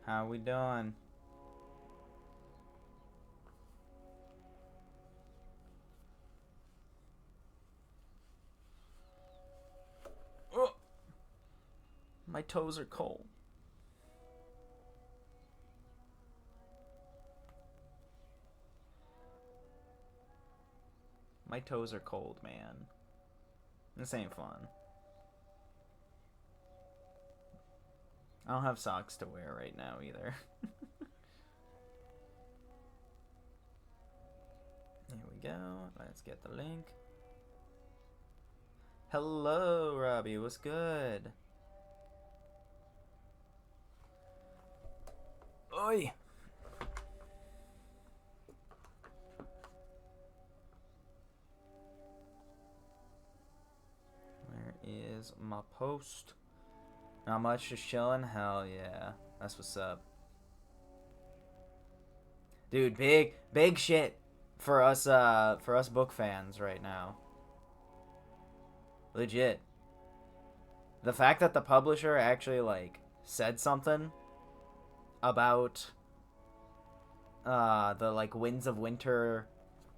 How we doing? Oh, my toes are cold. My toes are cold, man. This ain't fun. I don't have socks to wear right now either. Here we go. Let's get the link. Hello, Robbie. What's good? Oi! Where is my post? Not much, just chilling? Hell yeah. That's what's up. Dude, big shit for us book fans right now. Legit. The fact that the publisher actually like said something about the like Winds of Winter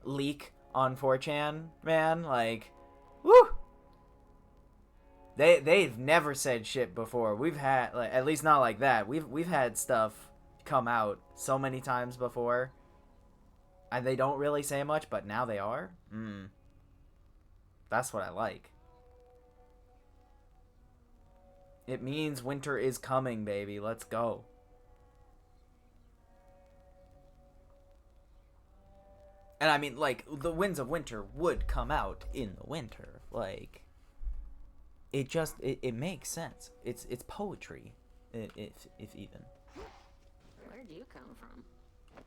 leak on 4chan, man, like woo! They've never said shit before. We've had like at least not like that. We've had stuff come out so many times before. And they don't really say much, but now they are. That's what I like. It means winter is coming, baby. Let's go. And I mean, like, the Winds of Winter would come out in the winter. Like, it makes sense. It's poetry, if even. Where'd you come from?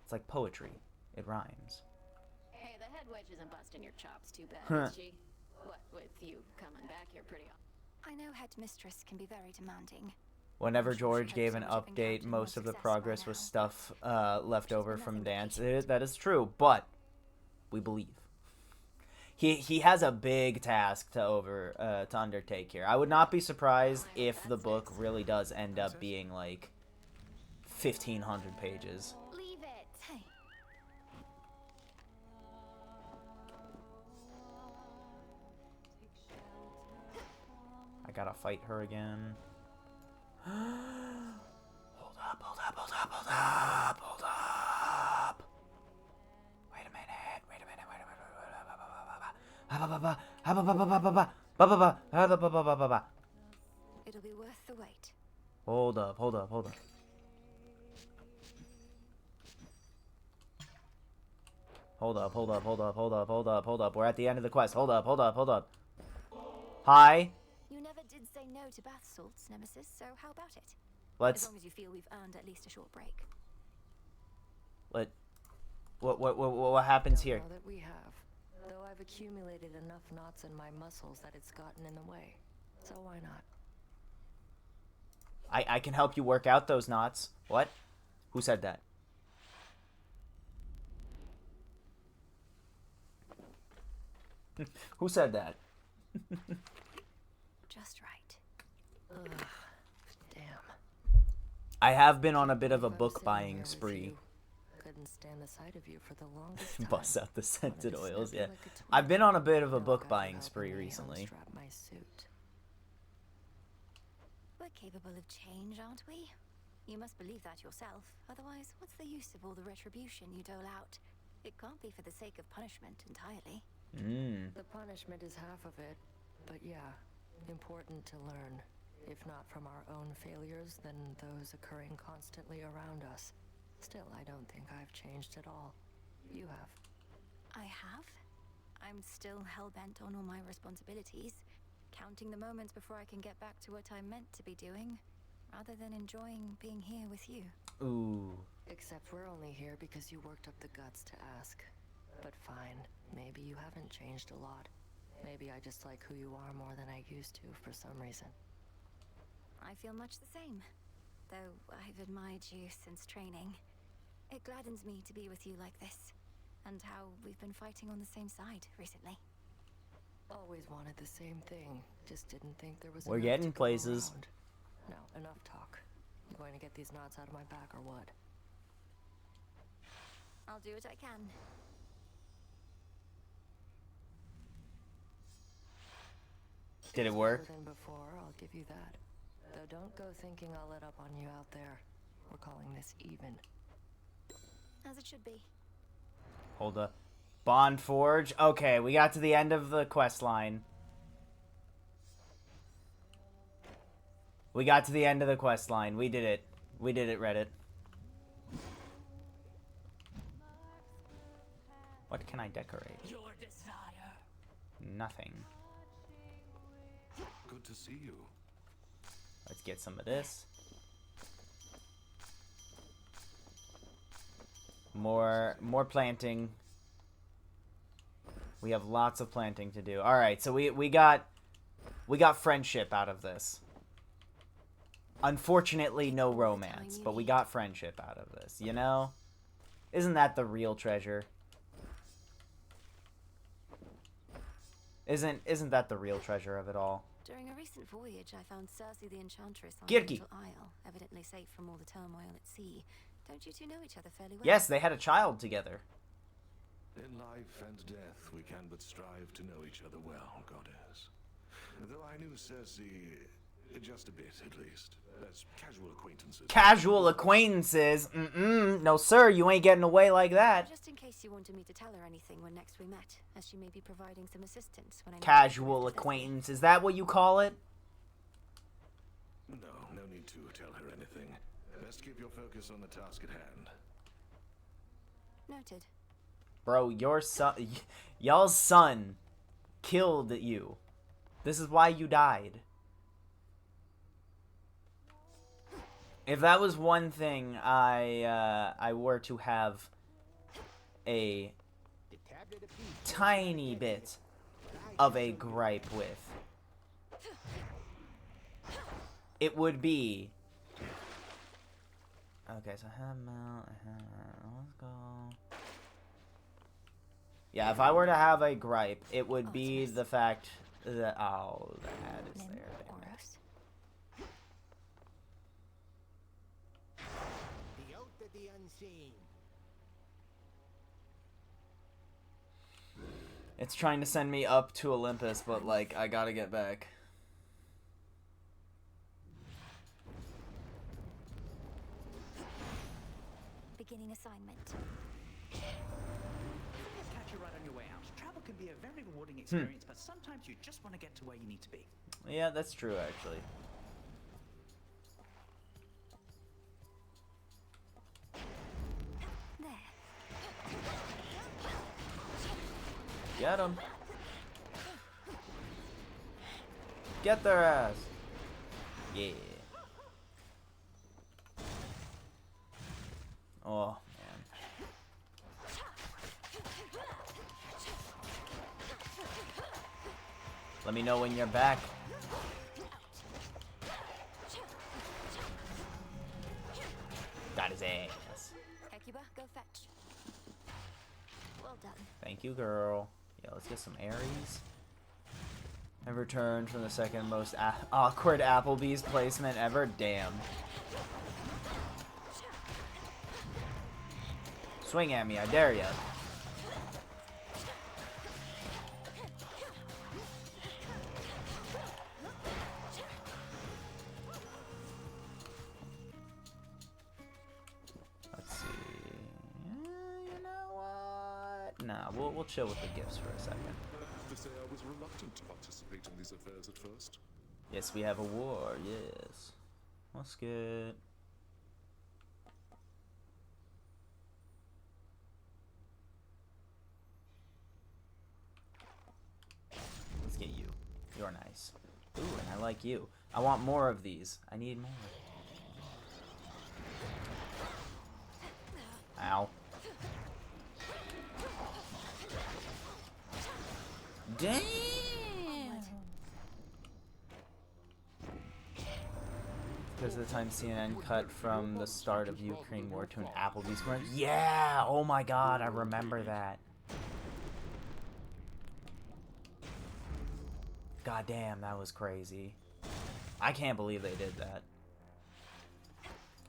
It's like poetry. It rhymes. Hey, the head wedge isn't busting your chops too bad, is she? What with you coming back here pretty often? I know headmistress can be very demanding. Whenever George gave an update, most of the progress was stuff left over from dance. That is true, but we believe. He has a big task to undertake here. I would not be surprised if the book really does end up being like 1,500 pages. Leave it. Hey. I gotta fight her again. Hold up. Wait a minute. It'll be worth the wait. Hold up. Hold up. We're at the end of the quest. Hold up. Hi. You never did say no to bath salts, Nemesis, so how about it? Let's... As long as you feel we've earned at least a short break. What happens here? Now that we have, though I've accumulated enough knots in my muscles that it's gotten in the way. So why not? I can help you work out those knots. What? Who said that? Who said that? Just right. Ugh, damn. I have been on a bit of a book buying spree. Couldn't stand the sight of you for the longest time. Bust out the scented oils, yeah. I've been on a bit of a book buying spree recently. My suit. We're capable of change, aren't we? You must believe that yourself. Otherwise, what's the use of all the retribution you dole out? It can't be for the sake of punishment entirely. The punishment is half of it, but yeah, important to learn. If not from our own failures, then those occurring constantly around us. Still, I don't think I've changed at all. You have. I have? I'm still hell-bent on all my responsibilities, counting the moments before I can get back to what I'm meant to be doing, rather than enjoying being here with you. Ooh. Except we're only here because you worked up the guts to ask. But fine, maybe you haven't changed a lot. Maybe I just like who you are more than I used to for some reason. I feel much the same, though I've admired you since training. It gladdens me to be with you like this, and how we've been fighting on the same side recently. Always wanted the same thing, just didn't think there was We're enough getting to go places. around. Now, enough talk. You going to get these knots out of my back or what? I'll do what I can. Did it work? Better than before, I'll give you that. Though don't go thinking I'll let up on you out there. We're calling this even. As it should be. Hold up. Bond Forge. Okay, we got to the end of the quest line. We got to the end of the quest line. We did it. We did it, Reddit. What can I decorate? Your desire. Nothing. Good to see you. Let's get some of this. More planting. We have lots of planting to do. All right, so we got friendship out of this. Unfortunately, no romance, but we got friendship out of this, you know? Isn't that the real treasure? Isn't that the real treasure of it all? During a recent voyage, I found Cersei the Enchantress on Kirky. Angel Isle, evidently safe from all the turmoil at sea. Don't you two know each other fairly well? Yes, they had a child together. In life and death, we can but strive to know each other well, goddess. Though I knew Cersei just a bit, at least. As casual acquaintances. Casual acquaintances? No, sir, you ain't getting away like that. Just in case you wanted me to tell her anything when next we met, as she may be providing some assistance when I Casual acquaintance, is that what you call it? No need to tell her anything. Best keep your focus on the task at hand. Noted. Bro, your son, y'all's son killed you. This is why you died. If that was one thing I were to have a tiny bit of a gripe with, it would be... Okay, so let's go. Yeah, if I were to have a gripe, it would be the fact that... Oh, the hat is there. The oath of the unseen. It's trying to send me up to Olympus, but, like, I gotta get back. Beginning assignment. Catch you right on your way out. Travel can be a very rewarding experience, but sometimes you just want to get to where you need to be. Yeah, that's true, actually. Get him. Get their ass. Yeah. Oh, man. Let me know when you're back. Got his ass. Hecuba, go fetch. Well done. Thank you, girl. Yeah, let's get some Aries. I returned from the second most awkward Applebee's placement ever. Damn. Swing at me, I dare ya. Let's see. You know what? Nah, we'll chill with the gifts for a second. I have to say I was reluctant to participate in these affairs at first. Yes, we have a war, yes. What's good? Let's get you. You're nice. Ooh, and I like you. I want more of these. I need more. Ow. Damn! Because of the time CNN cut from the start of Ukraine war to an Applebee's commercial. Yeah! Oh my god, I remember that. God damn, that was crazy. I can't believe they did that.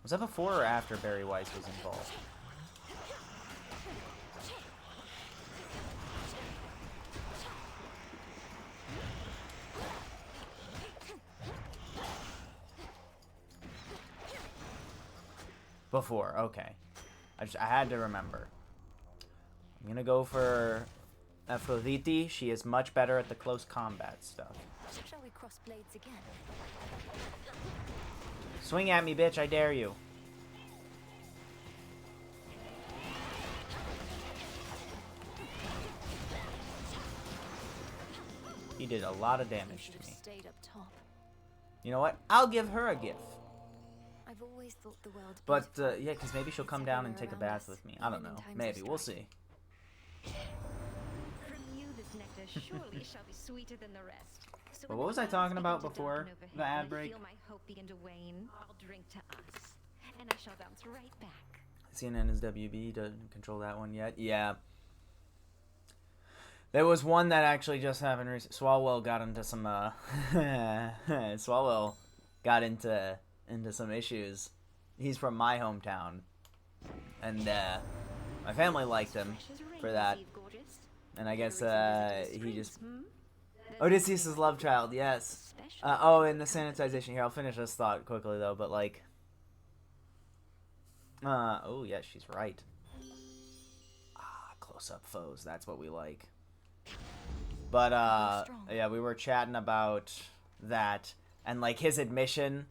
Was that before or after Barry Weiss was involved? Before, okay. I had to remember. I'm gonna go for Aphrodite. She is much better at the close combat stuff. Shall we cross blades again? Swing at me, bitch, I dare you. He did a lot of damage to me. Stayed up top. You know what? I'll give her a gift. I've always thought the world. But, yeah, because maybe she'll come down and take a bath with me. I don't know. Maybe. We'll see. From you, this nectar surely shall be sweeter than the rest. So But when what was the I talking clouds about begin to before darken overhead the ad and break? feel my hope begin to wane, I'll drink to us, and I shall bounce right back. CNN is WB. Doesn't control that one yet. Yeah. There was one that actually just happened recently. Swalwell got into some, Swalwell got into some issues. He's from my hometown. And, my family liked him for that. And I guess, he just... Odysseus' love child, yes. Oh, and the sanitization here. I'll finish this thought quickly, though, but, like... oh, yeah, she's right. Ah, close-up foes. That's what we like. But, yeah, we were chatting about that. And, like, his admission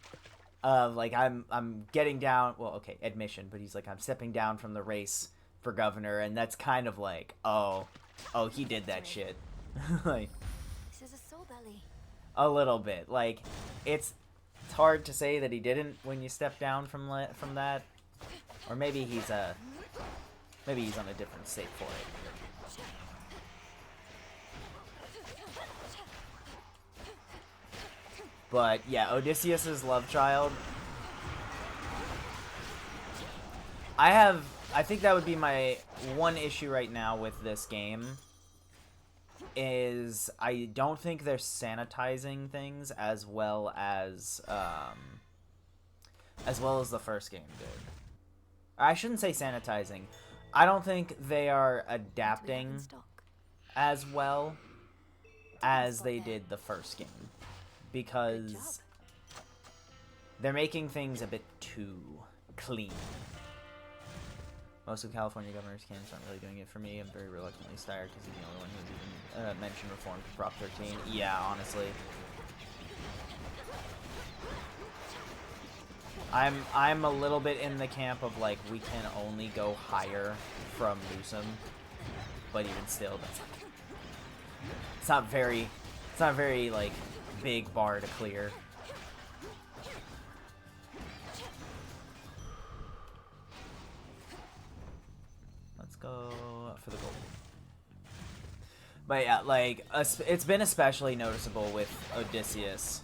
of, like, I'm getting down... Well, okay, admission. But he's like, I'm stepping down from the race for governor. And that's kind of like, oh, he did that shit. Like... This is a soul belly. A little bit. Like, it's hard to say that he didn't when you step down from that. Or maybe he's on a different state for it. But yeah, Odysseus's love child. I think that would be my one issue right now with this game. Is I don't think they're sanitizing things as well as the first game did. I shouldn't say sanitizing. I don't think they are adapting as well as they did the first game, because they're making things a bit too clean. Most of California governor's candidates aren't really doing it for me. I'm very reluctantly tired because he's the only one who's even mentioned reform to Prop 13. Yeah, honestly. I'm a little bit in the camp of, like, we can only go higher from Newsom. But even still, that's like... It's not very, like, big bar to clear. Go for the gold. But yeah, like, it's been especially noticeable with Odysseus.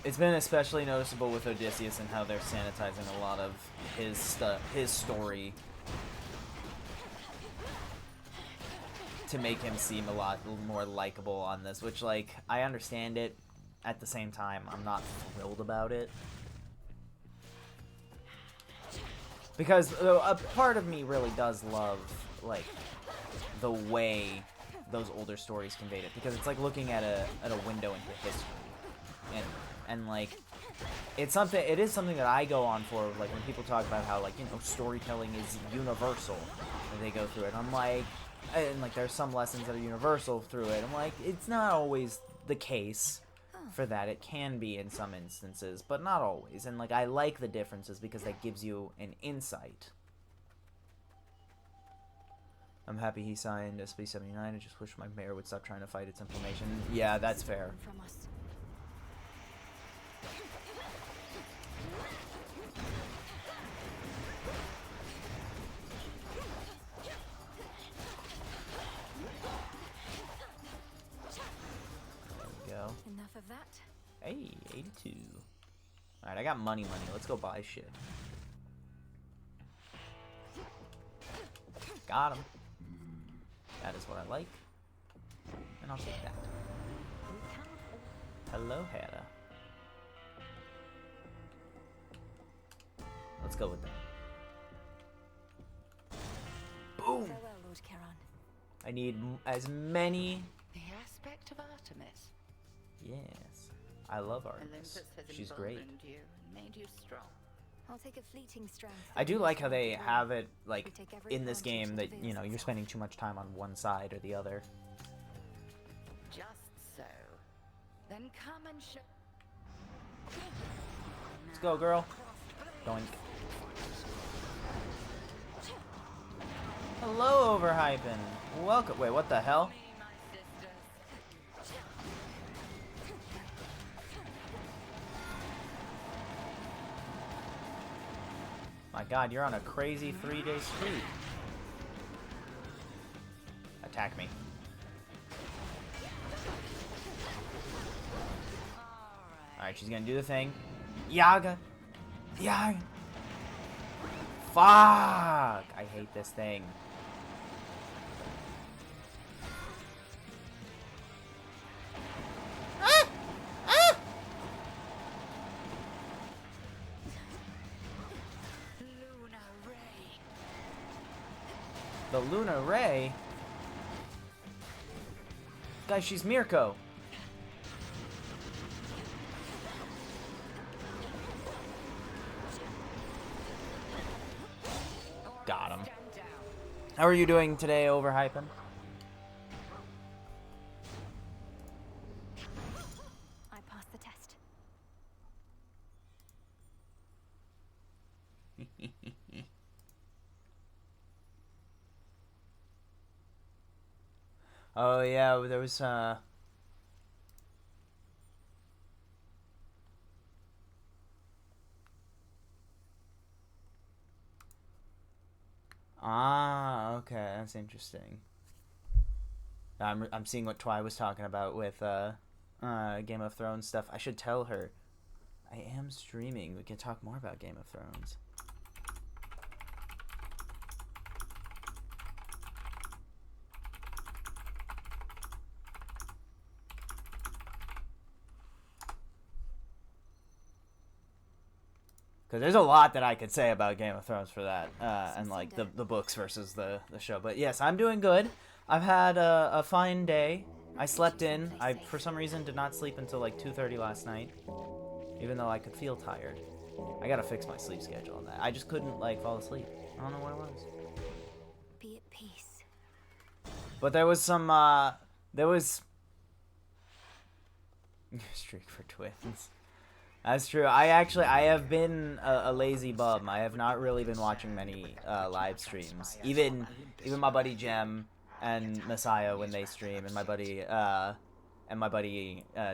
It's been especially noticeable with Odysseus and how they're sanitizing a lot of his story to make him seem a lot more likable on this, which, like, I understand it. At the same time, I'm not thrilled about it. Because a part of me really does love, like, the way those older stories conveyed it. Because it's like looking at a window into history. And like, it is something that I go on for, like, when people talk about how, like, you know, storytelling is universal. And they go through it. I'm like, and like, there's some lessons that are universal through it. I'm like, it's not always the case. For that, it can be in some instances, but not always. And like, I like the differences because that gives you an insight. I'm happy he signed SB 79. I just wish my mayor would stop trying to fight its inflammation. Yeah, that's fair. Enough of that. Hey, 82. Alright, I got money. Let's go buy shit. Got him. That is what I like. And and I'll take that. Hello, Hera. Let's go with that. Boom! Farewell, Lord Charon. I need as many... The aspect of Artemis. Yes. I love Artemis. Olympus has She's great. emboldened you and made you strong. I'll take a fleeting strength. I do like how they have it, like, We take every in this advantage game that that, you know, you're avails spending too much time on one side or the other. Just so. Then come and show. Let's go, girl. Doink. Hello, Overhypen. Welcome. Wait, what the hell? Me, my sisters. My god, you're on a crazy 3-day streak. Attack me. Alright, she's gonna do the thing. Yaga! Yaga! Fuck! I hate this thing. Ah! Ah! Luna Ray. The Luna Ray? Guys, she's Mirko. Got him. How are you doing today, Overhypen? I passed the test. Oh yeah, there was Ah, okay, that's interesting. I'm seeing what Twy was talking about with Game of Thrones stuff. I should tell her. I am streaming. We can talk more about Game of Thrones. Because there's a lot that I could say about Game of Thrones for that, and like the books versus the show. But yes, I'm doing good. I've had a fine day. I slept in. I, for some reason, did not sleep until like 2:30 last night, even though I could feel tired. I gotta fix my sleep schedule on that. I just couldn't like fall asleep. I don't know what it was. Be at peace. But there was some, there was... Streak for twins. That's true. I have been a lazy bum. I have not really been watching many live streams. Even my buddy Jem and Messiah when they stream, and my buddy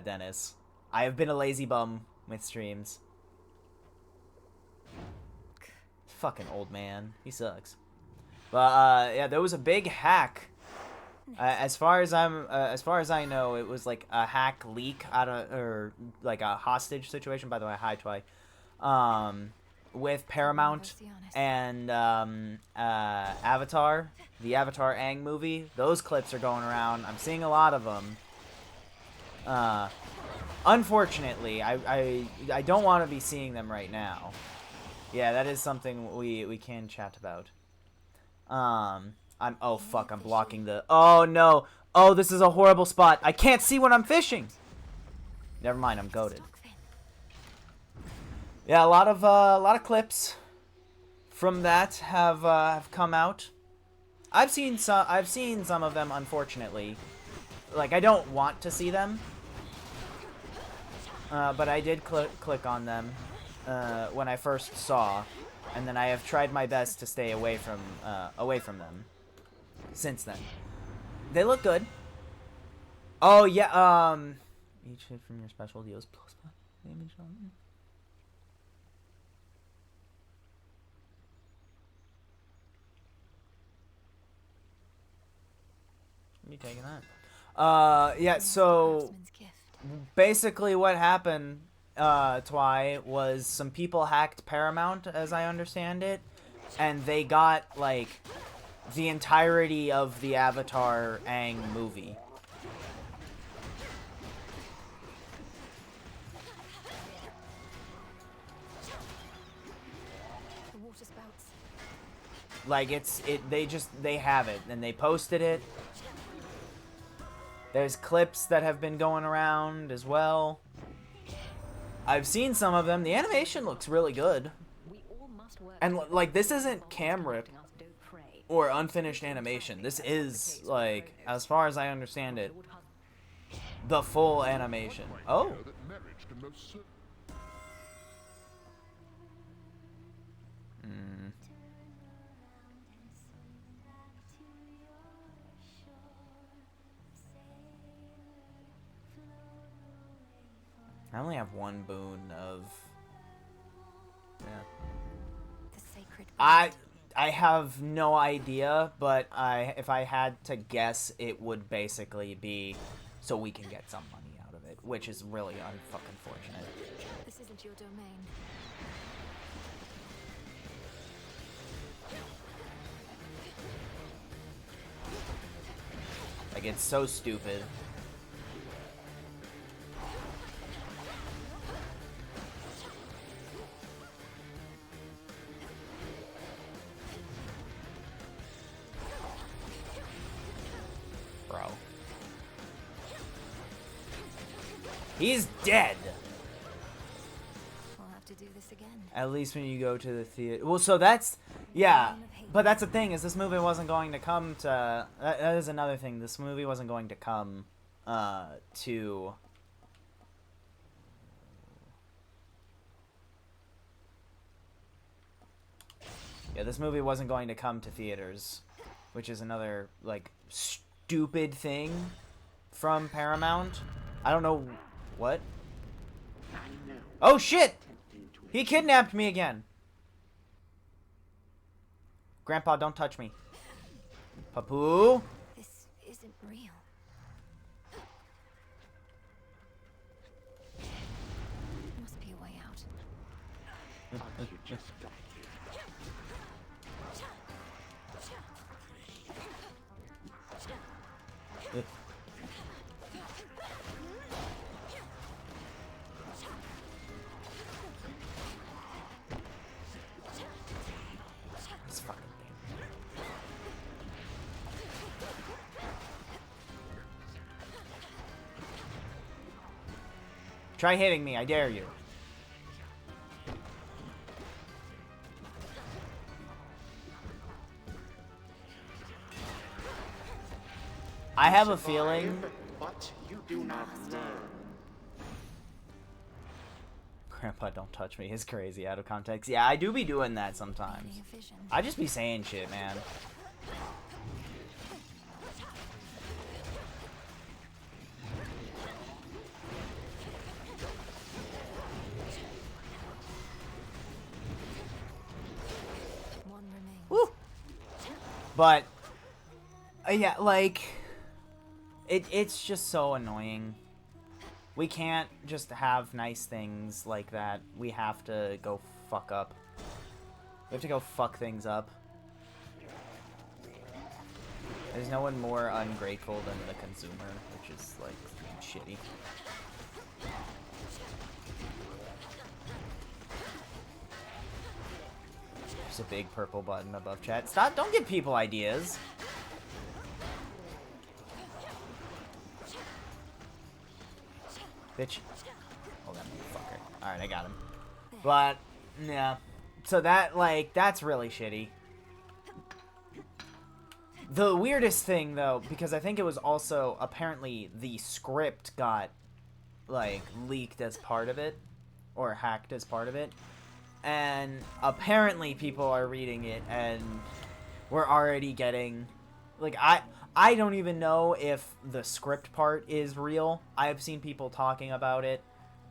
Dennis. I have been a lazy bum with streams. Fucking old man. He sucks. But yeah, there was a big hack. As far as I know, it was like a hack leak out of, or like a hostage situation. By the way, hi Twy. With Paramount and Avatar, the Avatar Aang movie. Those clips are going around. I'm seeing a lot of them. Unfortunately, I don't want to be seeing them right now. Yeah, that is something we can chat about. Oh fuck, I'm blocking the... Oh no! Oh, this is a horrible spot. I can't see when I'm fishing! Never mind, I'm goated. Yeah, a lot of clips from that have come out. I've seen some of them, unfortunately. Like, I don't want to see them. But I did click on them when I first saw, and then I have tried my best to stay away from them since then. They look good. Oh yeah, each hit from your special deals plus damage on them. Me taking that. Yeah, so basically what happened, Twy, was some people hacked Paramount, as I understand it, and they got, like, the entirety of the Avatar Aang movie. water spouts. Like they have it and they posted it. There's clips that have been going around as well. I've seen some of them. The animation looks really good. And like this isn't camera or unfinished animation. This is like, as far as I understand it, the full animation. Oh. I only have one boon of... Yeah. The sacred I have no idea, but if I had to guess, it would basically be so we can get some money out of it, which is really unfucking fortunate. This isn't your domain. Like, it's so stupid. Bro. He's dead! We'll have to do this again. At least when you go to the theater. Well, so that's... Yeah, but that's the thing, is this movie wasn't going to come to... That is another thing. This movie wasn't going to come to... Yeah, this movie wasn't going to come to theaters, which is another, like, stupid thing from Paramount. I don't know... What? Oh, shit! He kidnapped me again! Grandpa, don't touch me. Papou? This isn't real. Must be a way out. This fucking thing. Try hitting me, I dare you. I have a feeling... But you do not learn. Grandpa, don't touch me is crazy out of context. Yeah, I do be doing that sometimes. I just be saying shit, man. One remains. Woo! But, yeah, like, it's just so annoying. We can't just have nice things like that. We have to go fuck up. We have to go fuck things up. There's no one more ungrateful than the consumer, which is, like, shitty. There's a big purple button above chat. Stop, don't give people ideas. Bitch. Oh, that motherfucker. Alright, I got him. But, yeah. So that, like, that's really shitty. The weirdest thing, though, because I think it was also, apparently, the script got, like, leaked as part of it. Or hacked as part of it. And apparently people are reading it, and we're already getting... Like, I don't even know if the script part is real. I have seen people talking about it,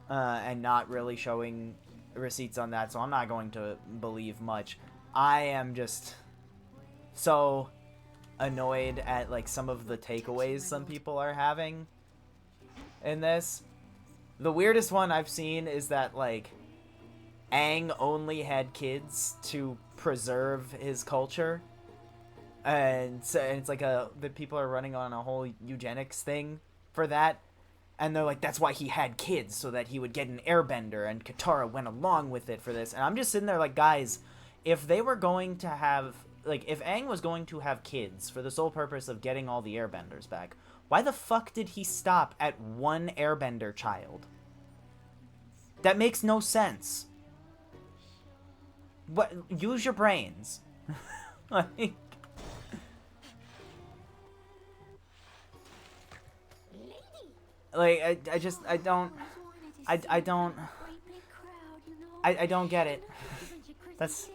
and not really showing receipts on that, so I'm not going to believe much. I am just so annoyed at, like, some of the takeaways some people are having in this. The weirdest one I've seen is that, like, Aang only had kids to preserve his culture. And so it's like the people are running on a whole eugenics thing for that. And they're like, that's why he had kids, so that he would get an airbender, and Katara went along with it for this. And I'm just sitting there like, guys, if they were going to have, like, if Aang was going to have kids for the sole purpose of getting all the airbenders back, why the fuck did he stop at one airbender child? That makes no sense. What? Use your brains. Like, I don't get it. That's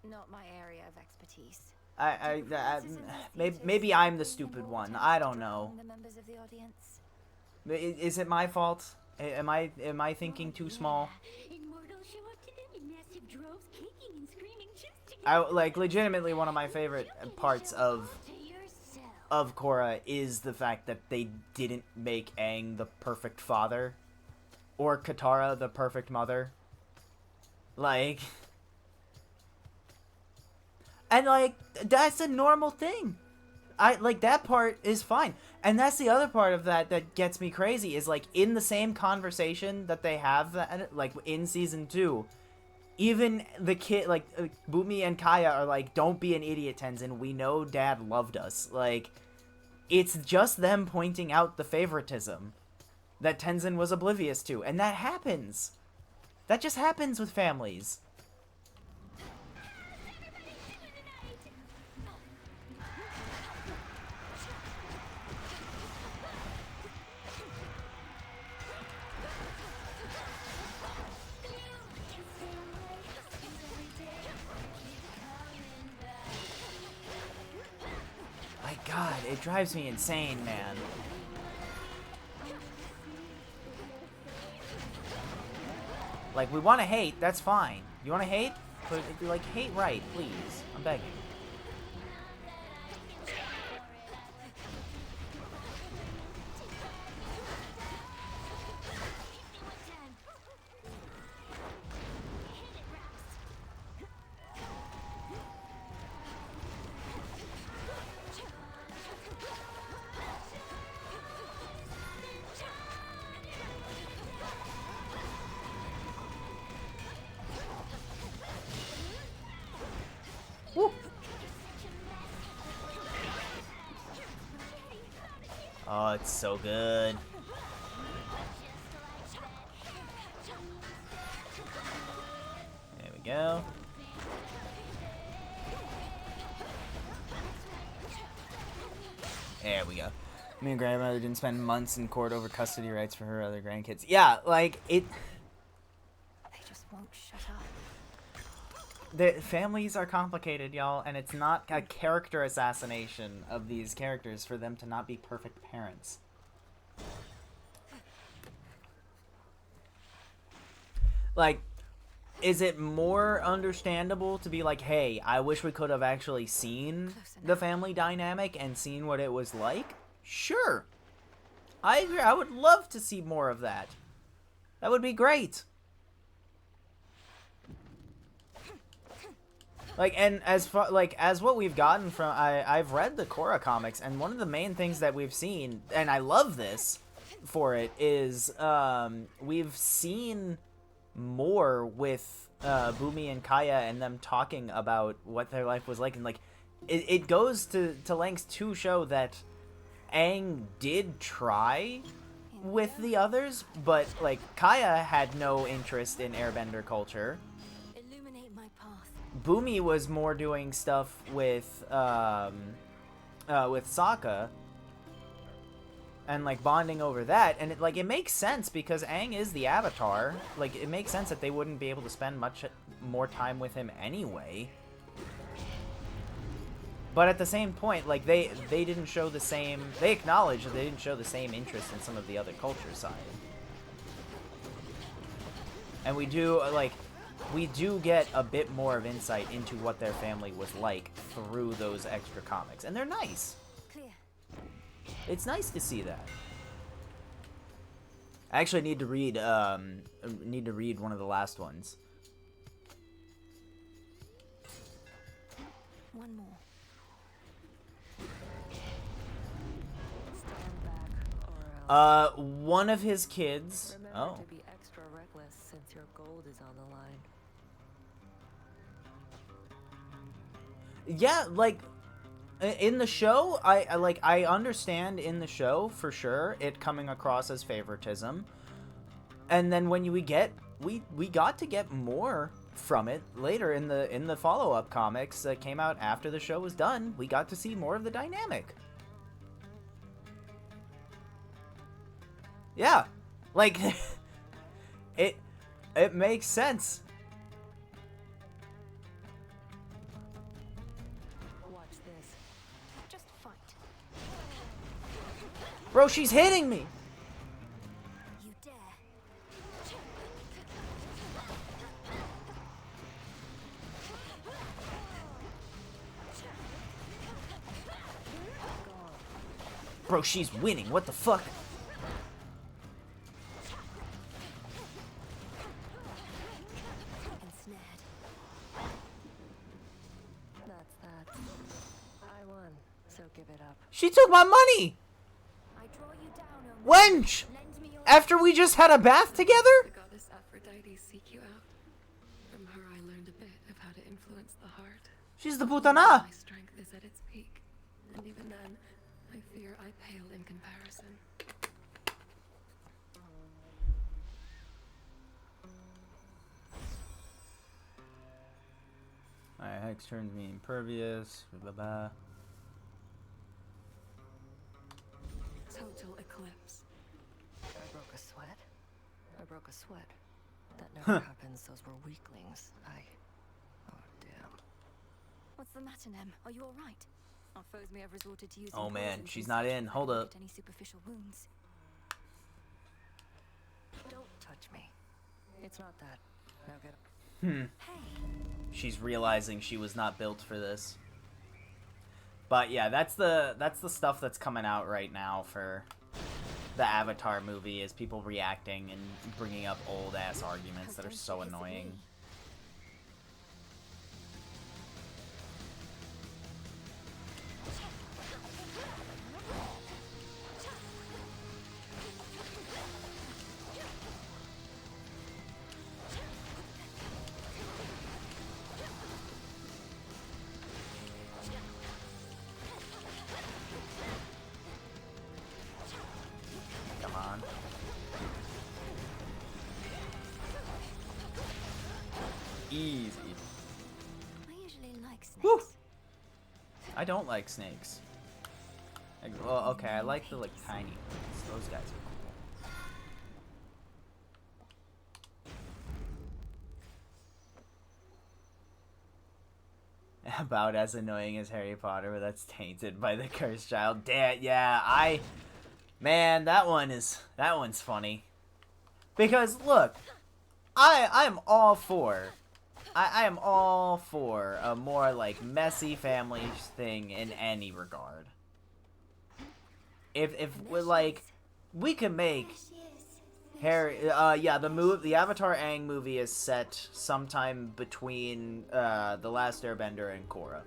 not my area of expertise. maybe I'm the stupid one. I don't know. The members of the audience. Is it my fault? Am I thinking too small? Like, legitimately, one of my favorite parts of Korra is the fact that they didn't make Aang the perfect father, or Katara the perfect mother. Like, and like, that's a normal thing. Like, that part is fine. And that's the other part of that gets me crazy, is like, in the same conversation that they have, like, in season 2, even the kid, like, Bumi and Kaya are like, don't be an idiot, Tenzin. We know Dad loved us. Like, it's just them pointing out the favoritism that Tenzin was oblivious to. And that happens. That just happens with families. My God, it drives me insane, man. Like, we want to hate, that's fine. You want to hate? But, like, hate right, please. I'm begging. Woo. Oh, it's so good. There we go. There we go. Me and grandmother didn't spend months in court over custody rights for her other grandkids. Yeah, like, it... They just won't shut up. The families are complicated, y'all, and it's not a character assassination of these characters for them to not be perfect parents. Like, is it more understandable to be like, hey, I wish we could have actually seen the family dynamic and seen what it was like? Sure. I agree. I would love to see more of that. That would be great. Like, and as far, like, as what we've gotten from, I've read the Korra comics, and one of the main things that we've seen, and I love this for it, is, we've seen more with, Bumi and Kaya and them talking about what their life was like, and, like, it goes to lengths to show that Aang did try with the others, but, like, Kaya had no interest in airbender culture. Illuminate my path. Bumi was more doing stuff with Sokka and like bonding over that, and it makes sense because Aang is the Avatar. Like, it makes sense that they wouldn't be able to spend much more time with him anyway. But at the same point, like, they didn't show the same. They acknowledged that they didn't show the same interest in some of the other culture side. And we do get a bit more of insight into what their family was like through those extra comics, and they're nice. Clear. It's nice to see that. I actually need to read one of the last ones. One more. Stand back, or else. One of his kids. Remember Oh. to be extra reckless since your gold is on the line. Yeah, like in the show, I understand in the show for sure it coming across as favoritism, and then when we got to get more from it later in the follow-up comics that came out after the show was done. We got to see more of the dynamic. Yeah, like it makes sense. Watch this. Just fight. Bro, she's hitting me. You dare. Bro, she's winning. What the fuck? Ensnared. That's that. I won, so give it up. She took my money. I draw you down, O Wench! Lend me your After we just had a bath together? The goddess Aphrodite seek you out. From her I learned a bit of how to influence the heart. She's the putana. My strength is at its peak, and even then, I fear I pale in comparison. Alright, Hex turns me impervious. Blah, blah, blah. Total eclipse. I broke a sweat. I broke a sweat. That never happens. Those were weaklings. Oh, damn. What's the matter, Nem? Are you all right? Our foes may have resorted to using Oh man, poison she's to not inflict in. Hold up. any superficial wounds. Don't touch me. It's not that. Now get up. Hey, She's realizing she was not built for this. But yeah, that's the stuff that's coming out right now for the Avatar movie, is people reacting and bringing up old ass arguments that are so annoying. Come on. Easy. I usually like snakes. Woo! I don't like snakes. Well, okay, I like the like tiny ones. Those guys are cool. About as annoying as Harry Potter, but that's tainted by the cursed child. Yeah, man, that one's funny. Because look, I am all for a more like messy family thing in any regard. If we like, we could make Harry, yeah, the Avatar Aang movie is set sometime between The Last Airbender and Korra.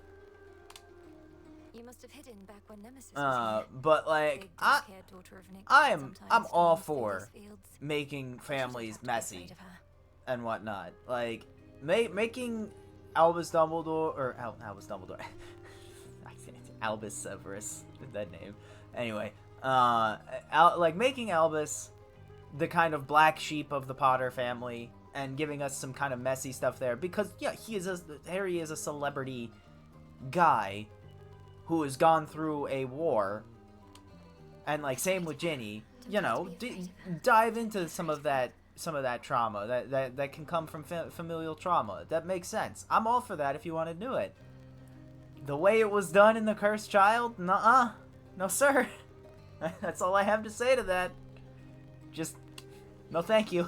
You must have hidden back when Nemesis was here. But like, Big, dark-haired daughter of Nyx, I'm sometimes all roams through for those fields. making I shouldn't families have to be messy afraid of her. and whatnot. Like, making Albus Dumbledore, or Albus Dumbledore, Albus Severus, that name. Anyway, like making Albus the kind of black sheep of the Potter family and giving us some kind of messy stuff there, because yeah, Harry is a celebrity guy who has gone through a war, and like same with Ginny, you know, dive into some of that trauma that can come from familial trauma. That makes sense. I'm all for that if you want to do it. The way it was done in The Cursed Child, nuh-uh. No sir. That's all I have to say to that. Just no thank you.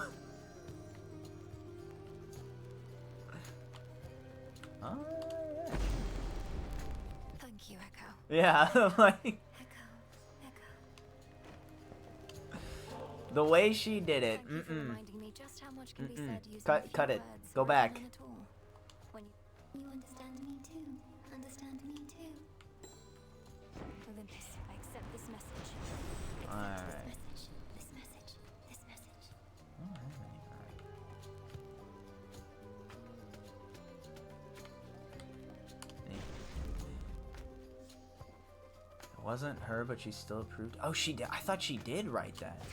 Thank you, Echo. Yeah, like Echo. the way she did it. Thank you for reminding me just how much can be said using Cut a few it. words Go rather back. than at all. When you understand me too. Understand me too. Olympus, I accept this message. Accept Alright. this message. This message. Wasn't her, but she still approved. Oh, she did. I thought she did write that.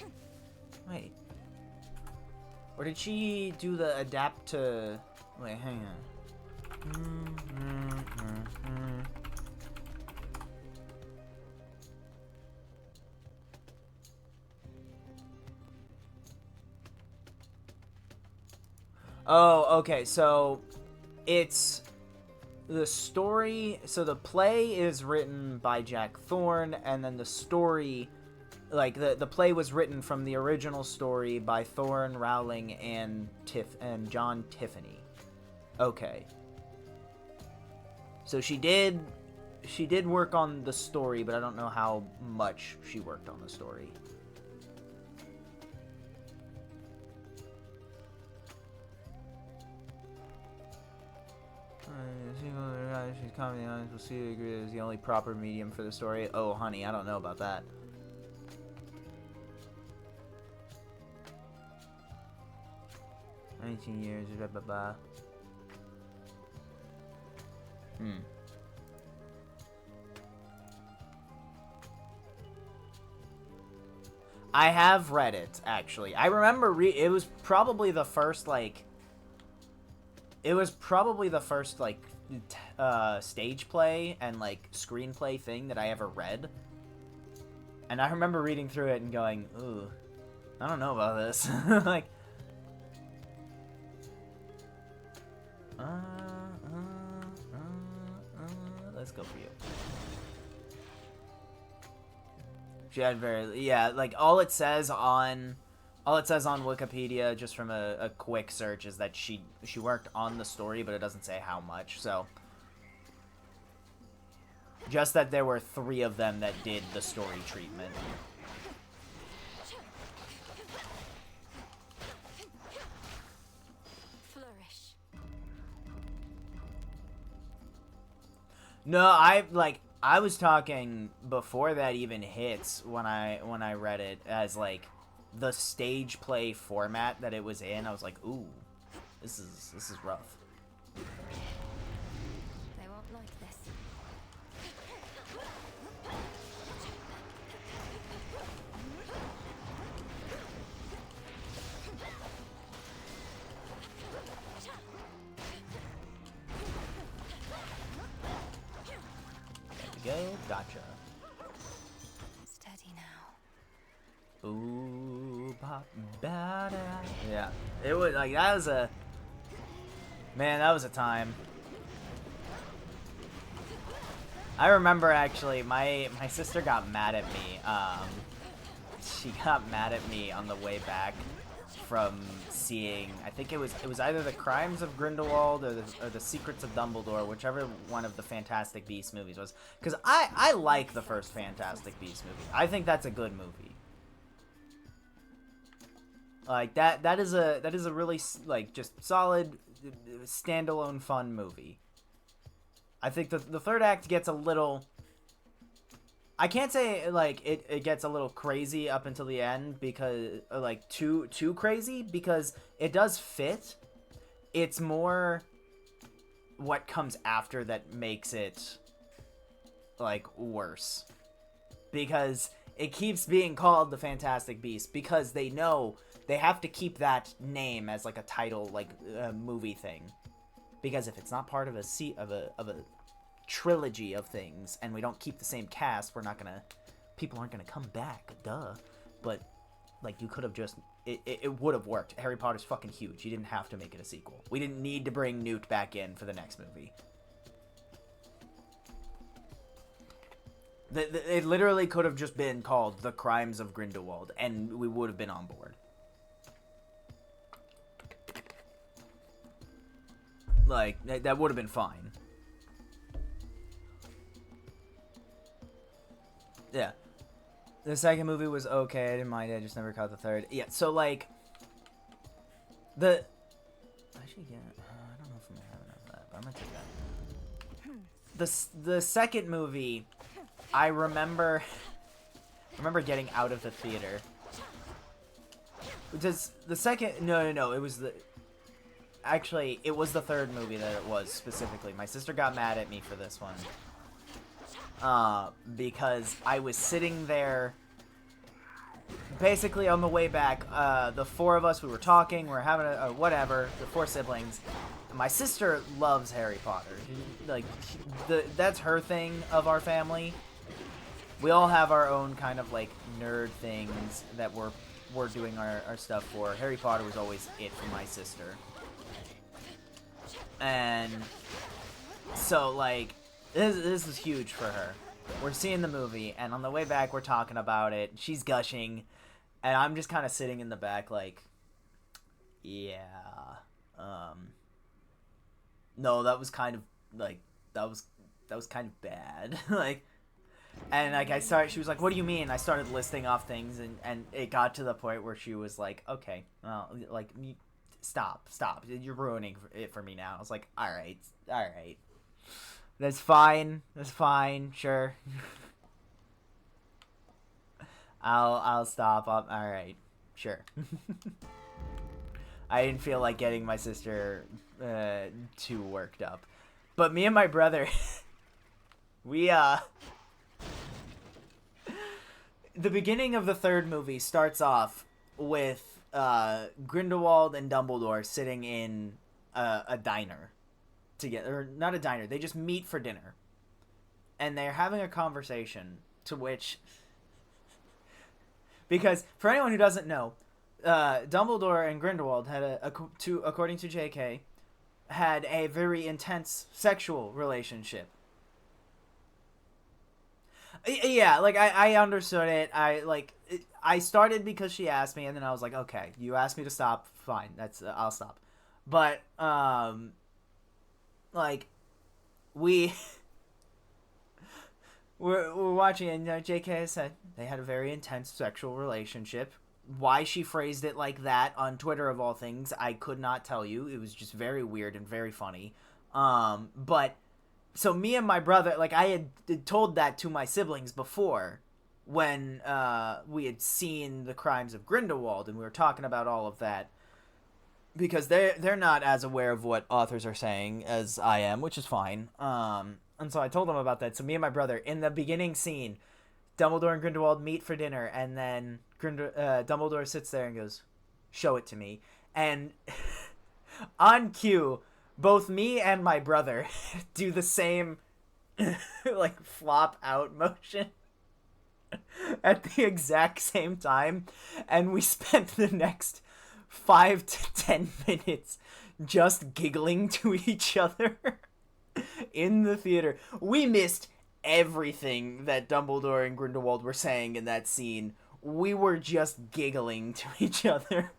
Wait. Or did she do the adapt to... Wait, hang on. Oh, okay, so it's the story. So the play is written by Jack Thorne, and then the story, like the play was written from the original story by Thorne, Rowling, and John Tiffany. Okay. So she did work on the story, but I don't know how much she worked on the story. She's commenting on we'll see agree is the only proper medium for the story. Oh, honey, I don't know about that. "19 years, blah blah blah." I have read it, actually. I remember it was probably the first, like... It was probably the first, like, stage play and, like, screenplay thing that I ever read. And I remember reading through it and going, ooh, I don't know about this. Like... let's go for you. She had yeah, like all it says on Wikipedia, just from a quick search, is that she worked on the story, but it doesn't say how much. So just that there were 3 of them that did the story treatment. No, I was talking before that even hits when I read it as like the stage play format that it was in. I was like, ooh, this is rough. They won't like this. Go, gotcha. Steady now. Ooh, pop, bada. Yeah, it was like that was a man. That was a time. I remember actually, my sister got mad at me. She got mad at me on the way back from seeing, I think it was either The Crimes of Grindelwald or the Secrets of Dumbledore, whichever one of the Fantastic Beasts movies was. Because I like the first Fantastic Beasts movie. I think that's a good movie. Like that is a really like just solid standalone fun movie. I think the third act gets a little, I can't say like it gets a little crazy up until the end, because like too crazy, because it does fit. It's more what comes after that makes it like worse, because it keeps being called the Fantastic Beasts because they know they have to keep that name as like a title, like a movie thing, because if it's not part of a trilogy of things and we don't keep the same cast, people aren't gonna come back, duh. But like, you could have just it would have worked. Harry Potter's fucking huge. You didn't have to make it a sequel. We didn't need to bring Newt back in for the next movie. It literally could have just been called The Crimes of Grindelwald and we would have been on board. Like, that would have been fine. Yeah. The second movie was okay. I didn't mind it. I just never caught the third. Yeah, so, like, I should get... I don't know if I'm going to have enough of that, but I'm going to take that. The second movie, I remember getting out of the theater. Because the second... No. It was the... Actually, it was the third movie that it was, specifically. My sister got mad at me for this one. because I was sitting there basically on the way back. The four of us, we were talking, we were having a whatever, the four siblings. My sister loves Harry Potter. Like, that's her thing of our family. We all have our own kind of, like, nerd things that we're doing our stuff for. Harry Potter was always it for my sister. And so, like, this was huge for her. We're seeing the movie, and on the way back, we're talking about it. She's gushing, and I'm just kind of sitting in the back, like, yeah, no, that was kind of, like, that was kind of bad. Like, and, like, she was like, what do you mean? I started listing off things, and it got to the point where she was like, okay, well, like, stop, you're ruining it for me now. I was like, all right, that's fine, sure. I'll stop. All right, sure. I didn't feel like getting my sister too worked up, but me and my brother, we the beginning of the third movie starts off with Grindelwald and Dumbledore sitting in a diner together, or not a diner, they just meet for dinner, and they're having a conversation, to which, because for anyone who doesn't know, Dumbledore and Grindelwald had according to JK, had a very intense sexual relationship. Yeah, like, I understood it. I started because she asked me, and then I was like, okay, you asked me to stop, fine, I'll stop. But, like, we're watching, and JK said they had a very intense sexual relationship. Why she phrased it like that on Twitter, of all things, I could not tell you. It was just very weird and very funny. But, so me and my brother, like, I had told that to my siblings before, when we had seen The Crimes of Grindelwald, and we were talking about all of that, because they're not as aware of what authors are saying as I am, which is fine. And so I told them about that. So me and my brother, in the beginning scene, Dumbledore and Grindelwald meet for dinner, and then Dumbledore sits there and goes, show it to me. And on cue, both me and my brother do the same, like, flop out motion at the exact same time. And we spent the next 5 to 10 minutes just giggling to each other in the theater. We missed everything that Dumbledore and Grindelwald were saying in that scene. We were just giggling to each other.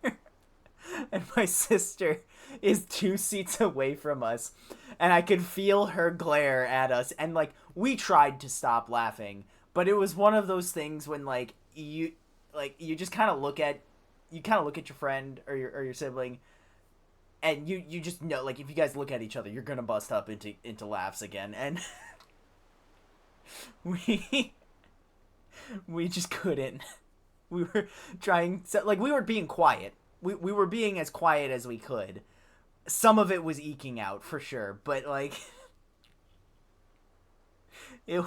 And my sister is 2 seats away from us, and I could feel her glare at us, and, like, we tried to stop laughing, but it was one of those things when, like, you just kind of look at your friend or your sibling, and you just know, like, if you guys look at each other, you're gonna bust up into laughs again. And we just couldn't. We were trying to, like, we were being quiet. We were being as quiet as we could. Some of it was eking out, for sure, but, like, it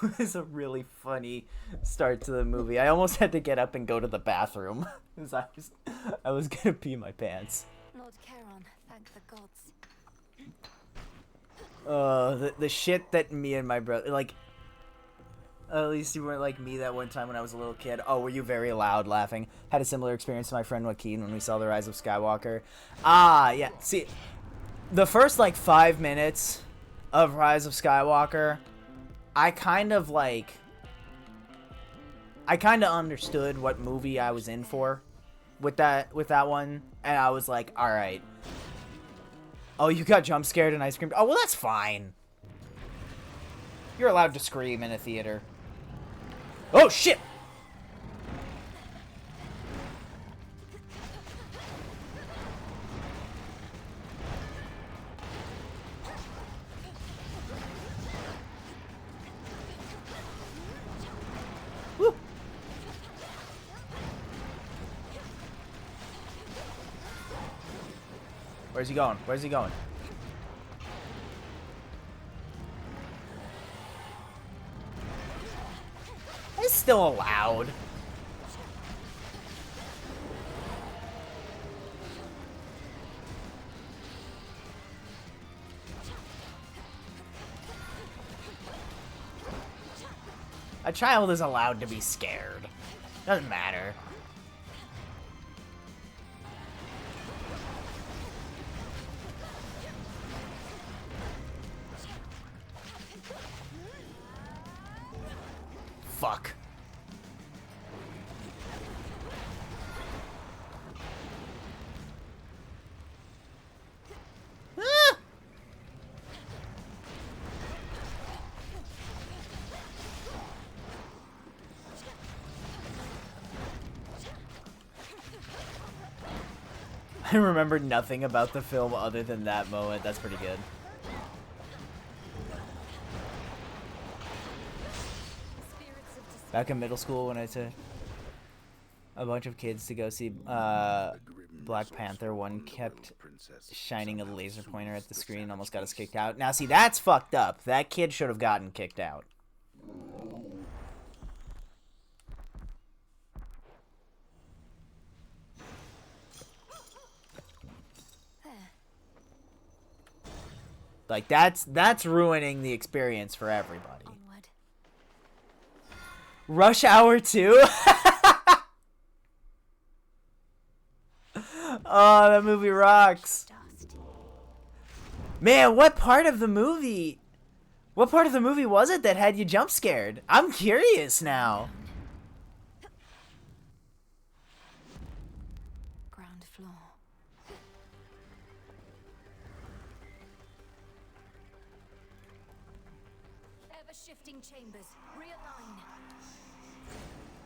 was a really funny start to the movie. I almost had to get up and go to the bathroom, because I was gonna pee my pants. Lord Charon, thank the gods. The shit that me and my brother, like, at least you weren't like me that one time when I was a little kid. Oh, were you very loud laughing? Had a similar experience to my friend Joaquin when we saw The Rise of Skywalker. Ah, yeah. See, the first, like, 5 minutes of Rise of Skywalker, I kind of understood what movie I was in for with that one, and I was like, all right. Oh, you got jump scared and I screamed. Oh, well, that's fine. You're allowed to scream in a theater. Oh, shit! Woo! Where's he going? Where's he going? still allowed. A child is allowed to be scared. Doesn't matter. Fuck. Ah! I remember nothing about the film other than that moment. That's pretty good. Back in middle school when I took a bunch of kids to go see Black Panther, one kept shining a laser pointer at the screen and almost got us kicked out. Now see, that's fucked up. That kid should have gotten kicked out. Like, that's ruining the experience for everybody. Onward. Rush Hour 2? Oh, that movie rocks. Man, what part of the movie was it that had you jump scared? I'm curious now. Ground floor. Ever-shifting chambers. Realign.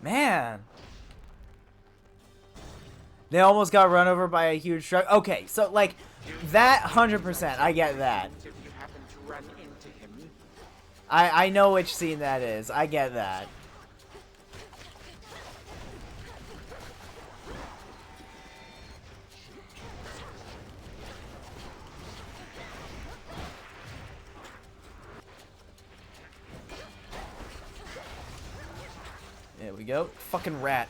Man. They almost got run over by a huge truck. Okay, so, like, that 100%, I get that. If you happen to run into him. I know which scene that is. I get that. There we go. Fucking rat.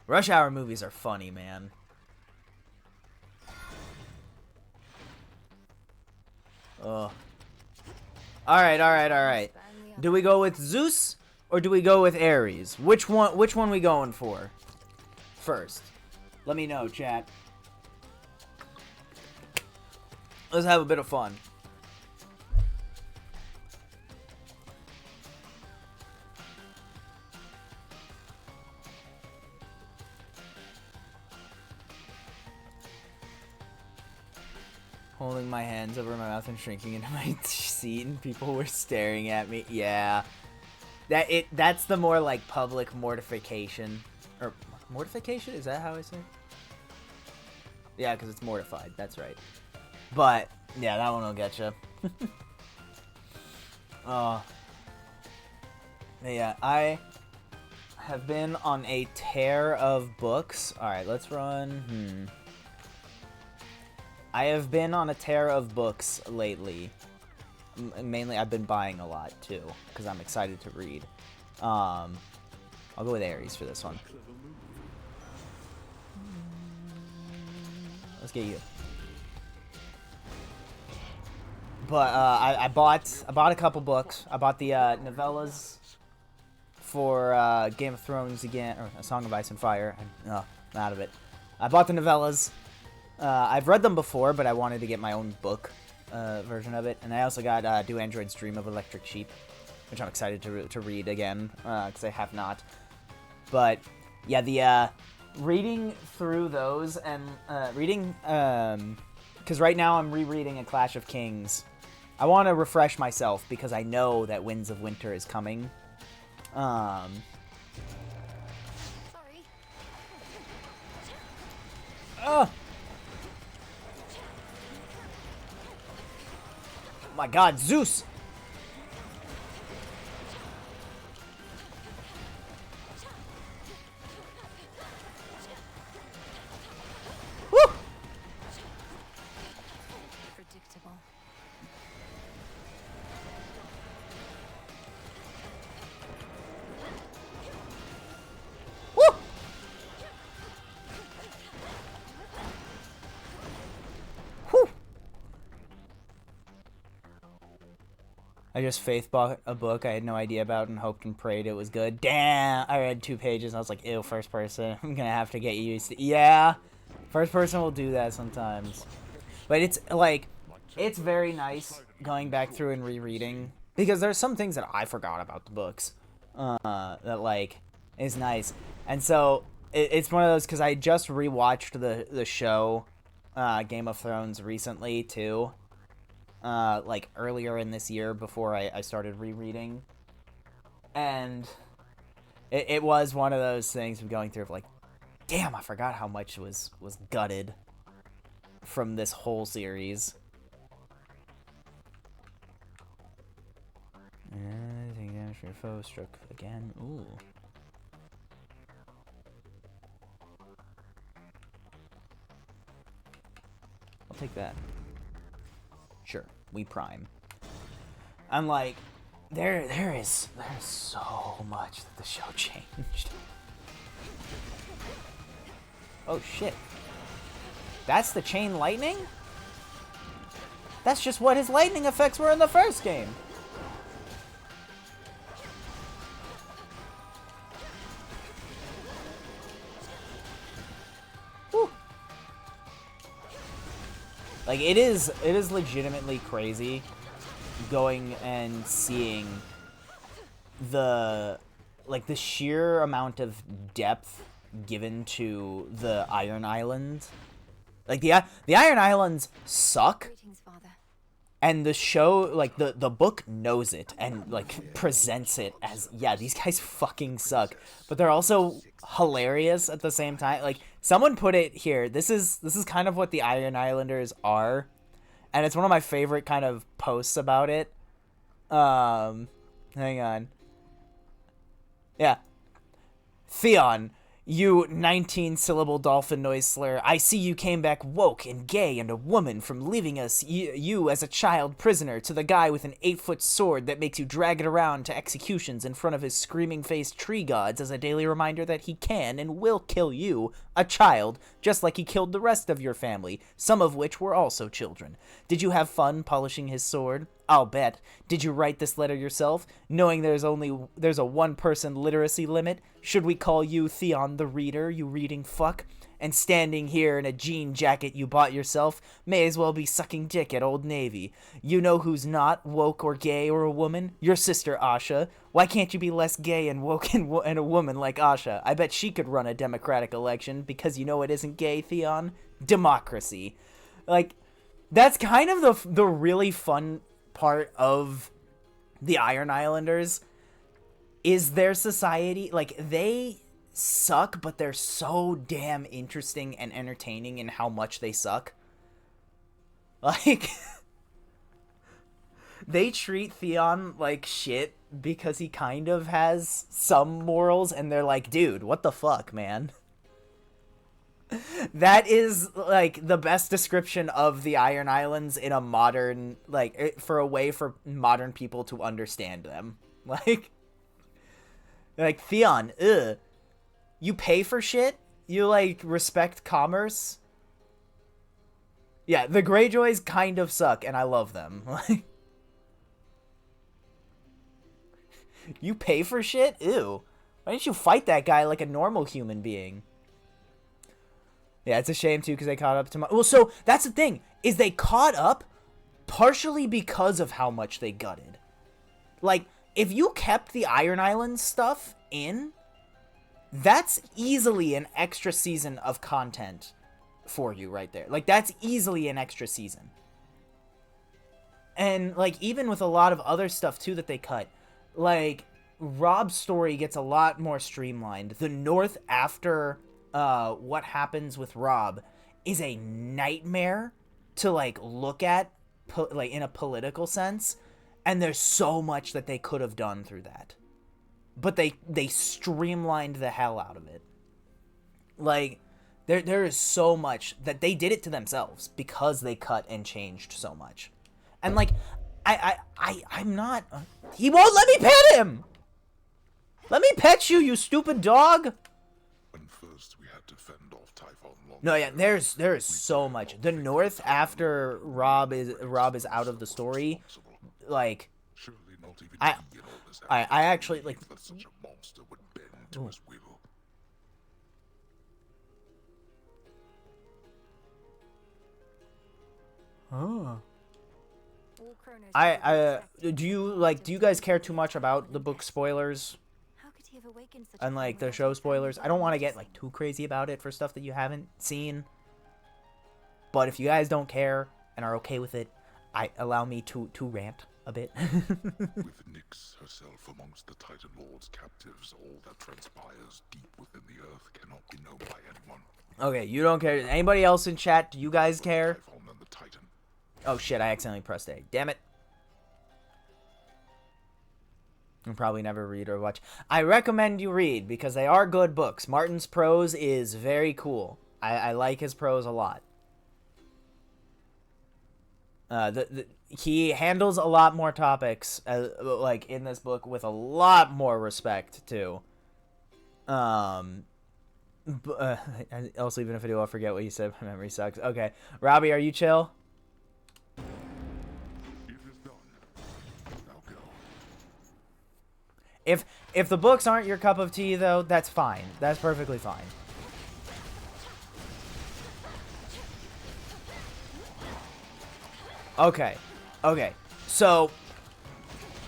Rush Hour movies are funny, man. Ugh. Alright. Do we go with Zeus or do we go with Ares? Which one we going for first? Let me know, chat. Let's have a bit of fun. Holding my hands over my mouth and shrinking into my seat, and people were staring at me. Yeah, that's the more like public mortification, or mortification. Is that how I say it? Yeah, because it's mortified. That's right. But yeah, that one will get you. Yeah, I have been on a tear of books. All right, let's run. I have been on a tear of books lately. Mainly, I've been buying a lot, too, because I'm excited to read. I'll go with Ares for this one. Let's get you. But, I bought a couple books. I bought the novellas for Game of Thrones again, or A Song of Ice and Fire. I'm out of it. I bought the novellas. I've read them before, but I wanted to get my own book version of it. And I also got Do Androids Dream of Electric Sheep, which I'm excited to read again, because I have not. But, yeah, the reading through those and because right now I'm rereading A Clash of Kings. I want to refresh myself because I know that Winds of Winter is coming. Sorry. My God, Zeus! Woo! Predictable. I just faith bought a book I had no idea about and hoped and prayed it was good. Damn! I read 2 pages and I was like, ew, first person. I'm gonna have to get used to. Yeah, first person will do that sometimes. But it's like, it's very nice going back through and rereading because there's some things that I forgot about the books. That like is nice, and so it's one of those because I just rewatched the show, Game of Thrones recently too. Like earlier in this year before I started rereading. And it was one of those things of going through of like, damn, I forgot how much was gutted from this whole series. Take damage from your foe, struck again. Ooh. I'll take that. Sure, we prime. I'm like, there's so much that the show changed. Oh shit. That's the chain lightning? That's just what his lightning effects were in the first game. Whew. Like it is legitimately crazy going and seeing the sheer amount of depth given to the Iron Islands. Like the Iron Islands suck. Greetings, Father. And the show, like the book knows it and like presents it as, yeah, these guys fucking suck, but they're also hilarious at the same time. Like someone put it here, this is kind of what the Iron Islanders are, and it's one of my favorite kind of posts about it. Hang on. Yeah. Theon, you 19-syllable dolphin noise slur, I see you came back woke and gay and a woman from leaving us, you as a child prisoner, to the guy with an 8-foot sword that makes you drag it around to executions in front of his screaming-faced tree gods as a daily reminder that he can and will kill you, a child, just like he killed the rest of your family, some of which were also children. Did you have fun polishing his sword? I'll bet. Did you write this letter yourself, knowing there's a 1-person literacy limit? Should we call you Theon the Reader, you reading fuck? And standing here in a jean jacket you bought yourself, may as well be sucking dick at Old Navy. You know who's not woke or gay or a woman? Your sister Asha. Why can't you be less gay and woke and a woman like Asha? I bet she could run a democratic election, because you know it isn't gay, Theon? Democracy. Like, that's kind of the really fun part of the Iron Islanders is their society. Like, they suck, but they're so damn interesting and entertaining in how much they suck. Like, they treat Theon like shit because he kind of has some morals, and they're like, dude, what the fuck, man? That is, like, the best description of the Iron Islands in a modern, like, for a way for modern people to understand them. Like, Theon, ugh. You pay for shit? You, like, respect commerce? Yeah, the Greyjoys kind of suck, and I love them. Like, you pay for shit? Ew. Why didn't you fight that guy like a normal human being? Yeah, it's a shame, too, because they caught up to my... Well, so, that's the thing, is they caught up partially because of how much they gutted. Like, if you kept the Iron Islands stuff in, that's easily an extra season of content for you right there. Like, that's easily an extra season. And, like, even with a lot of other stuff, too, that they cut, like, Rob's story gets a lot more streamlined. The North after... what happens with Rob is a nightmare to, like, look at, like, in a political sense, and there's so much that they could have done through that. But they streamlined the hell out of it. Like, there is so much that they did it to themselves because they cut and changed so much. And, like, I'm not... He won't let me pet him! Let me pet you, you stupid dog! No, yeah, there is so much. The North after Rob is out of the story, like, Not even I he and all this I actually like. that such a monster would bend to his will. Oh. All Kronos Do you guys care too much about the book spoilers How could he have awakened such a and like thing the without show his spoilers? family I don't want to being get like too crazy about it for stuff that you haven't seen. But if you guys don't care and are okay with it, allow me to rant a bit. With Nyx herself amongst the Titan Lord's captives, all that transpires deep within the earth cannot be known by anyone. Okay, you don't care. Anybody else in chat? Do you guys care? Typhon and the Titan. Oh shit, I accidentally pressed A. Damn it. I'll probably never read or watch. I recommend you read because they are good books. Martin's prose is very cool. I like his prose a lot. He handles a lot more topics like in this book with a lot more respect too. Also, even if I do, I'll forget what you said. My memory sucks. Okay, Robbie, are you chill? It is done. Now go. If the books aren't your cup of tea, though, that's fine. That's perfectly fine. Okay. So,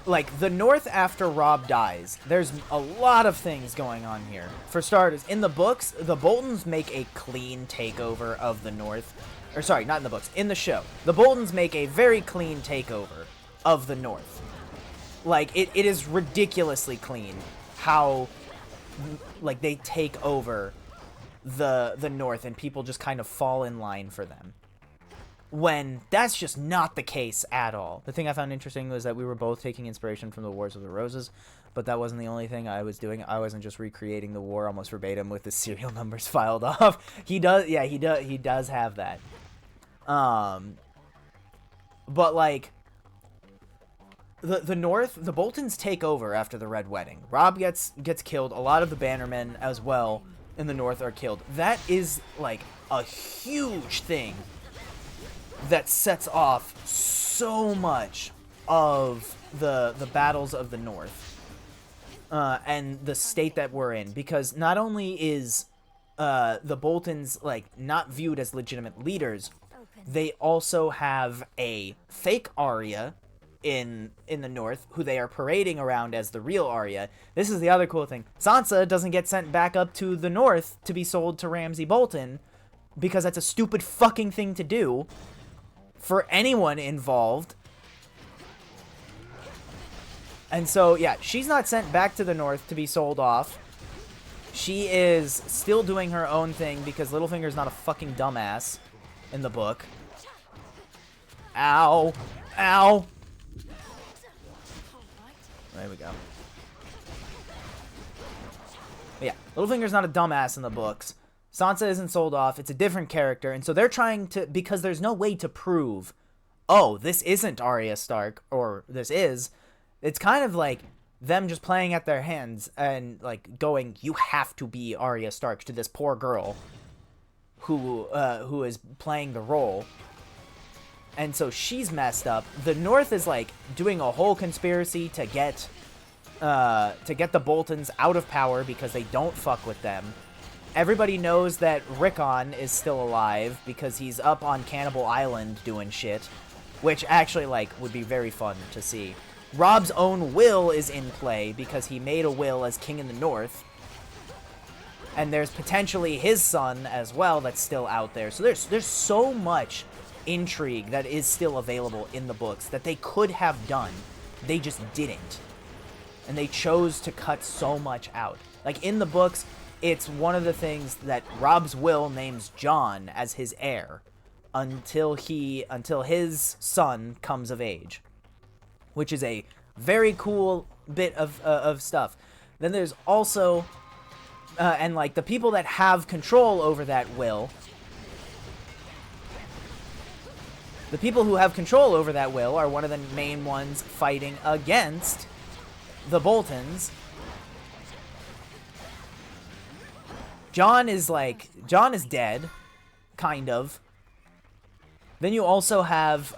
like, the North after Robb dies, there's a lot of things going on here. For starters, in the books, the Boltons make a clean takeover of the North. Or, sorry, not in the books. In the show. The Boltons make a very clean takeover of the North. Like, it is ridiculously clean how, like, they take over the North and people just kind of fall in line for them. When that's just not the case at all. The thing I found interesting was that we were both taking inspiration from the Wars of the Roses, but that wasn't the only thing I was doing. I wasn't just recreating the war almost verbatim with the serial numbers filed off. He does have that. But like the North, the Boltons take over after the Red Wedding. Robb gets killed. A lot of the Bannermen as well in the North are killed. That is like a huge thing that sets off so much of the battles of the North and the state that we're in, because not only is the Boltons like not viewed as legitimate leaders, they also have a fake Arya in the North who they are parading around as the real Arya. This is the other cool thing. Sansa doesn't get sent back up to the North to be sold to Ramsay Bolton because that's a stupid fucking thing to do for anyone involved. And so, yeah, she's not sent back to the North to be sold off. She is still doing her own thing because Littlefinger's not a fucking dumbass in the book. Ow. Ow. There we go. But yeah, Littlefinger's not a dumbass in the books. Sansa isn't sold off. It's a different character. And so they're trying to, because there's no way to prove, oh, this isn't Arya Stark, or this is. It's kind of like them just playing at their hands and like going, you have to be Arya Stark to this poor girl who is playing the role. And so she's messed up. The North is like doing a whole conspiracy to get the Boltons out of power because they don't fuck with them. Everybody knows that Rickon is still alive because he's up on Cannibal Island doing shit, which actually like would be very fun to see. Robb's own will is in play because he made a will as king in the North. And there's potentially his son as well that's still out there. So there's so much intrigue that is still available in the books that they could have done. They just didn't. And they chose to cut so much out. Like in the books, it's one of the things that Robb's will names Jon as his heir until his son comes of age, which is a very cool bit of stuff. Then there's also and like the people that have control over that will, the people who have control over that will are one of the main ones fighting against the Boltons. Jon is dead, kind of. Then you also have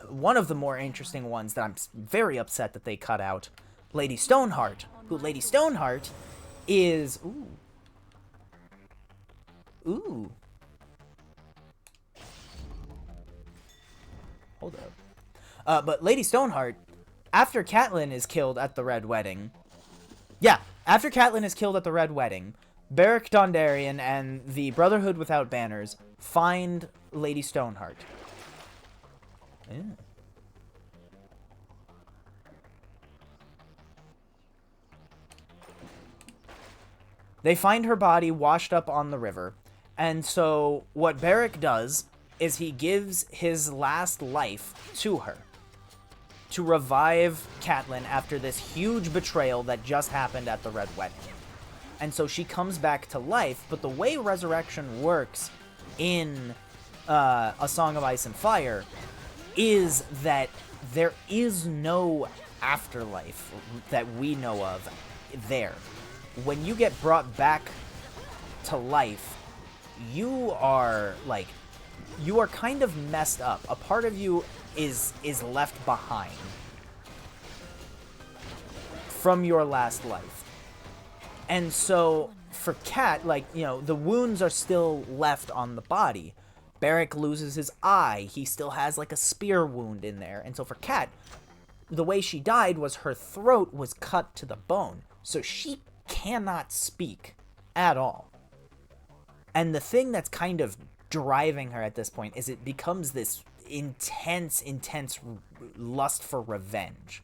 one of the more interesting ones that I'm very upset that they cut out, Lady Stoneheart, who Lady Stoneheart is... Ooh. Ooh. Hold up. But Lady Stoneheart, after Catelyn is killed at the Red Wedding... Yeah, after Catelyn is killed at the Red Wedding, Beric Dondarrion and the Brotherhood Without Banners find Lady Stoneheart. Yeah. They find her body washed up on the river. And so what Beric does is he gives his last life to her to revive Catelyn after this huge betrayal that just happened at the Red Wedding. And so she comes back to life, but the way resurrection works in A Song of Ice and Fire is that there is no afterlife that we know of there. When you get brought back to life, you are kind of messed up. A part of you is left behind from your last life. And so for Cat, like, you know, the wounds are still left on the body. Beric loses his eye. He still has like a spear wound in there. And so for Cat, the way she died was her throat was cut to the bone. So she cannot speak at all. And the thing that's kind of driving her at this point is it becomes this intense lust for revenge.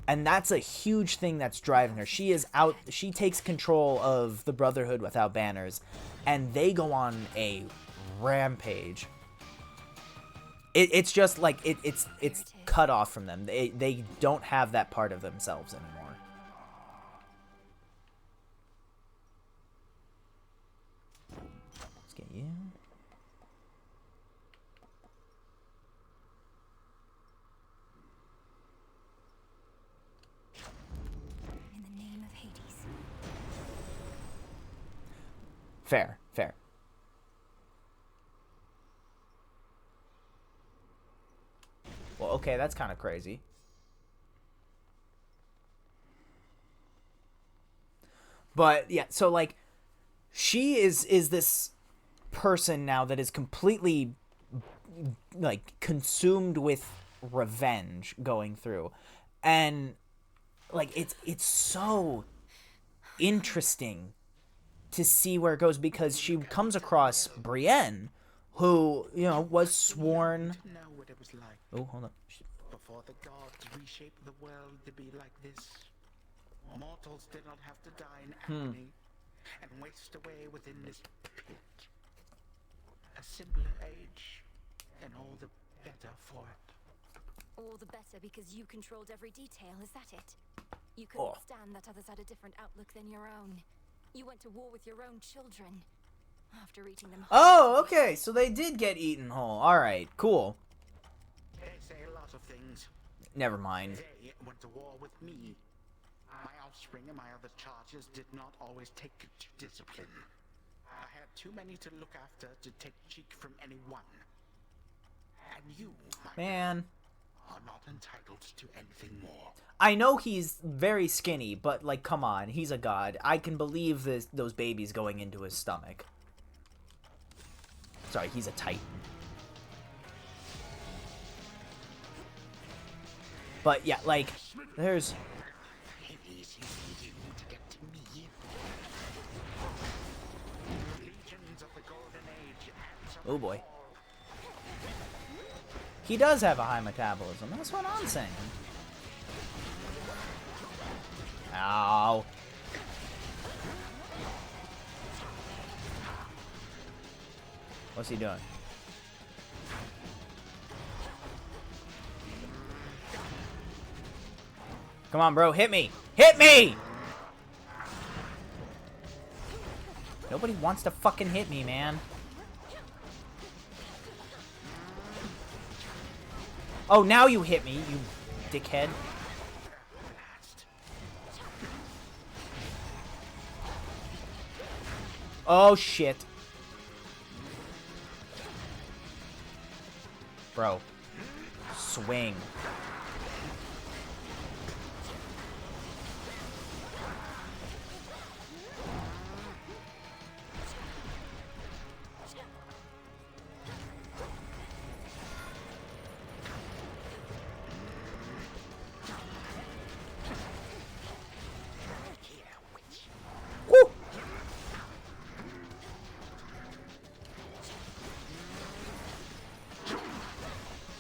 And that's a huge thing that's driving her. She takes control of the Brotherhood Without Banners, and they go on a rampage. It's just like, it's cut off from them. They don't have that part of themselves anymore. Let's get you. Fair. Well, okay, that's kind of crazy. But, yeah, so, like, she is this person now that is completely, like, consumed with revenge going through. And, like, it's so interesting to see where it goes, because she comes across Brienne, who, you know, was sworn... Oh, hold on. Before the gods reshaped the world to be like this, mortals did not have to die in agony and waste away within this pit. A simpler age, and all the better for it. All the better because you controlled every detail, is that it? You couldn't stand that others had a different outlook than your own. You went to war with your own children after eating them whole. Oh, okay, so they did get eaten whole. Alright, cool. They say a lot of things. Never mind. They went to war with me. My offspring and my other charges did not always take to discipline. I had too many to look after to take cheek from anyone. And you, my man, are not entitled to anything more. I know he's very skinny, but, like, come on, he's a god. I can believe those babies going into his stomach. Sorry, he's a titan. But, yeah, like, there's... Oh, boy. He does have a high metabolism. That's what I'm saying. Ow. What's he doing? Come on, bro. Hit me. Hit me! Nobody wants to fucking hit me, man. Oh, now you hit me, you dickhead. Oh, shit. Bro. Swing. Woo!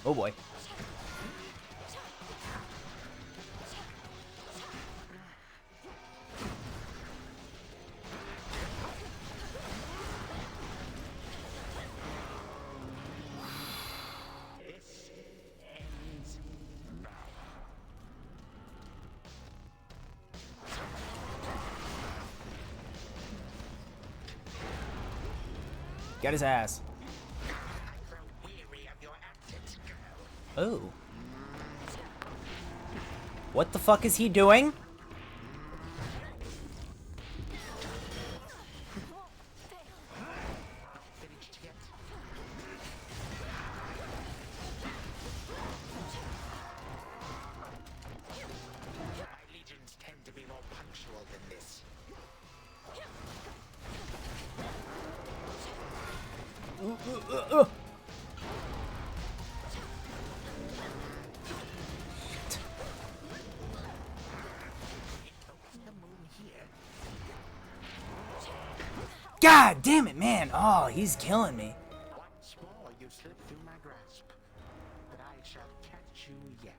Oh boy. This ends now. Got his ass. I grow weary of your antics, girl. Oh. What the fuck is he doing? Finished yet? My legions tend to be more punctual than this. The moon here. God damn it, man. Oh, he's killing me. Once more you slip through my grasp, but I shall catch you yet.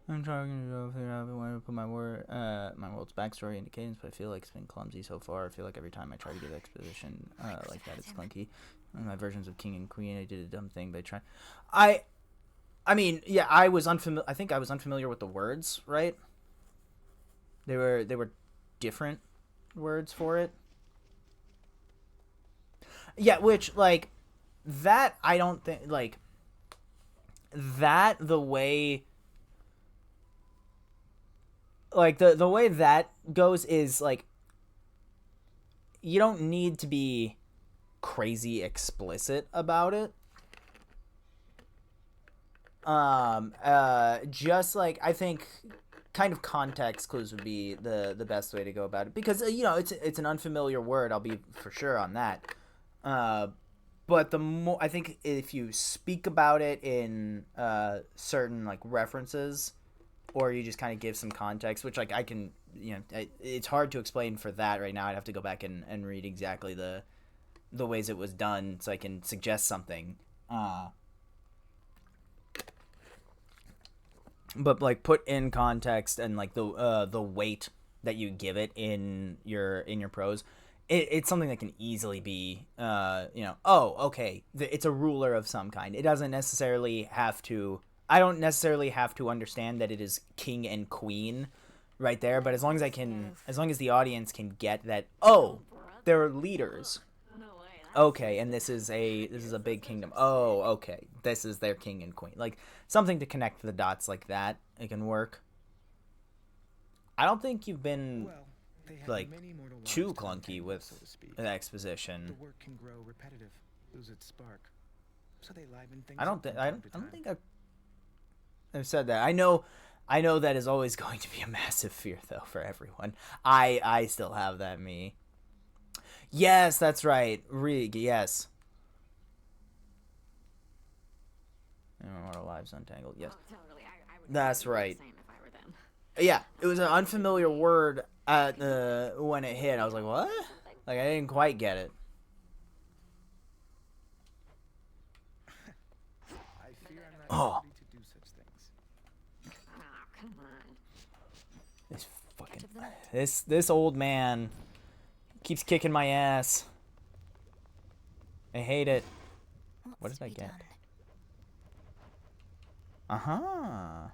I'm trying to figure out if I want to put my world's backstory into cadence, but I feel like it's been clumsy so far. I feel like every time I try to give exposition like that, it's clunky. In my versions of King and Queen, I did a dumb thing by trying. I mean, yeah, I was unfamiliar. I think I was unfamiliar with the words, right? They were different words for it. Yeah, which like that I don't think like that the way. Like the way that goes is like you don't need to be crazy explicit about it. Just like I think kind of context clues would be the best way to go about it because you know it's an unfamiliar word. I'll be for sure on that. But the more I think if you speak about it in certain like references, or you just kind of give some context, which like I can, you know, it's hard to explain for that right now. I'd have to go back and read exactly the ways it was done so I can suggest something. But like put in context and like the weight that you give it in your prose, it's something that can easily be you know, oh okay, it's a ruler of some kind. It doesn't necessarily have to. I don't necessarily have to understand that it is king and queen right there, but as long as the audience can get that, oh, they're leaders. Okay, and this is a big kingdom. Oh, okay. This is their king and queen. Like something to connect the dots like that. It can work. I don't think you've been like too clunky with an exposition. The work can grow repetitive, lose its spark. So they liven things I don't up think I've said that. I know that is always going to be a massive fear though for everyone. I still have that me. Yes, that's right. Rig, yes. Immortal Lives Untangled, yes. Oh, totally. I would That's do the right. same if I were them. Yeah, it was an unfamiliar word at when it hit. I was like, what? Like, I didn't quite get it. I fear I'm not Oh. ready to do such things. Oh, come on. This fucking... This old man keeps kicking my ass. I hate it. What did I get? Uh-huh.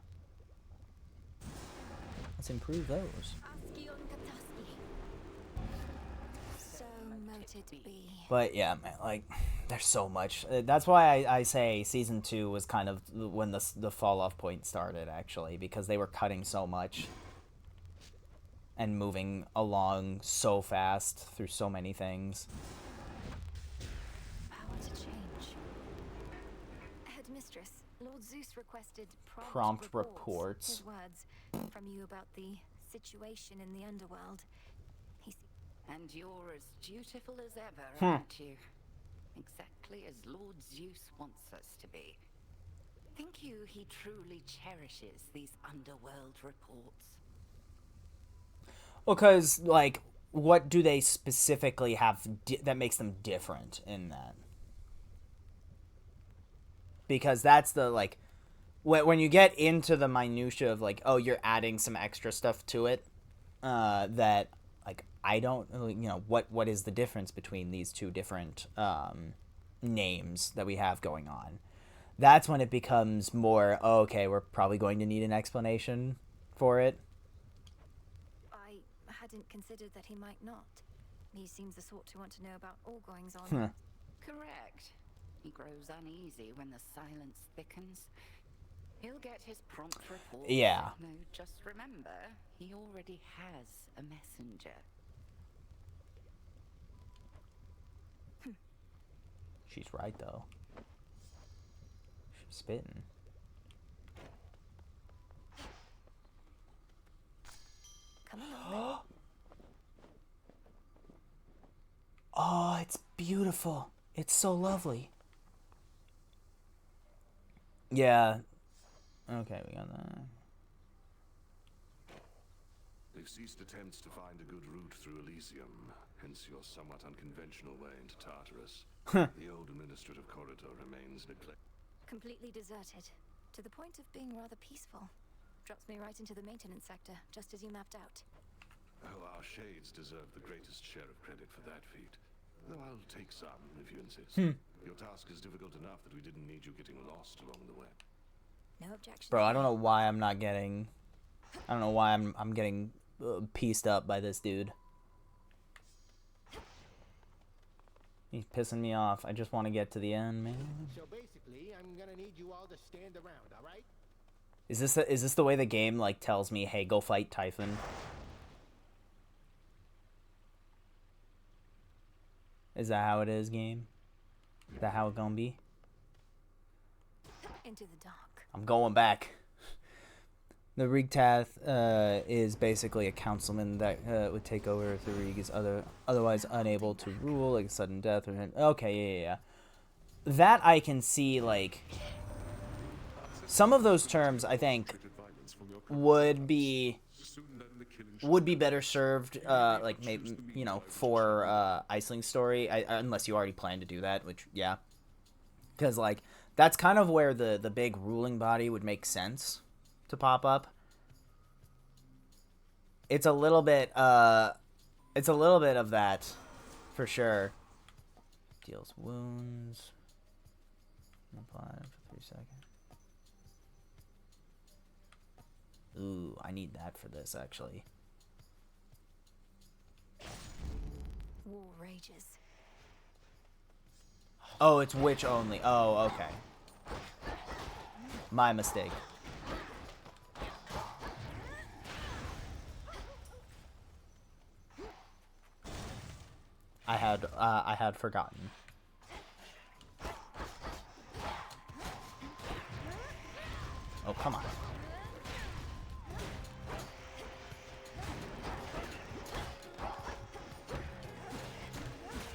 Let's improve those. So moted be. But yeah, man, like, there's so much. That's why I say season 2 was kind of when the fall off point started, actually, because they were cutting so much and moving along so fast through so many things. Power to change. Mistress, Lord Zeus requested Prompt reports. His words from you about the situation in the underworld. And you're as dutiful as ever, aren't you? Exactly as Lord Zeus wants us to be. Think you he truly cherishes these underworld reports? Well, because, like, what do they specifically have that makes them different in that? Because that's the, like, when you get into the minutia of, like, oh, you're adding some extra stuff to it, that, like, I don't, you know, what is the difference between these two different names that we have going on? That's when it becomes more, oh, okay, we're probably going to need an explanation for it. I hadn't considered that he might not. He seems the sort to want to know about all goings on. Correct. He grows uneasy when the silence thickens. He'll get his prompt report. Yeah. Though just remember, he already has a messenger. She's right, though. She's spitting. Come on. Oh, it's beautiful. It's so lovely. Yeah. Okay, we got that. They've ceased attempts to find a good route through Elysium, hence your somewhat unconventional way into Tartarus. The old administrative corridor remains neglected. Completely deserted, to the point of being rather peaceful. Drops me right into the maintenance sector, just as you mapped out. Oh, our shades deserve the greatest share of credit for that feat. Though I'll take some, if you insist. Your task is difficult enough that we didn't need you getting lost along the way. No objection. Bro, I don't know why I'm not getting... I don't know why I'm getting pieced up by this dude. He's pissing me off. I just want to get to the end, man. So basically, I'm gonna need you all to stand around, all right? Is this the way the game, like, tells me, hey, go fight Typhon? Is that how it is, game? Is that how it gonna be? Into the dark. I'm going back. The Rigtath is basically a councilman that would take over if the Rig is otherwise unable to rule, like a sudden death or... Okay, yeah. That I can see, like... Some of those terms, I think, would be better served, like, maybe, you know, for Iceling's story, unless you already plan to do that, which, yeah. Because, like, that's kind of where the big ruling body would make sense to pop up. It's a little bit of that, for sure. Deals wounds. Apply for 3 seconds. Ooh, I need that for this, actually. War rages. Oh, it's witch only. Oh, okay. My mistake. I had forgotten. Oh, come on.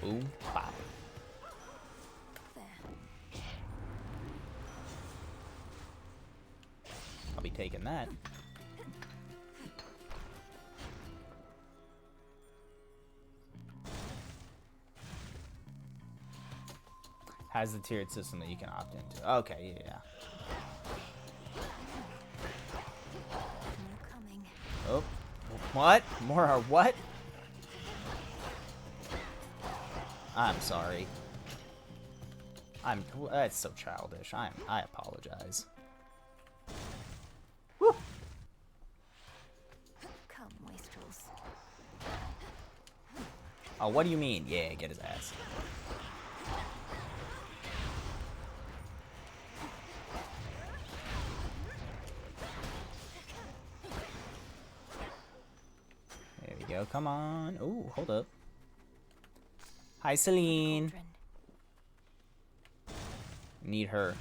Boom, pop. I'll be taking that. Has the tiered system that you can opt into. Okay, yeah. More coming. Oh, what? More are what? I'm sorry. That's so childish. I apologize. Woo. Come, wastrels. Oh, what do you mean? Yeah, get his ass. There we go. Come on. Oh, hold up. Hi, Celine. Need her.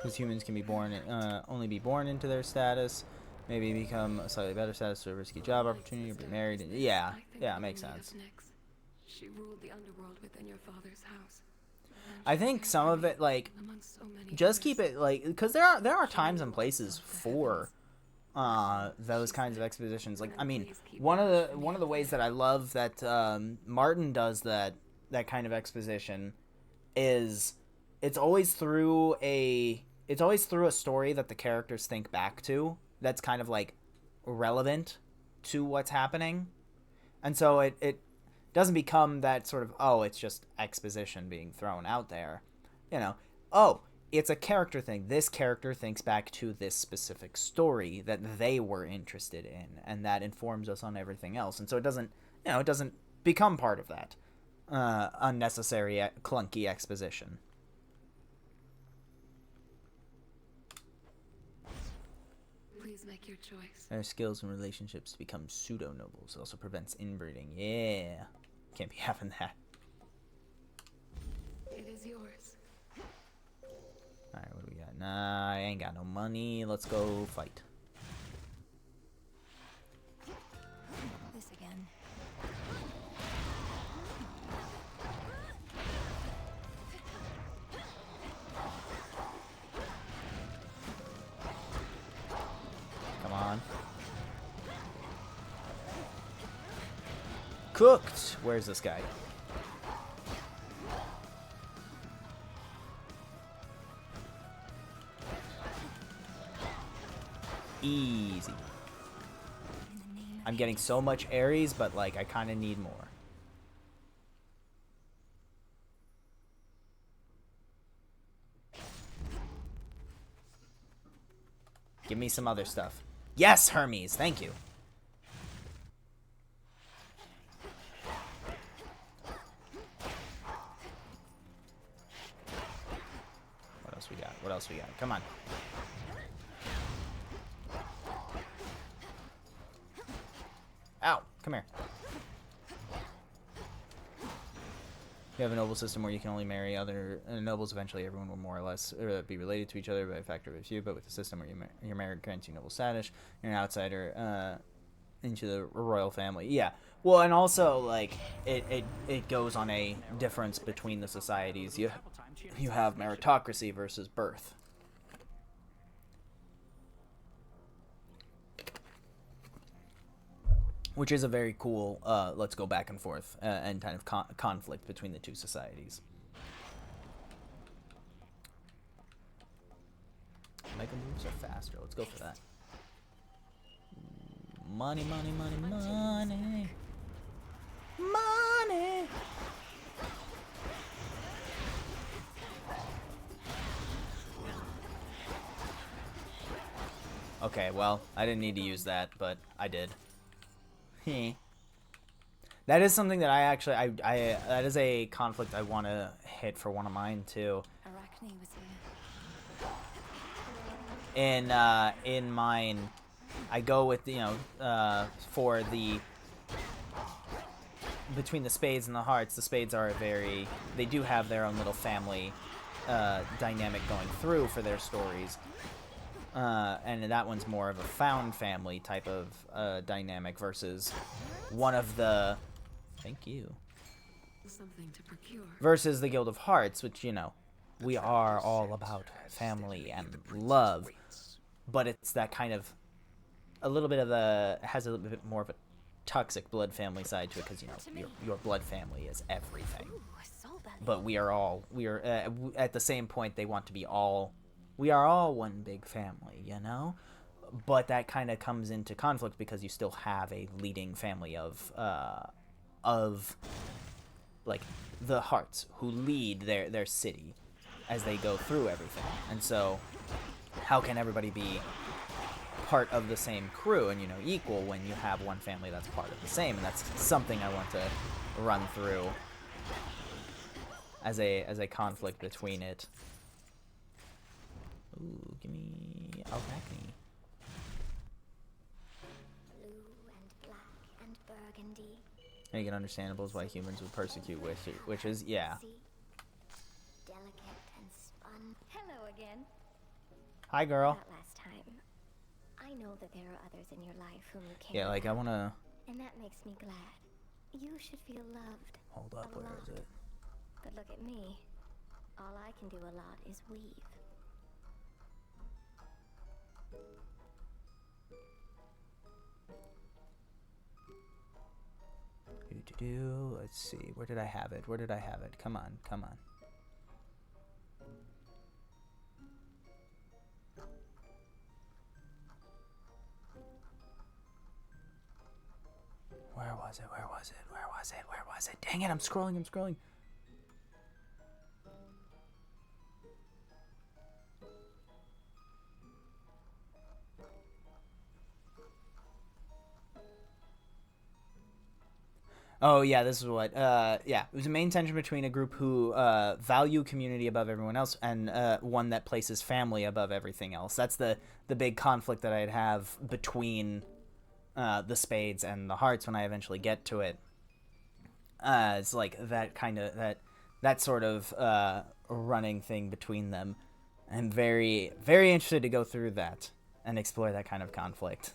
Because humans can be born, only be born into their status, maybe become a slightly better status to a risky job opportunity, or be married. And, yeah, it makes sense. She ruled the underworld within your father's house. I think some of it, like, just keep it, like, because there are times and places for those kinds of expositions. Like, I mean, one of the ways that I love that Martin does that kind of exposition is it's always through a story that the characters think back to that's kind of like relevant to what's happening, and so it doesn't become that sort of, oh, it's just exposition being thrown out there, you know. Oh, it's a character thing. This character thinks back to this specific story that they were interested in, and that informs us on everything else. And so it doesn't become part of that unnecessary, clunky exposition. Please make your choice. Their skills and relationships to become pseudo-nobles. It also prevents inbreeding. Yeah. Can't be having that. It is yours. Alright, what do we got? Nah, I ain't got no money. Let's go fight. This again. Come on. Cooked! Where's this guy? Easy. I'm getting so much Aries, but like I kind of need more. Give me some other stuff. Yes, Hermes, thank you. What else we got? What else we got? Come on. Ow, come here. You have a noble system where you can only marry other nobles. Eventually, everyone will more or less be related to each other by a factor of a few. But with the system where you're married grants you noble status, you're an outsider into the royal family. Yeah. Well, and also like it goes on a difference between the societies. You have meritocracy versus birth. Which is a very cool, let's go back and forth, and kind of conflict between the two societies. Make them move so faster. Let's go for that. Money, money, money, money. Money! Okay, well, I didn't need to use that, but I did. That is something that I actually, that is a conflict I want to hit for one of mine too. Arachne was here. In mine, I go with, for the, between the spades and the hearts, the spades are they do have their own little family dynamic going through for their stories. And that one's more of a found family type of dynamic versus one of the... Thank you. Something to procure. Versus the Guild of Hearts, which, we are all about family and love. But it's that kind of... a little bit of has a little bit more of a toxic blood family side to it, because, your blood family is everything. But we are at the same point, they want to be all... We are all one big family, But that kind of comes into conflict because you still have a leading family of like the Hearts who lead their city as they go through everything. And so how can everybody be part of the same crew and, equal when you have one family that's part of the same? And that's something I want to run through as a conflict between it. Ooh, give me Arachne. blue and black and burgundy. Make it understandable is why humans would persecute witches. Yeah. Delicate and spun. Hello again. Hi, girl. That last time. I know that there are others in your life whom you care Yeah, like I about, wanna. and that makes me glad. You should feel loved. Hold up, A where is lot. it? But look at me. All I can do a lot is weave. Let's see. Where did I have it? Where did I have it? Come on, come on. Where was it? Where was it? Where was it? Where was it? Dang it, I'm scrolling, I'm scrolling. Oh yeah, this is what. Yeah, it was a main tension between a group who value community above everyone else, and one that places family above everything else. That's the big conflict that I'd have between the spades and the hearts when I eventually get to it. It's like that kind of that sort of running thing between them. I'm very very interested to go through that and explore that kind of conflict.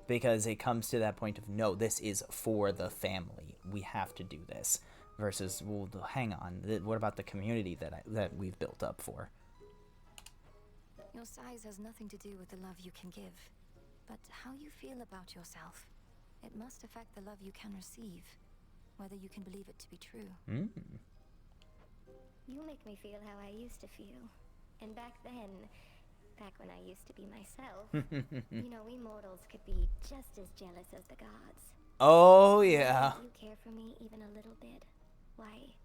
Because it comes to that point of, no, this is for the family. We have to do this. Versus, well, hang on. What about the community that we've built up for? Your size has nothing to do with the love you can give, but how you feel about yourself. It must affect the love you can receive, whether you can believe it to be true. Mm. You make me feel how I used to feel. And back then, back when I used to be myself, you know, we mortals could be just as jealous as the gods. Oh, yeah. If you care for me even a little bit, why,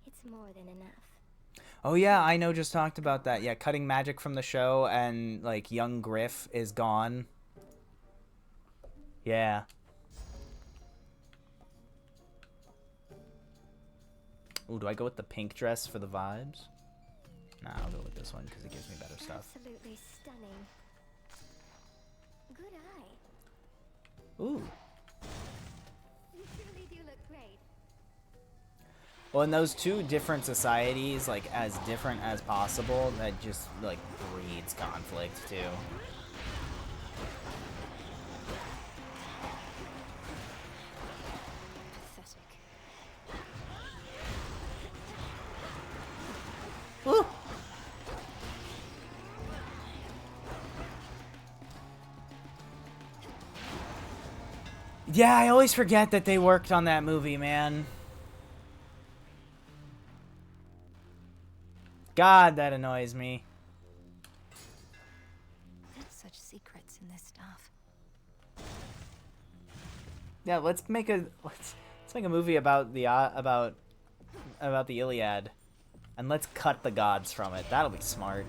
it's more than enough. Oh, yeah, I know, just talked about that. Yeah, cutting magic from the show, and, like, young Griff is gone. Yeah. Ooh, do I go with the pink dress for the vibes? Nah, I'll go with this one because it gives me better stuff. Absolutely stunning. Good eye. Ooh. You truly do look great. Well, in those two different societies, like, as different as possible, that just, like, breeds conflict, too. Pathetic. Ooh. Yeah, I always forget that they worked on that movie, man. God, that annoys me. Such secrets in this stuff. Yeah, let's make a movie about the Iliad, and let's cut the gods from it. That'll be smart.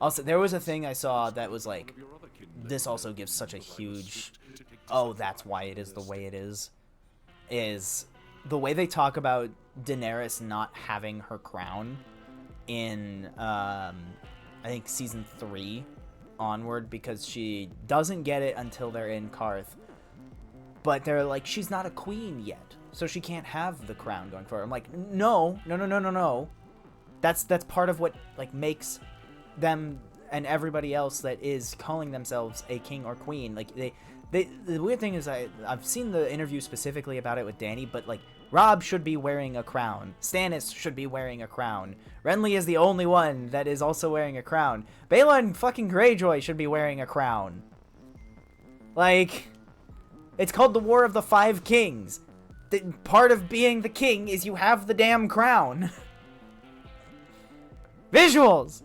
Also, there was a thing I saw that was like, this also gives such a huge, oh, that's why it is the way it is the way they talk about Daenerys not having her crown in, I think season 3 onward, because she doesn't get it until they're in Karth. But they're like, she's not a queen yet, so she can't have the crown going forward. I'm like, no. That's part of what, like, makes them and everybody else that is calling themselves a king or queen. Like, the weird thing is, I've seen the interview specifically about it with Dany, but, like, Robb should be wearing a crown. Stannis should be wearing a crown. Renly is the only one that is also wearing a crown. Balon fucking Greyjoy should be wearing a crown. Like, it's called the War of the Five Kings. Part of being the king is you have the damn crown. Visuals!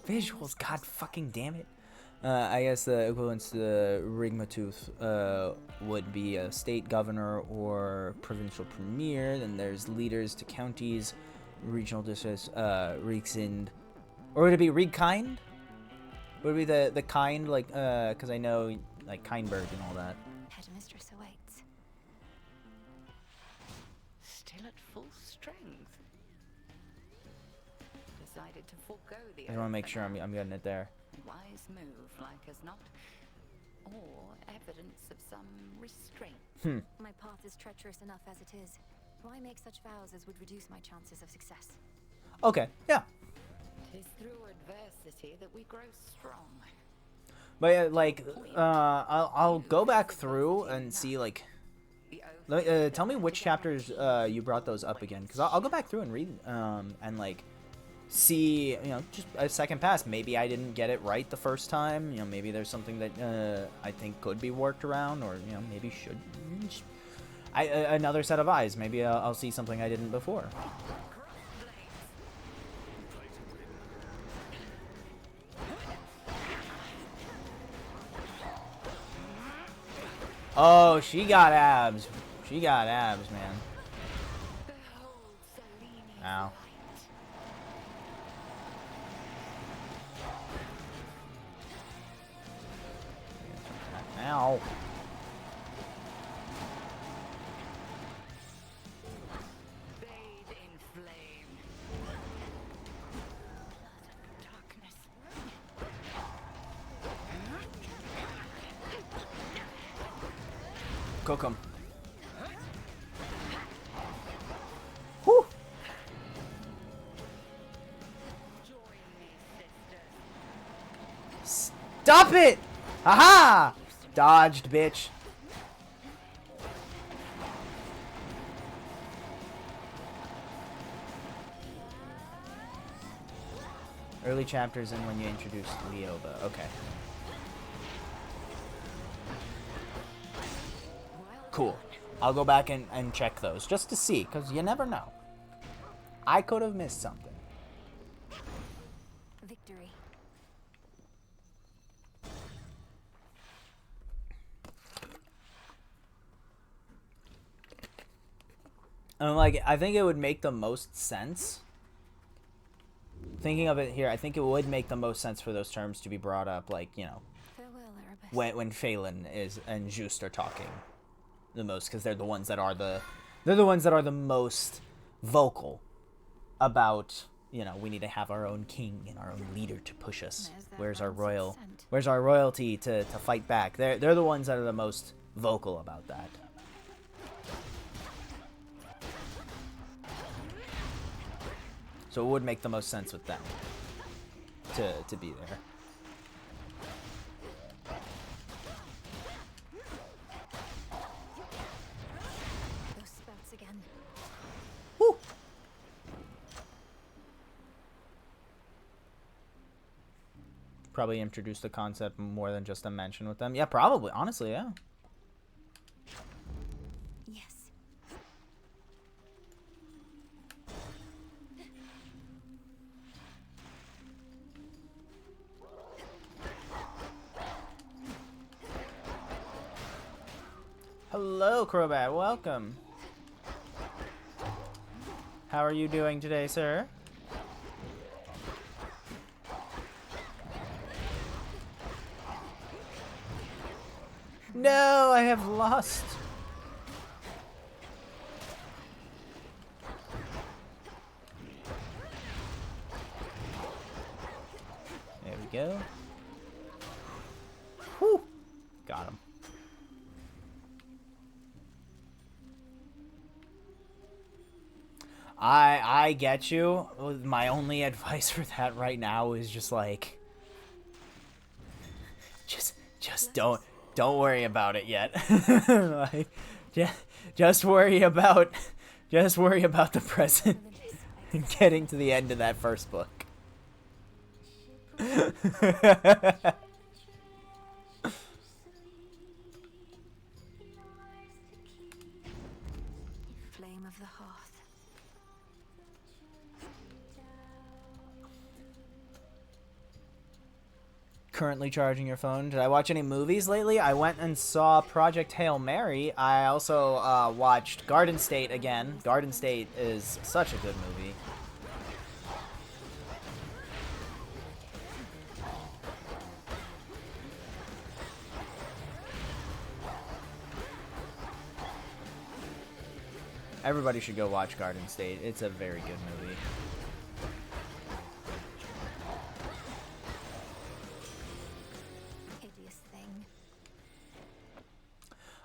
Visuals, god fucking damn it. I guess the equivalent to the Rigmatooth would be a state governor or provincial premier. Then there's leaders to counties, regional districts, Rigsend. Or would it be Rigkind? Would it be the kind, like, because I know, like, Kindberg and all that. Headmistress awaits. Still at full strength. Decided to forego the I just want to make sure I'm getting it there. wise move, like as not. or evidence of some restraint. My path is treacherous enough as it is. Why make such vows as would reduce my chances of success? Okay, yeah. 'Tis through adversity that we grow strong. But like, I'll go back through and see like. Tell me which chapters you brought those up again, because I'll go back through and read and like see, you know, just a second pass. Maybe I didn't get it right the first time. You know, maybe there's something that I think could be worked around, or you know, maybe should. Another set of eyes. Maybe I'll see something I didn't before. Oh, she got abs. She got abs, man. Ow. Ow. Bathe in flame. Darkness. Cook 'em. Whew. Stop it! Aha! Dodged, bitch. Early chapters and when you introduced Leoba. Okay. Cool. I'll go back and check those just to see, because you never know. I could have missed something. Victory. And like, I think it would make the most sense. Thinking of it here, I think it would make the most sense for those terms to be brought up, like, you know, Farewell, when Phelan and Just are talking the most, because they're the ones that are the most vocal about, you know, we need to have our own king and our own leader to push us. Where's our royalty to fight back? They're the ones that are the most vocal about that. So it would make the most sense with them to be there. Those spouts again. Woo! Probably introduce the concept more than just a mention with them. Yeah, probably. Honestly, yeah. Yes. Hello, Crobat. Welcome. How are you doing today, sir? No, I have lost. There we go. Whew. Got him. I get you. My only advice for that right now is just like, just don't worry about it yet. Like, just worry about the present and getting to the end of that first book. Flame of the hearth. Currently charging your phone. Did I watch any movies lately? I went and saw Project Hail Mary. I also watched Garden State again. Garden State is such a good movie. Everybody should go watch Garden State. It's a very good movie.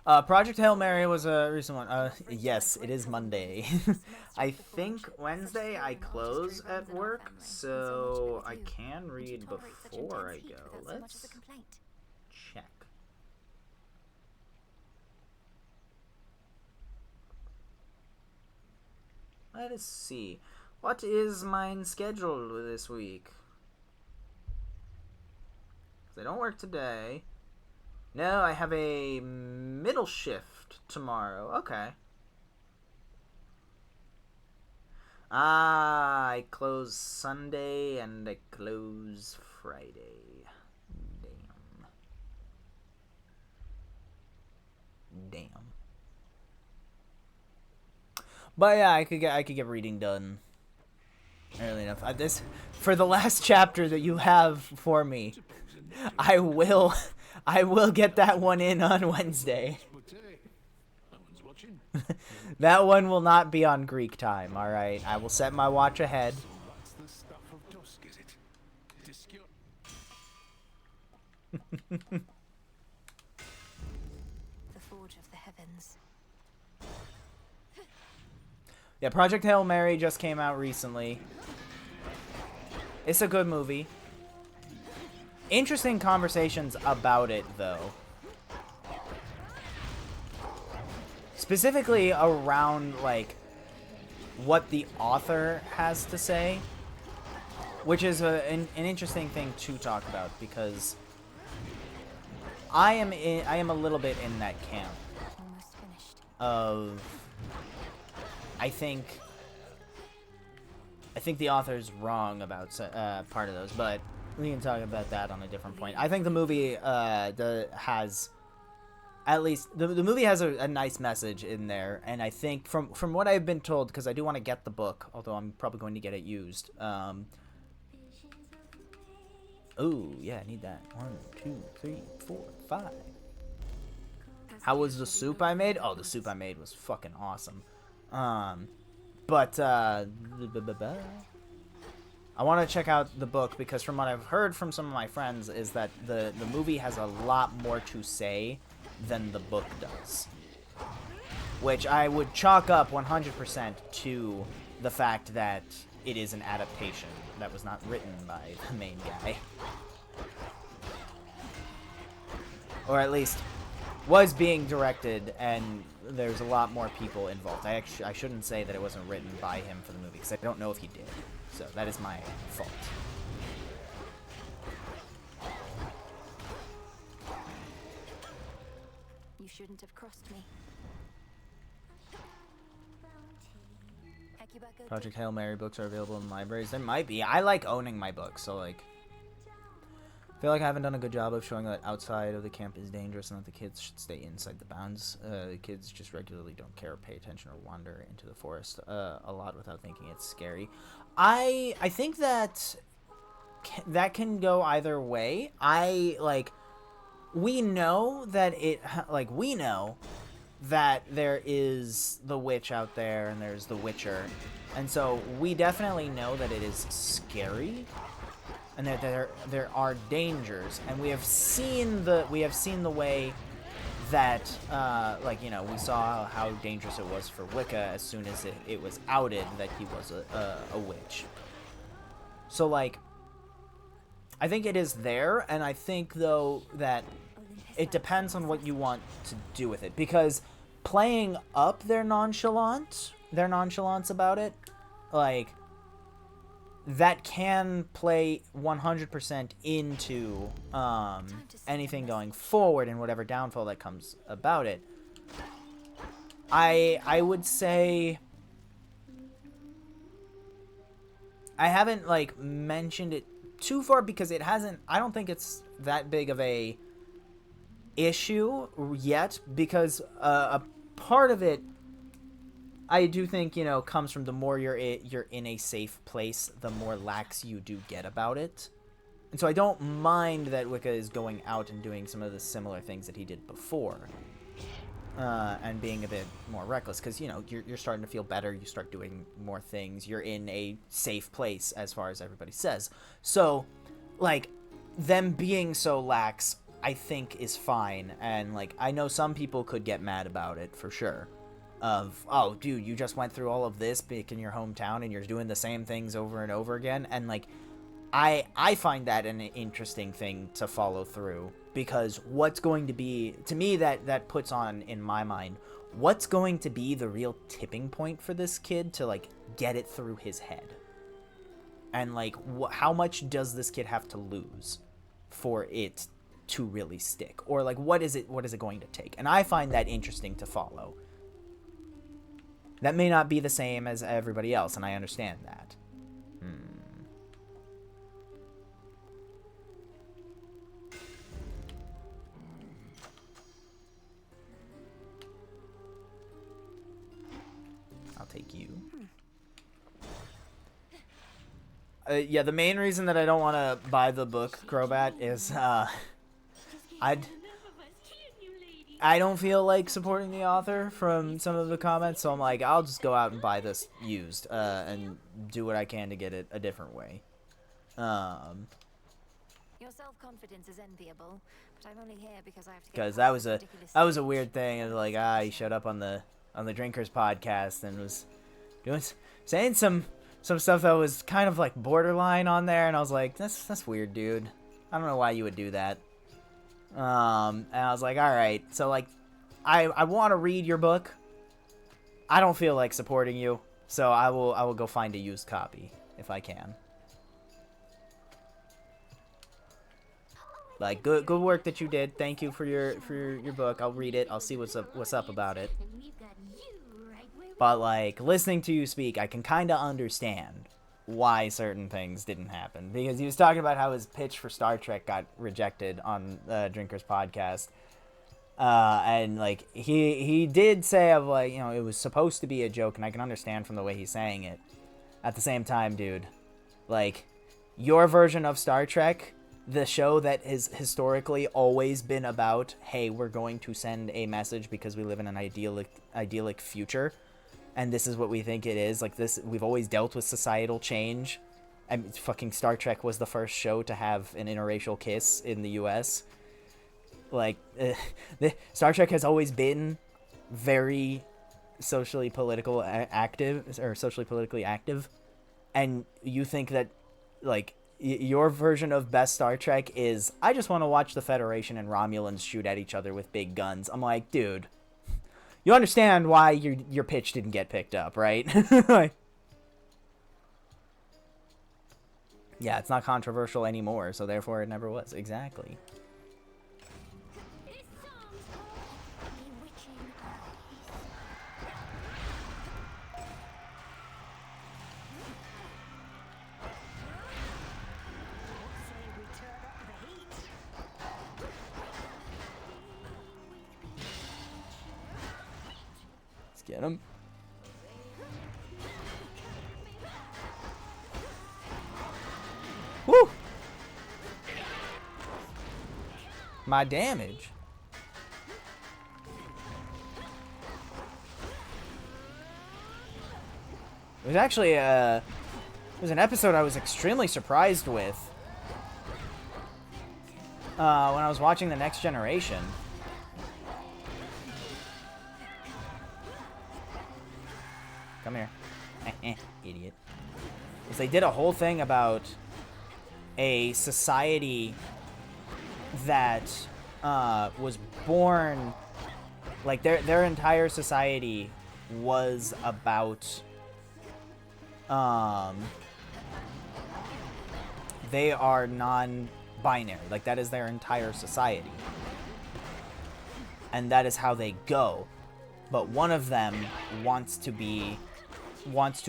Project Hail Mary was a recent one. Yes, it is Monday. I think Wednesday I close at work, so I can read before I go. Let's check. Let us see. What is mine scheduled this week? 'Cause I don't work today. No, I have a middle shift tomorrow. Okay. I close Sunday and I close Friday. Damn. But yeah, I could get reading done early enough. For the last chapter that you have for me, I will get that one in on Wednesday. That one will not be on Greek time, alright? I will set my watch ahead. The Forge of the Heavens. Yeah, Project Hail Mary just came out recently. It's a good movie. Interesting conversations about it, though. Specifically around, like, what the author has to say. Which is an interesting thing to talk about, because I am a little bit in that camp of... I think the author's wrong about part of those, but we can talk about that on a different point. I think the movie has, at least the movie has a nice message in there, and I think from what I've been told, because I do want to get the book, although I'm probably going to get it used. Oh yeah, I need that. 1, 2, 3, 4, 5. How was the soup I made? Oh, the soup I made was fucking awesome. But I want to check out the book, because from what I've heard from some of my friends is that the movie has a lot more to say than the book does. Which I would chalk up 100% to the fact that it is an adaptation that was not written by the main guy. Or at least was being directed, and there's a lot more people involved. I shouldn't say that it wasn't written by him for the movie, because I don't know if he did. So that is my fault. You shouldn't have crossed me. Project Hail Mary books are available in libraries. There might be. I like owning my books, so like... I feel like I haven't done a good job of showing that outside of the camp is dangerous and that the kids should stay inside the bounds. The kids just regularly don't care or pay attention or wander into the forest a lot without thinking it's scary. I think that can go either way. We know that there is the witch out there and there's the Witcher, and so we definitely know that it is scary. And that there are dangers, and we have seen the way that we saw how dangerous it was for Wicca as soon as it was outed that he was a witch. So like, I think it is there, and I think though that it depends on what you want to do with it, because playing up their nonchalance about it, like, that can play 100% into anything going forward and whatever downfall that comes about it. I would say I haven't like mentioned it too far because it hasn't. I don't think it's that big of a issue yet, because a part of it, I do think, comes from the more you're in a safe place, the more lax you do get about it. And so I don't mind that Wicca is going out and doing some of the similar things that he did before. And being a bit more reckless, because, you're starting to feel better, you start doing more things, you're in a safe place, as far as everybody says. So, like, them being so lax, I think is fine, and like I know some people could get mad about it for sure. Of, oh dude, you just went through all of this back in your hometown and you're doing the same things over and over again, and like I find that an interesting thing to follow through, because what's going to be, to me, that puts on in my mind, what's going to be the real tipping point for this kid to like get it through his head, and like how much does this kid have to lose for it to really stick, or like what is it going to take? And I find that interesting to follow. That may not be the same as everybody else, and I understand that. I'll take you. Yeah, the main reason that I don't want to buy the book, Crobat, is I don't feel like supporting the author from some of the comments, so I'm like, I'll just go out and buy this used and do what I can to get it a different way. Your self-confidence is enviable, but I'm only here because I have to. Because that was a weird thing. It was like, he showed up on the Drinkers podcast and was saying some stuff that was kind of like borderline on there, and I was like, that's weird, dude. I don't know why you would do that. And I was like, all right, so like, I want to read your book. I don't feel like supporting you, so I will go find a used copy if I can. Like, good work that you did. Thank you for your book. I'll read it. I'll see what's up about it. But like, listening to you speak, I can kind of understand why certain things didn't happen, because he was talking about how his pitch for Star Trek got rejected on Drinkers podcast, and like he did say of like, you know, it was supposed to be a joke, and I can understand from the way he's saying it. At the same time, dude, like, your version of Star Trek, the show that has historically always been about, hey, we're going to send a message because we live in an idyllic future, and this is what we think it is. Like, this, we've always dealt with societal change. And fucking Star Trek was the first show to have an interracial kiss in the U.S. Like, Star Trek has always been very socially politically active. And you think that, like, your version of best Star Trek is, I just want to watch the Federation and Romulans shoot at each other with big guns. I'm like, dude, you understand why your pitch didn't get picked up, right? Like, yeah, it's not controversial anymore, so therefore it never was. Exactly. Get him. Woo! My damage. It was actually it was an episode I was extremely surprised with when I was watching The Next Generation. Come here. Idiot. Because they did a whole thing about a society that was born, like their entire society was about they are non-binary. Like, that is their entire society. And that is how they go. But one of them wants to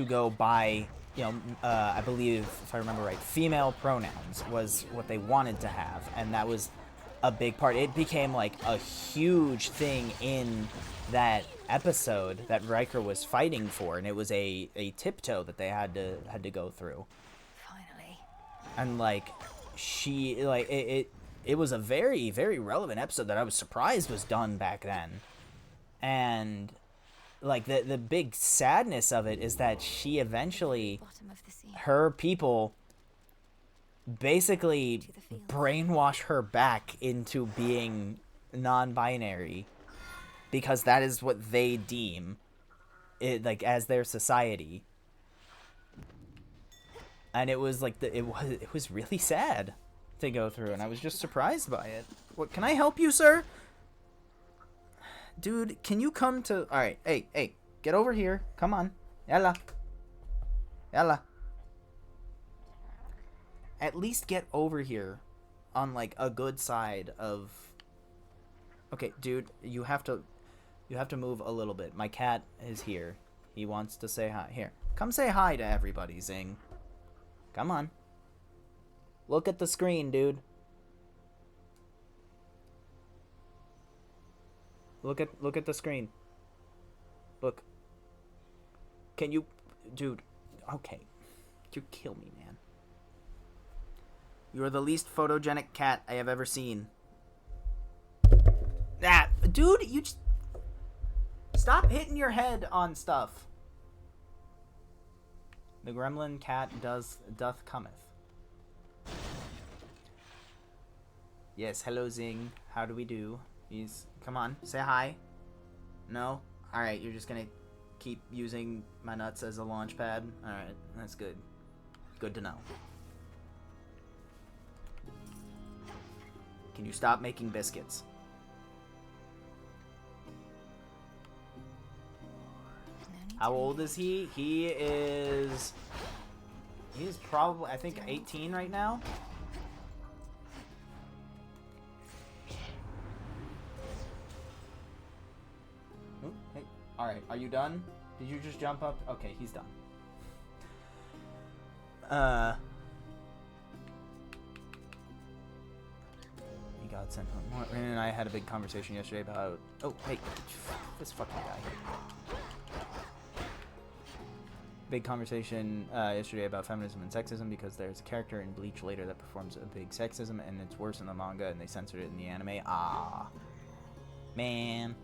go by, you know, I believe, if I remember right, female pronouns was what they wanted to have, and that was a big part. It became like a huge thing in that episode that Riker was fighting for, and it was a tiptoe that they had to go through. Finally. And like, she, like, it was a very, very relevant episode that I was surprised was done back then. And like, the big sadness of it is that she eventually, her people basically To the field. brainwash her back into being non-binary because that is what they deem it, like, as their society. And it was like it was really sad to go through, and I was just surprised by it. What, can I help you, sir? Dude, can you come to... Alright, hey, get over here. Come on. Yalla. Yalla. At least get over here on, like, a good side of... Okay, dude, you have to move a little bit. My cat is here. He wants to say hi. Here, come say hi to everybody, Zing. Come on. Look at the screen, dude. Look at the screen. Look. Can you... Dude. Okay. You kill me, man. You are the least photogenic cat I have ever seen. Ah, dude, you just... Stop hitting your head on stuff. The gremlin cat doth cometh. Yes, hello Zing. How do we do? Come on, say hi. No? Alright, you're just gonna keep using my nuts as a launch pad? Alright, that's good. Good to know. Can you stop making biscuits? How old is he? He's probably, I think, 18 right now. Oh, hey. Alright, are you done? Did you just jump up? Okay, he's done. He got sent home. Raina and I had a big conversation yesterday about... Oh, hey. This fucking guy. Big conversation yesterday about feminism and sexism because there's a character in Bleach later that performs a big sexism and it's worse in the manga and they censored it in the anime. Ah. Man.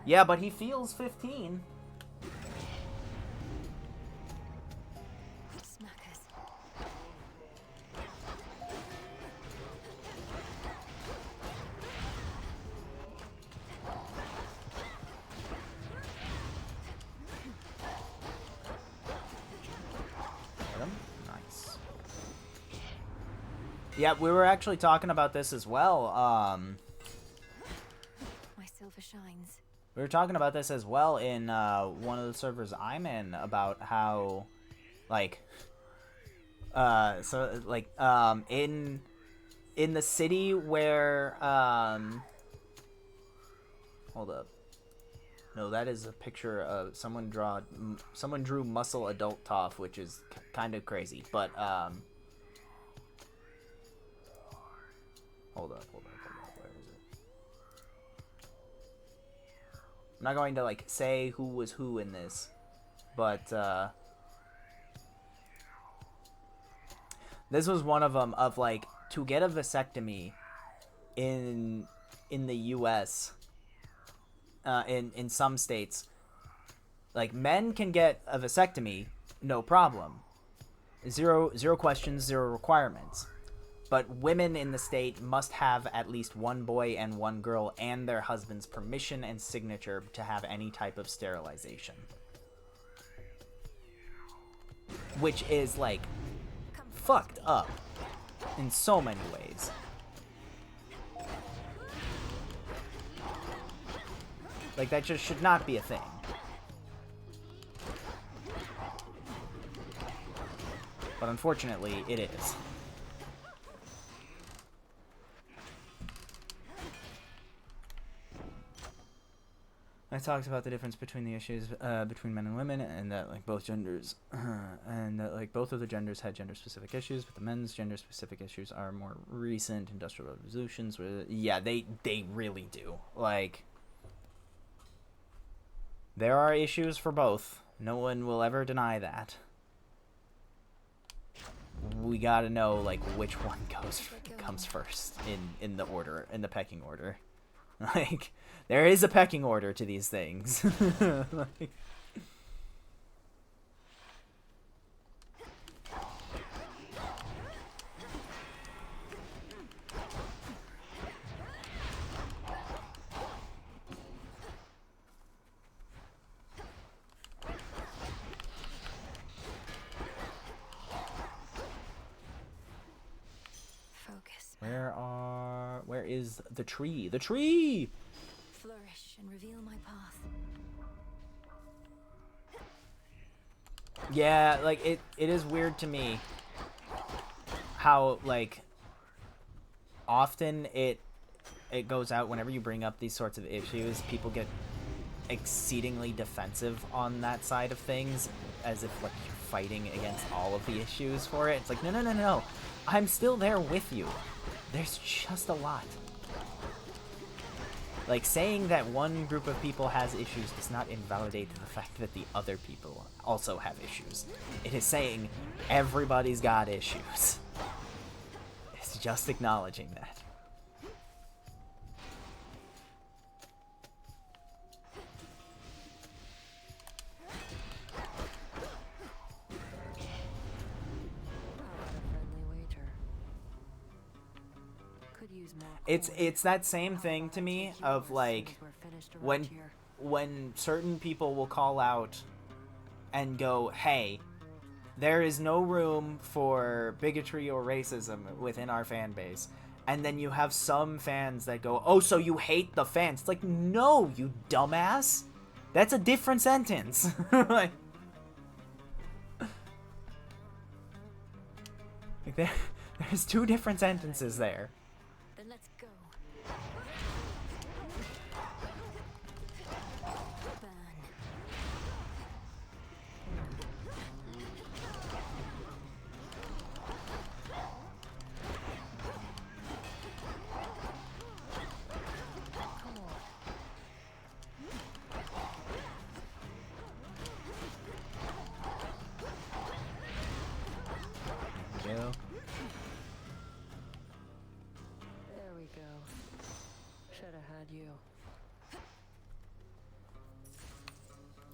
Yeah, but he feels 15. Smackers. Nice. Yeah, we were actually talking about this as well. My silver shines. We were talking about this as well in one of the servers I'm in about how, like, in the city where, hold up. No, that is a picture of someone drew muscle adult Toph, which is kind of crazy, but, hold up, where is it? I'm not going to, like, say who was who in this, but, this was one of them of, like, to get a vasectomy in the U.S., in some states, like, men can get a vasectomy, no problem. Zero questions, zero requirements. But women in the state must have at least one boy and one girl and their husband's permission and signature to have any type of sterilization. Which is, like, fucked up in so many ways. Like, that just should not be a thing. But unfortunately, it is. I talked about the difference between the issues between men and women, and that, like, both genders, and that, like, both of the genders had gender-specific issues, but the men's gender-specific issues are more recent industrial revolutions. Yeah, they really do. Like, there are issues for both. No one will ever deny that. We gotta know, like, which one comes first in the order, in the pecking order. Like, there is a pecking order to these things. Like, focus. Where is the tree? The tree! Flourish and reveal my path. Yeah, like, it is weird to me how, like, often it goes out whenever you bring up these sorts of issues, people get exceedingly defensive on that side of things, as if, like, you're fighting against all of the issues for it. It's like, no. I'm still there with you. There's just a lot. Like, saying that one group of people has issues does not invalidate the fact that the other people also have issues. It is saying everybody's got issues. It's just acknowledging that. It's that same thing to me of, like, when certain people will call out and go, hey, there is no room for bigotry or racism within our fan base, and then you have some fans that go, oh, so you hate the fans. It's like, no, you dumbass, that's a different sentence. Like there's two different sentences there. Then let's go. There we go. Should have had you.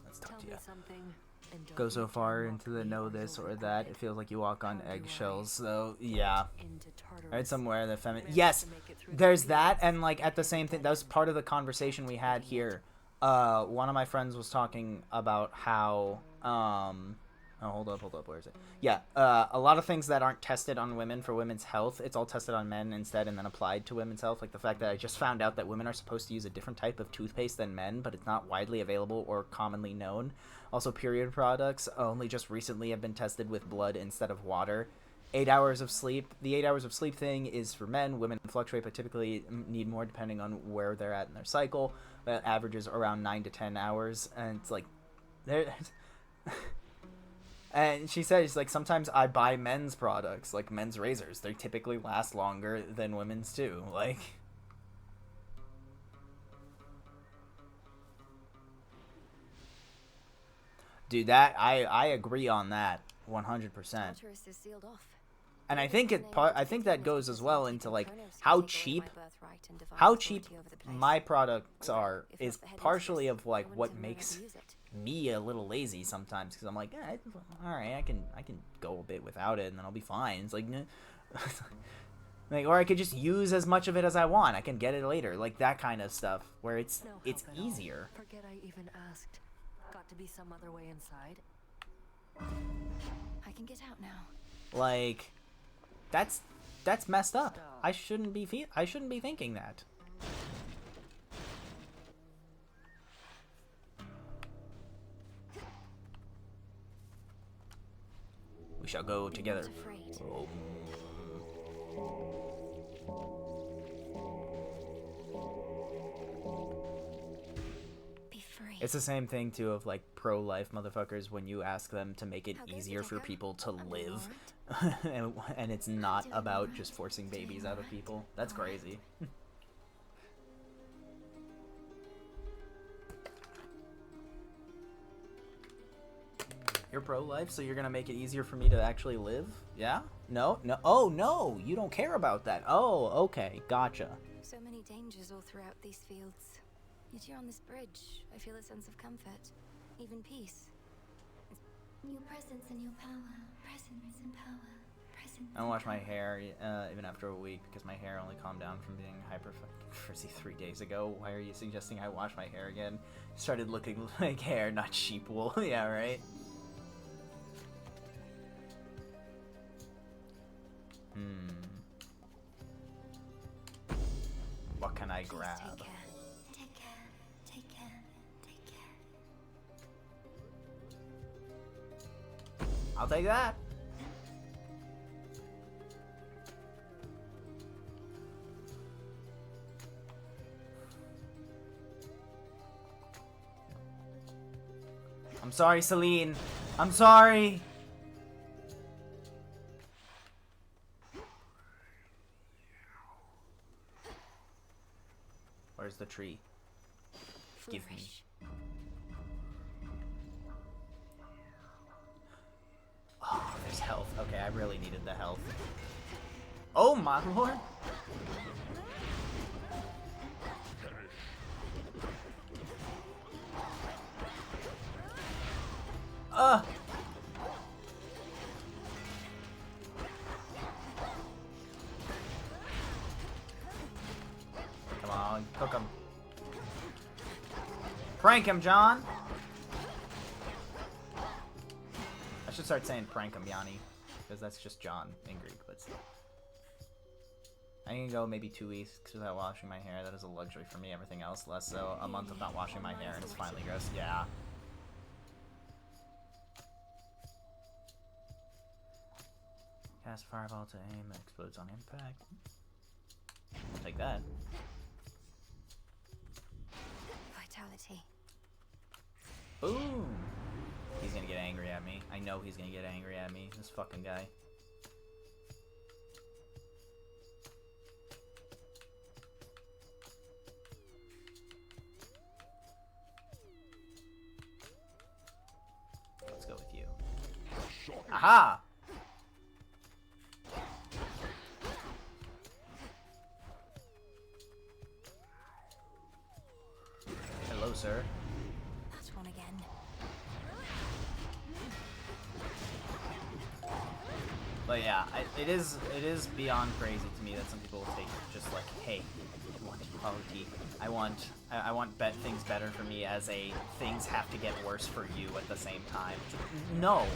Let's talk Tell to me you. something. And don't Go so you far dare into mock the me know or this you'll or regret that. it. It feels like you walk on How do I eggshells. So yeah, into I read Tartarus? somewhere the Managed yes, to make it through the there's that, fields, and like at the same thing, that was part of the conversation we had here. One of my friends was talking about how oh, hold up, where is it? Yeah, a lot of things that aren't tested on women for women's health, it's all tested on men instead and then applied to women's health. Like the fact that I just found out that women are supposed to use a different type of toothpaste than men, but it's not widely available or commonly known. Also, period products only just recently have been tested with blood instead of water. 8 hours of sleep. The 8 hours of sleep thing is for men. Women fluctuate, but typically need more depending on where they're at in their cycle. That averages around 9 to 10 hours, and it's like, there. And she says, like, sometimes I buy men's products, like men's razors. They typically last longer than women's too. Like, dude, that I agree on that 100%. Tartarus is sealed off. And I think I think that goes as well into like how cheap my products are is partially of like what makes me a little lazy sometimes, because I'm like, eh, all right, I can go a bit without it and then I'll be fine. It's like, like, or I could just use as much of it as I want. I can get it later, like that kind of stuff where it's easier. Forget I even asked. Got to be some other way inside. I can get out now. Like, that's messed up. I shouldn't be thinking that. We shall go together. Oh. Be free. It's the same thing too of like pro-life motherfuckers when you ask them to make it easier for people to live. and it's not about just forcing babies out of people. That's crazy. You're pro-life, so you're gonna make it easier for me to actually live? Yeah? No? Oh, no! You don't care about that. Oh, okay. Gotcha. So many dangers all throughout these fields. Yet you're on this bridge. I feel a sense of comfort. Even peace. Your presence and your power. Presence and power. Presence. I don't wash my hair even after a week because my hair only calmed down from being hyper frizzy 3 days ago. Why are you suggesting I wash my hair again? Started looking like hair, not sheep wool. Yeah, right? I grab. Take care. Take care. Take care. Take care. I'll take that. I'm sorry, Celine. I'm sorry. Where's the tree? Give me. Oh, there's health. Okay, I really needed the health. Oh my lord. Come on, cook him. Prank him, John. I should start saying prank him, Yanni, because that's just John in Greek, but still. I can go maybe 2 weeks without washing my hair. That is a luxury for me. Everything else, less so. A month of not washing my hair, and it's finally gross. Yeah. Cast fireball to aim. It explodes on impact. I'll take that. Vitality. Boom! He's gonna get angry at me. I know he's gonna get angry at me. This fucking guy. Let's go with you. Aha! Hello, sir. That's one again. But yeah, it is beyond crazy to me that some people will take just like, hey, I want equality. I want things better for me as a things have to get worse for you at the same time. No.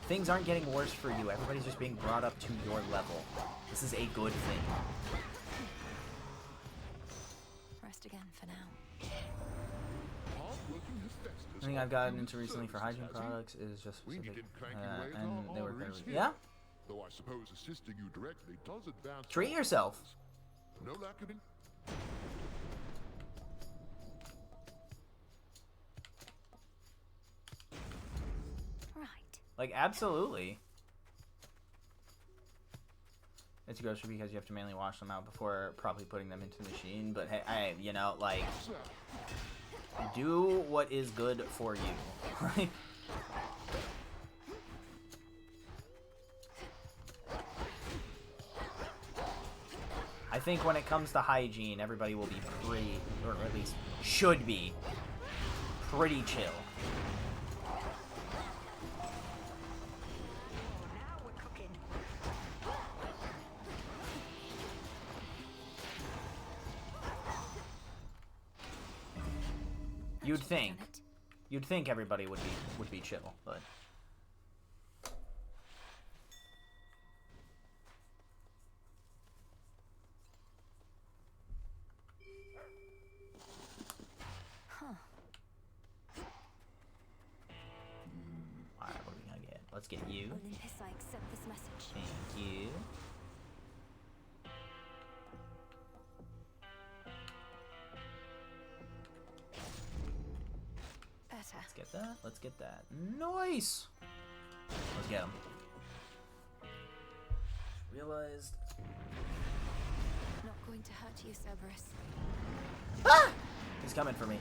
Things aren't getting worse for you. Everybody's just being brought up to your level. This is a good thing. Rest again for now. The thing I've gotten into recently for hygiene products is just specific, and they work very well. Yeah? Though I suppose assisting you directly does advance. Treat yourself. No lack of Right. Like, absolutely. It's grocery because you have to mainly wash them out before probably putting them into the machine, but hey, you know, like, do what is good for you. I think when it comes to hygiene, everybody will be pretty, or at least should be, pretty chill. You'd think everybody would be chill, but alright, what are we gonna get? Let's get you. Olympus, I accept this message. Thank you. Let's get that. Let's get that. Nice! Let's get him. Realized. Not going to hurt you, Cerberus. Ah! He's coming for me.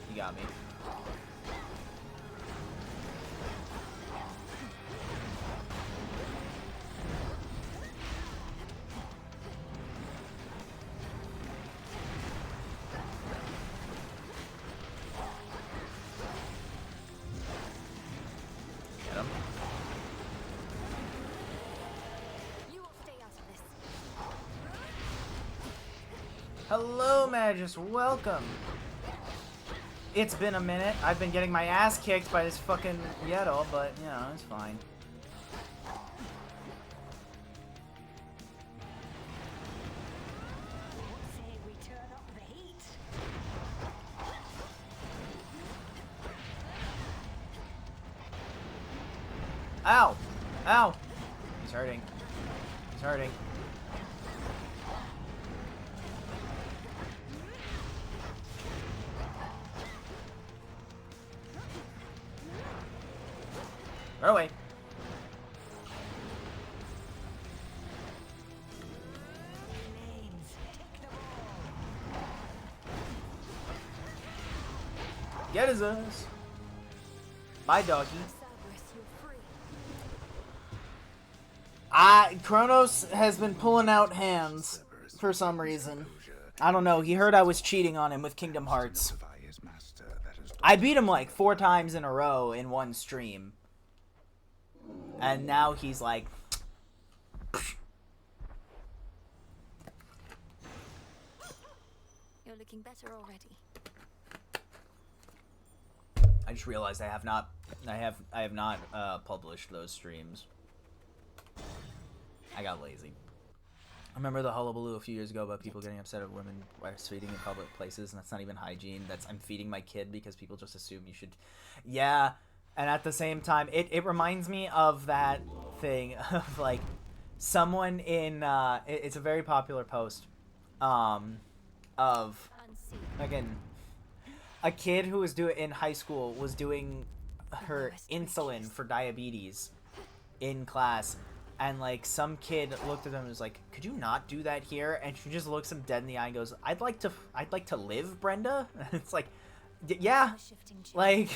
He got me. Hello, Magus. Welcome. It's been a minute. I've been getting my ass kicked by this fucking Yeddle, but, you know, it's fine. Ow! Ow! He's hurting. He's hurting. Run away. Get his ass. Bye, doggy. Kronos has been pulling out hands for some reason. I don't know. He heard I was cheating on him with Kingdom Hearts. I beat him like 4 times in a row in one stream. And now he's like... You're looking better already. I just realized I have not published those streams. I got lazy. I remember the hullabaloo a few years ago about people getting upset at women breastfeeding in public places, and that's not even hygiene. I'm feeding my kid because people just assume you should. Yeah, and at the same time, it reminds me of that thing of like someone in it's a very popular post of again a kid who was in high school was doing her insulin for diabetes in class. And, like, some kid looked at them and was like, could you not do that here? And she just looks him dead in the eye and goes, I'd like to live, Brenda? It's like, yeah, like,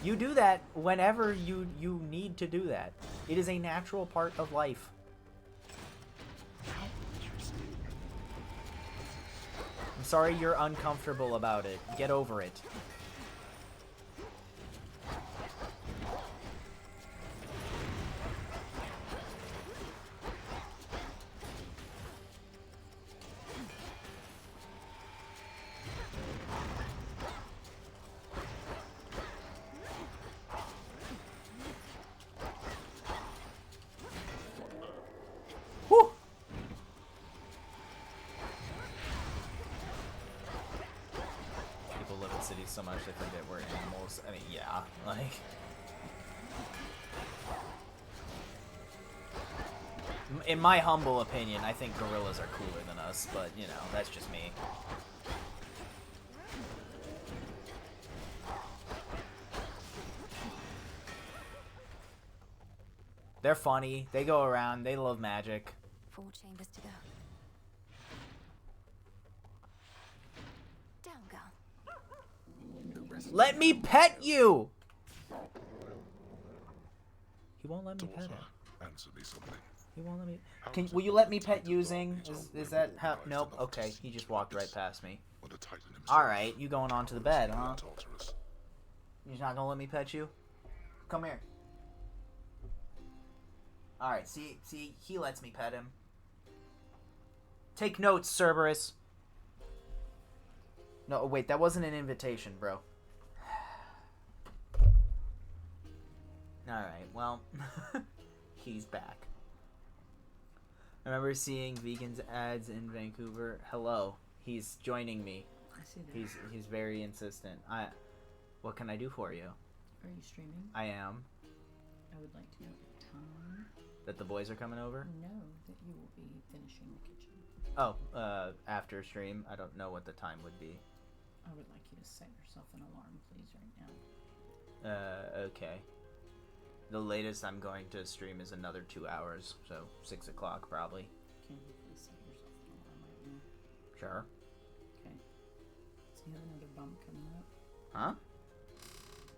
you do that whenever you need to do that. It is a natural part of life. I'm sorry you're uncomfortable about it. Get over it. So much they forget we're animals. I mean, yeah, like... In my humble opinion, I think gorillas are cooler than us, but, you know, that's just me. They're funny, they go around, they love magic. 4 chambers to go. Down, girl. Let me pet you! He won't let me pet him. Answer me something. He won't let me... Will you let me pet using? Is that how... Nope, okay. He just walked right past me. Alright, you going on to the bed, huh? You're not gonna let me pet you? Come here. Alright, see, he lets me pet him. Take notes, Cerberus. No, wait, that wasn't an invitation, bro. Alright, well, he's back. I remember seeing Vegans ads in Vancouver. Hello, he's joining me. I see that. He's very insistent. What can I do for you? Are you streaming? I am. I would like to know the time. That the boys are coming over? No, that you will be finishing the kitchen. Oh, after stream. I don't know what the time would be. I would like you to set yourself an alarm, please, right now. Okay. The latest I'm going to stream is another 2 hours, so 6 o'clock probably. Can you please set yourself an alarm right now? Sure. Okay. Does he have another bump coming up? Huh?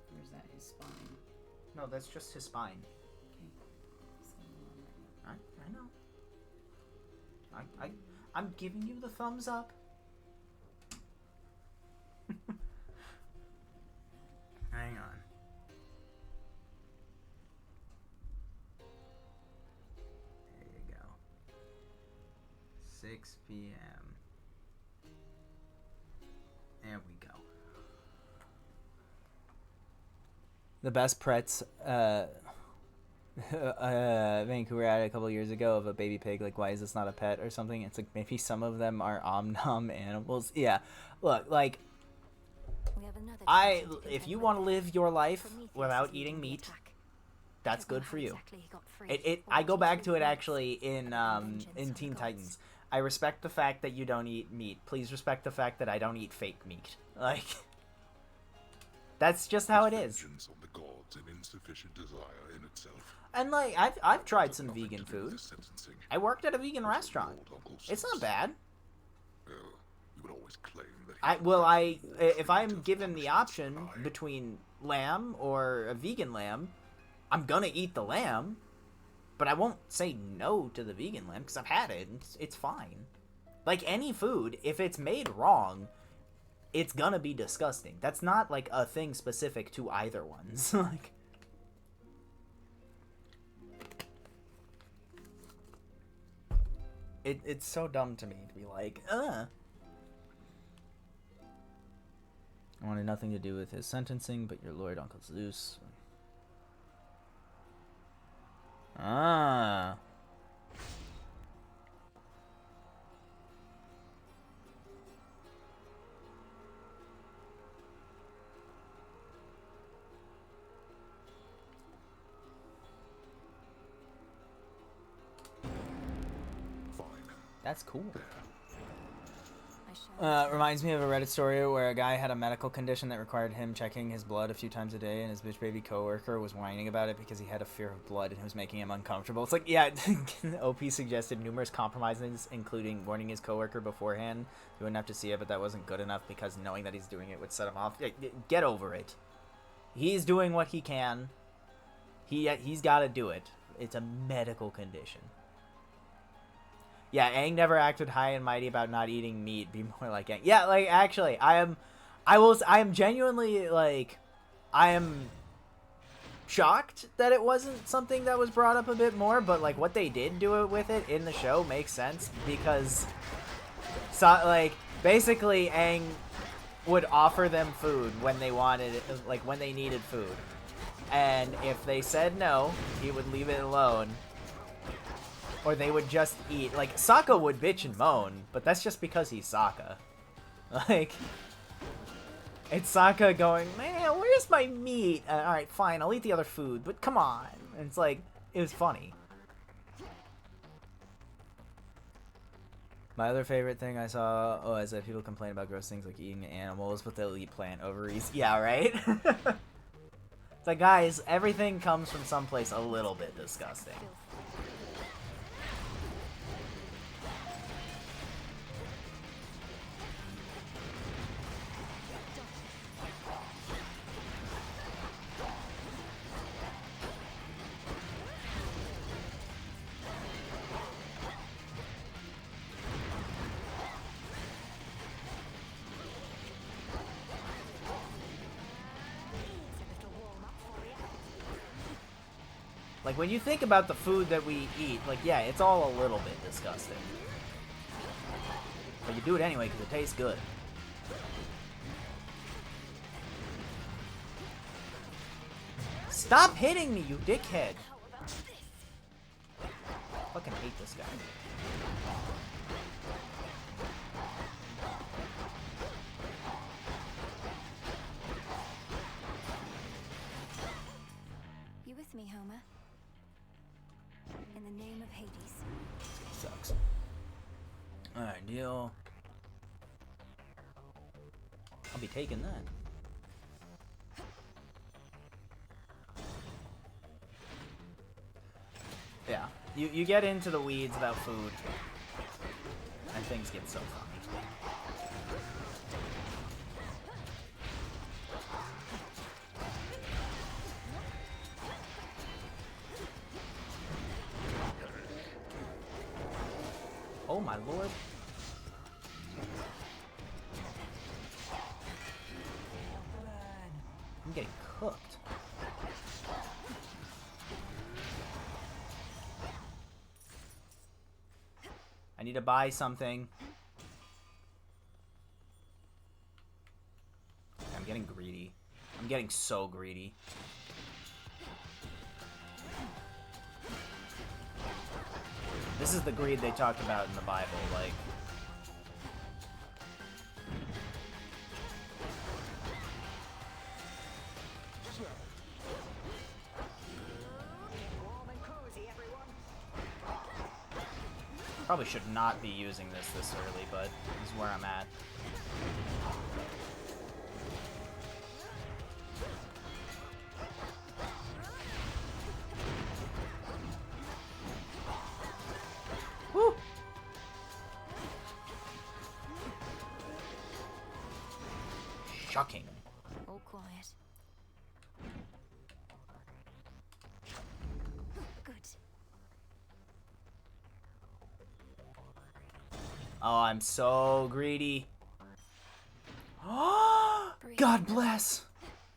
Or is that his spine? No, that's just his spine. Okay. Set an alarm right now. I know. I'm giving you the thumbs up. Hang on. There you go. 6 6 p.m. There we go. The best Pretz Vancouver had a couple years ago of a baby pig. Like, why is this not a pet or something? It's like maybe some of them are omnom animals. Yeah, look, like, if you want to live your life without eating meat, that's good for you. I go back to it actually in Teen Titans. I respect the fact that you don't eat meat. Please respect the fact that I don't eat fake meat. Like, that's just how it is. Vengeance on the gods, an insufficient desire in itself. And like, I've tried some vegan food. I worked at a vegan restaurant. It's not bad. You would always claim that if I'm given the option between lamb or a vegan lamb, I'm gonna eat the lamb, but I won't say no to the vegan lamb because I've had it. It's fine. Like any food, if it's made wrong, it's gonna be disgusting. That's not like a thing specific to either ones. Like, it's so dumb to me to be like, I wanted nothing to do with his sentencing, but your lord, Uncle Zeus. Ah. That's cool. Reminds me of a Reddit story where a guy had a medical condition that required him checking his blood a few times a day, and his bitch baby coworker was whining about it because he had a fear of blood and it was making him uncomfortable. It's like, yeah, OP suggested numerous compromises, including warning his coworker beforehand. He wouldn't have to see it, but that wasn't good enough because knowing that he's doing it would set him off. Get over it. He's doing what he can. He's got to do it. It's a medical condition. Yeah, Aang never acted high and mighty about not eating meat. Be more like Aang. Yeah, like, actually, I am genuinely, like, I am shocked that it wasn't something that was brought up a bit more, but, like, what they did do it with it in the show makes sense, because, like, basically, Aang would offer them food when they wanted it, like, when they needed food. And if they said no, he would leave it alone. Or they would just eat. Like, Sokka would bitch and moan, but that's just because he's Sokka. Like, it's Sokka going, man, where's my meat? Alright, fine, I'll eat the other food, but come on. And it's like, it was funny. My other favorite thing I saw is that people complain about gross things like eating animals, but they'll eat plant ovaries. Yeah, right? It's like, guys, everything comes from someplace a little bit disgusting. Like, when you think about the food that we eat, like, yeah, it's all a little bit disgusting. But you do it anyway because it tastes good. Stop hitting me, you dickhead! Fucking hate this guy. You with me, Homer? In the name of Hades. Sucks. Alright, deal. I'll be taking that. Yeah, you get into the weeds about food, and things get so funny. Oh my lord. I'm getting cooked. I need to buy something. I'm getting greedy. I'm getting so greedy. This is the greed they talked about in the Bible, like... Probably should not be using this early, but this is where I'm at. Woo! Shocking. All quiet. Good. Oh, I'm so greedy. God bless.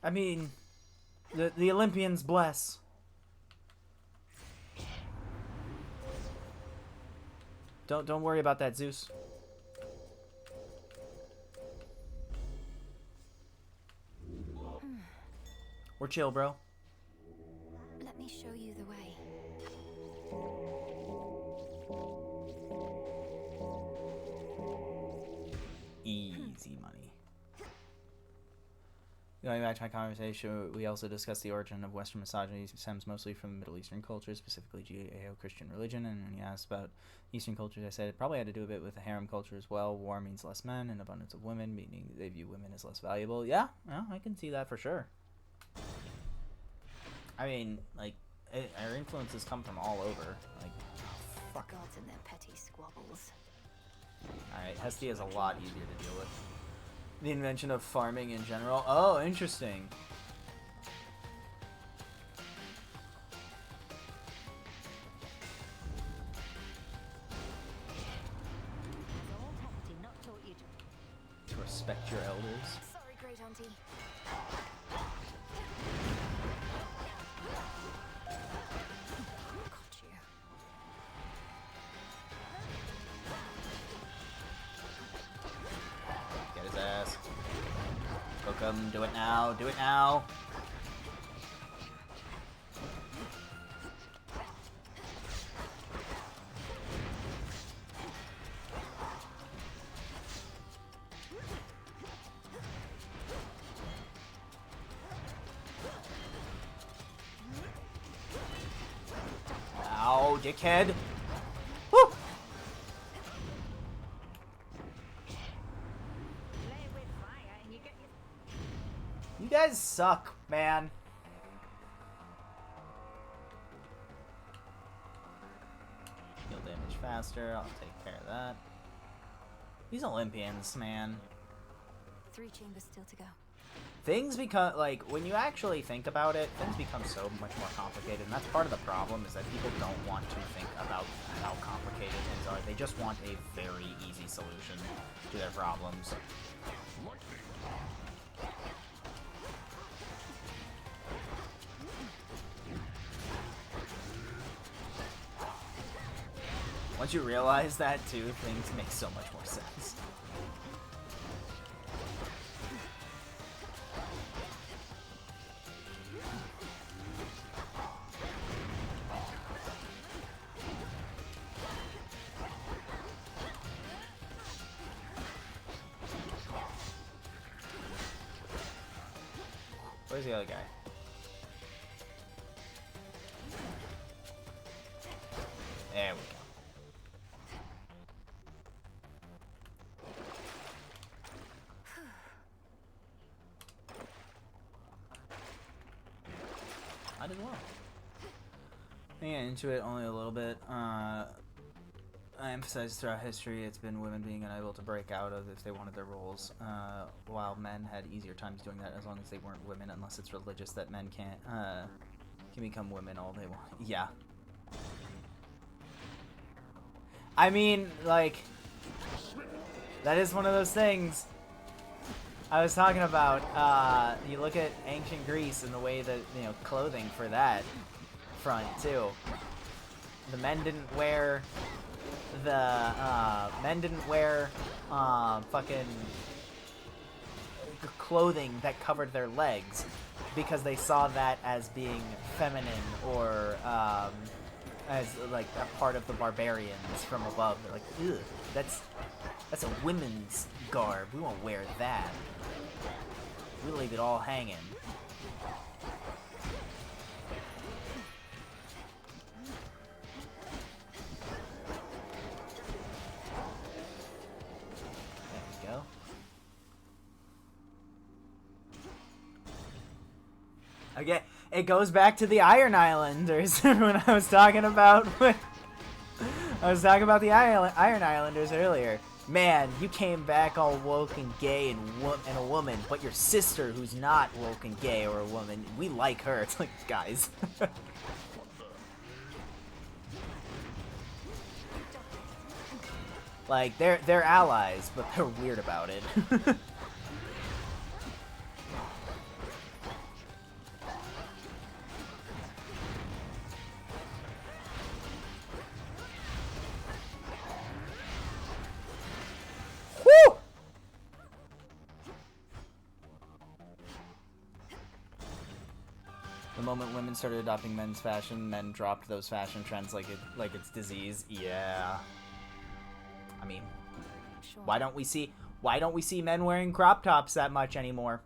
I mean, the Olympians bless. Don't worry about that, Zeus. We're chill, bro. Let me show you the way. Easy money. Going back to my conversation, we also discussed the origin of Western misogyny stems mostly from Middle Eastern cultures, specifically Judeo-Christian religion. And when you asked about Eastern cultures, I said it probably had to do a bit with the harem culture as well. War means less men and abundance of women, meaning they view women as less valuable. Yeah, I can see that for sure. I mean, like, our influences come from all over. Like, fuck. The gods and their petty squabbles. Alright, Hestia is a lot easier to deal with. The invention of farming in general. Oh, interesting. To respect your elders. Sorry, great auntie. Got you. Get his ass. Cook him. Do it now. Do it now. Ow, dickhead. Woo! You guys suck, man. Heal damage faster. I'll take care of that. These Olympians, man. 3 chambers still to go. Things become, like, when you actually think about it, things become so much more complicated, and that's part of the problem, is that people don't want to think about how complicated things are. They just want a very easy solution to their problems. Once you realize that, too, things make so much more sense. Where's the other guy? There we go. I did well. Yeah, into it only a little bit. I emphasized throughout history it's been women being unable to break out of if they wanted their roles, while men had easier times doing that as long as they weren't women, unless it's religious that men can become women all they want. Yeah. I mean, like, that is one of those things I was talking about. You look at ancient Greece and the way that, you know, clothing for that front, too. The men didn't wear the men didn't wear fucking clothing that covered their legs because they saw that as being feminine or as like a part of the barbarians from above. They're like, ugh, that's a women's garb. We won't wear that. We leave it all hanging. There we go. Again, it goes back to the Iron Islanders when I was talking about the Iron Islanders earlier. Man, you came back all woke and gay and a woman, but your sister, who's not woke and gay or a woman, we like her. It's like, guys. Like, they're allies, but they're weird about it. The moment women started adopting men's fashion, men dropped those fashion trends like it's disease. Yeah. I mean, sure. Why don't we see men wearing crop tops that much anymore?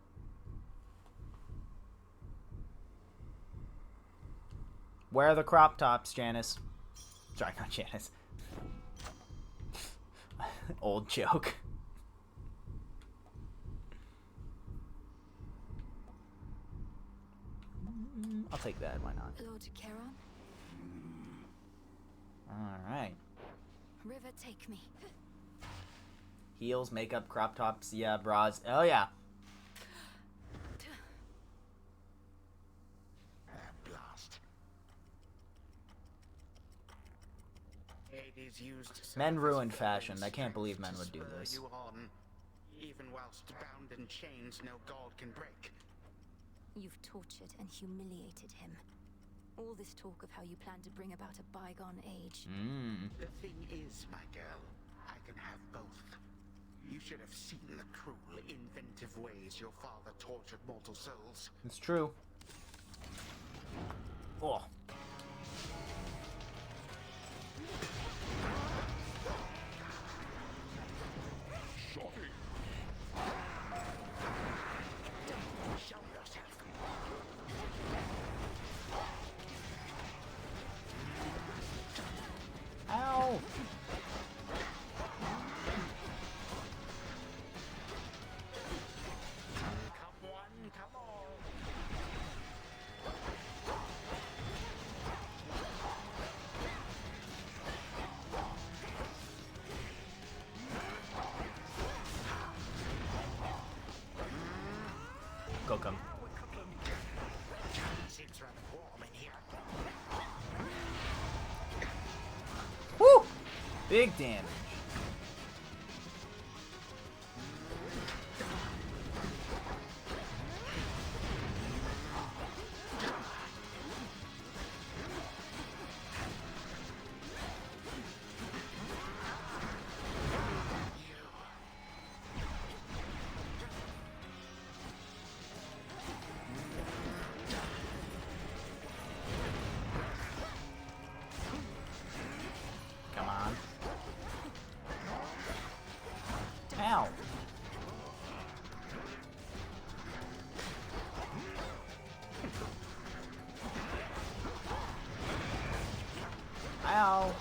Where are the crop tops, Janice? Sorry, not Janice. Old joke. I'll take that, why not? Lord Charon? Alright. River, take me. Heels, makeup, crop tops, yeah, bras. Oh yeah. Blast. Hades used Men ruined fashion. I can't believe men would do this. You on. Even whilst bound in chains no god can break. You've tortured and humiliated him. All this talk of how you plan to bring about a bygone age. The thing is, my girl, I can have both. You should have seen the cruel, inventive ways your father tortured mortal souls. It's true. Oh. Shocking. Show yourself. Ow! Come on, come on. Go come. Seems rather warm in here. Woo! Big damage. Come on. Ow. Ow.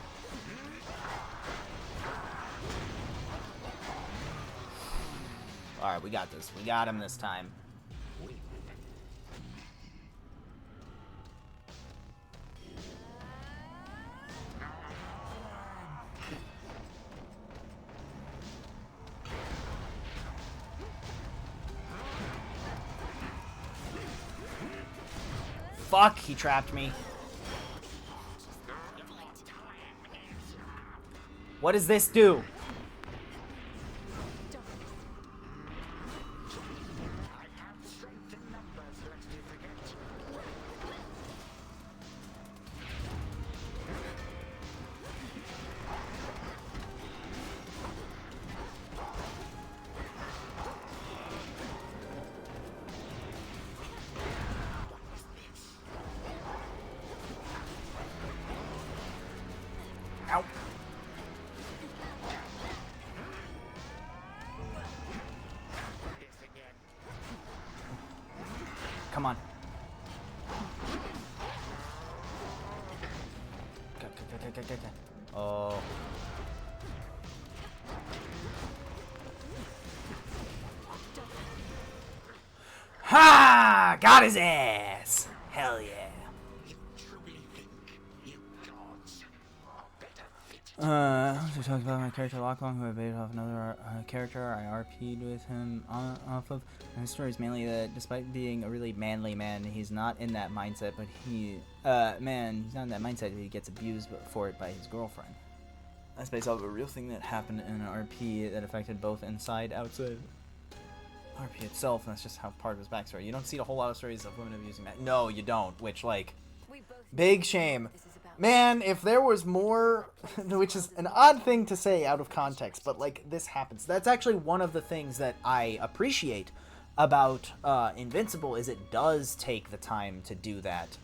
Alright, we got this. We got him this time. Fuck, he trapped me. What does this do? okay. Oh. Ha! Got his ass! Hell yeah. To talk about my character Locklong, who I baited off another character I RP'd with him off of. And his story is mainly that despite being a really manly man, he's not in that mindset, but he's not in that mindset, he gets abused for it by his girlfriend. That's based off of a real thing that happened in an RP that affected both inside, outside RP itself, and that's just how part of his backstory. You don't see a whole lot of stories of women abusing men. No, you don't, which, like, big shame. Man, if there was more, which is an odd thing to say out of context, but, like, this happens. That's actually one of the things that I appreciate about Invincible, is it does take the time to do that.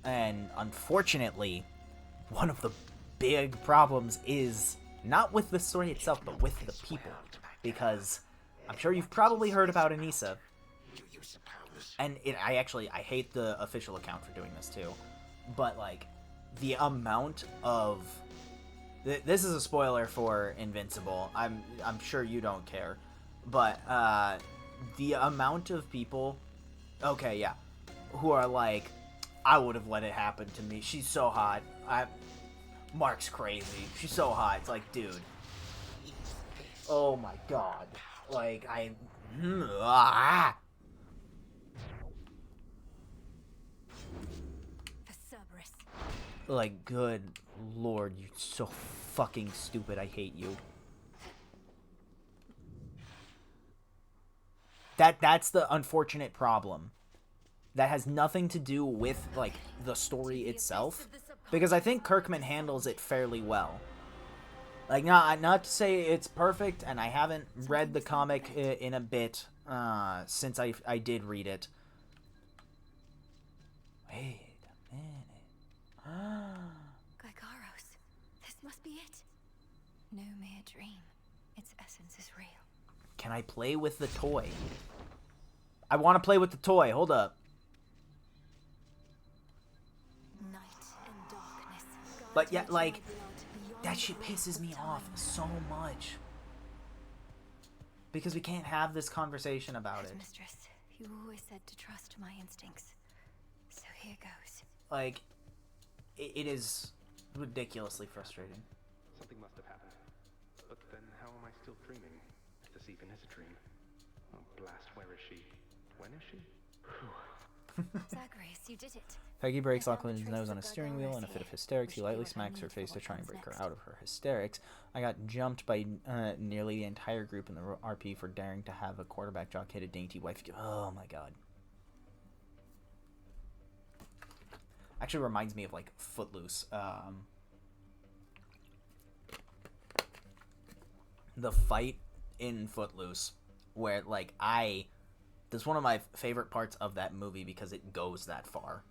And, unfortunately, one of the big problems is not with the story itself, but with the people. Because I'm sure you've probably heard about Anissa. And I hate the official account for doing this, too. But, like, the amount of... This is a spoiler for Invincible. I'm sure you don't care. But, the amount of people... Okay, yeah. Who are like, I would have let it happen to me. She's so hot. Mark's crazy. She's so hot. It's like, dude. Oh my god. Like, Like, good lord, you're so fucking stupid. I hate you. That's the unfortunate problem. That has nothing to do with, like, the story itself. Because I think Kirkman handles it fairly well. Like, not to say it's perfect, and I haven't read the comic in a bit since I did read it. Wait a minute. Gygaros, this must be it. No mere dream. Its essence is real. Can I play with the toy? I want to play with the toy. Hold up. Night and darkness. But yeah, like, that shit pisses me off so much. Because we can't have this conversation about it. Mistress, you always said to trust my instincts. So here goes. Like, it is ridiculously frustrating. Something must have happened. But then how am I still dreaming? If this even is a dream. Oh, blast, where is she? When is she? Zagreus, you did it. Peggy breaks Lachlan's nose on a steering wheel in a fit of hysterics. He lightly smacks her face to try and break her out of her hysterics. I got jumped by nearly the entire group in the RP for daring to have a quarterback jock hit a dainty wife. Oh my god. Actually reminds me of, like, Footloose. The fight in Footloose, where, like, that's one of my favorite parts of that movie because it goes that far.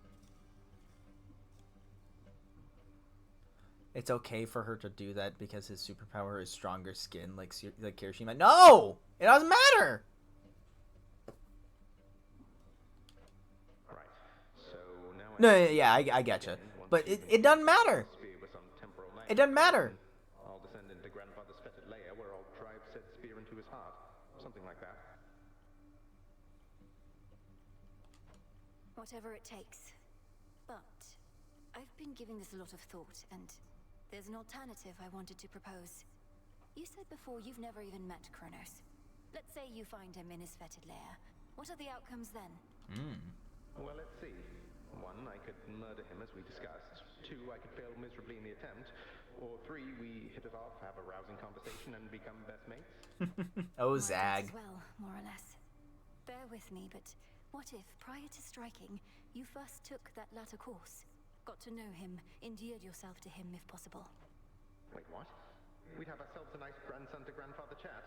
It's okay for her to do that because his superpower is stronger skin, like Kirishima. No! It doesn't matter! Right. So now No, yeah, I getcha. But it doesn't matter. It doesn't matter. I'll descend into grandfather's fetid lair where I'll drive said spear into his heart. Something like that. Whatever it takes. But I've been giving this a lot of thought, and there's an alternative I wanted to propose. You said before you've never even met Kronos. Let's say you find him in his fetid lair. What are the outcomes then? Well, let's see. 1, I could murder him as we discussed. 2, I could fail miserably in the attempt. Or 3, we hit it off, have a rousing conversation, and become best mates. Oh, Zag. Well, more or less. Bear with me, but what if, prior to striking, you first took that latter course? Got to know him, endeared yourself to him if possible. Wait, what? We'd have ourselves a nice grandson-to-grandfather chat.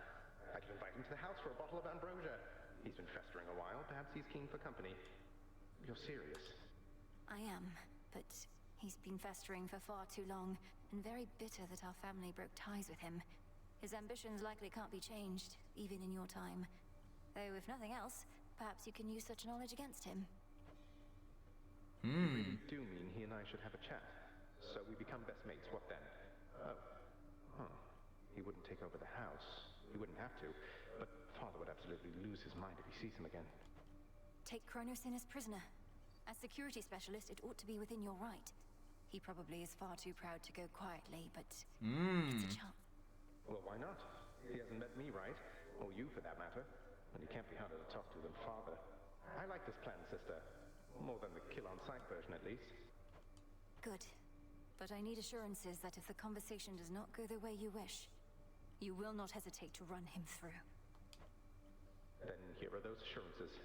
I could invite him to the house for a bottle of ambrosia. He's been festering a while. Perhaps he's keen for company. You're serious? I am, but he's been festering for far too long, and very bitter that our family broke ties with him. His ambitions likely can't be changed, even in your time. Though, if nothing else, perhaps you can use such knowledge against him. You really do mean he and I should have a chat? so we become best mates. What then? Oh. Huh. He wouldn't take over the house. He wouldn't have to. But Father would absolutely lose his mind if he sees him again. Take Kronos in as prisoner. As security specialist, it ought to be within your right. He probably is far too proud to go quietly, but it's a chance. Well, why not? He hasn't met me, right? Or you, for that matter. And he can't be harder to talk to than Father. I like this plan, sister. More than the kill-on-sight version, at least. Good. But I need assurances that if the conversation does not go the way you wish, you will not hesitate to run him through. Then here are those assurances.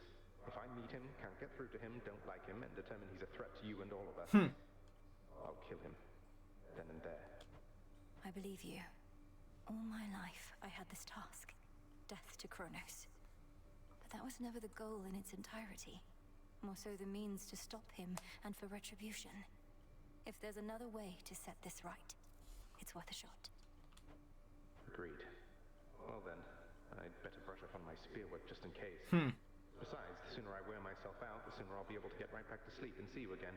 If I meet him, can't get through to him, don't like him, and determine he's a threat to you and all of us, I'll kill him. Then and there. I believe you. All my life, I had this task. Death to Kronos. But that was never the goal in its entirety. More so the means to stop him and for retribution. If there's another way to set this right, it's worth a shot. Agreed. Well then, I'd better brush up on my spear work just in case. Besides, the sooner I wear myself out, the sooner I'll be able to get right back to sleep and see you again.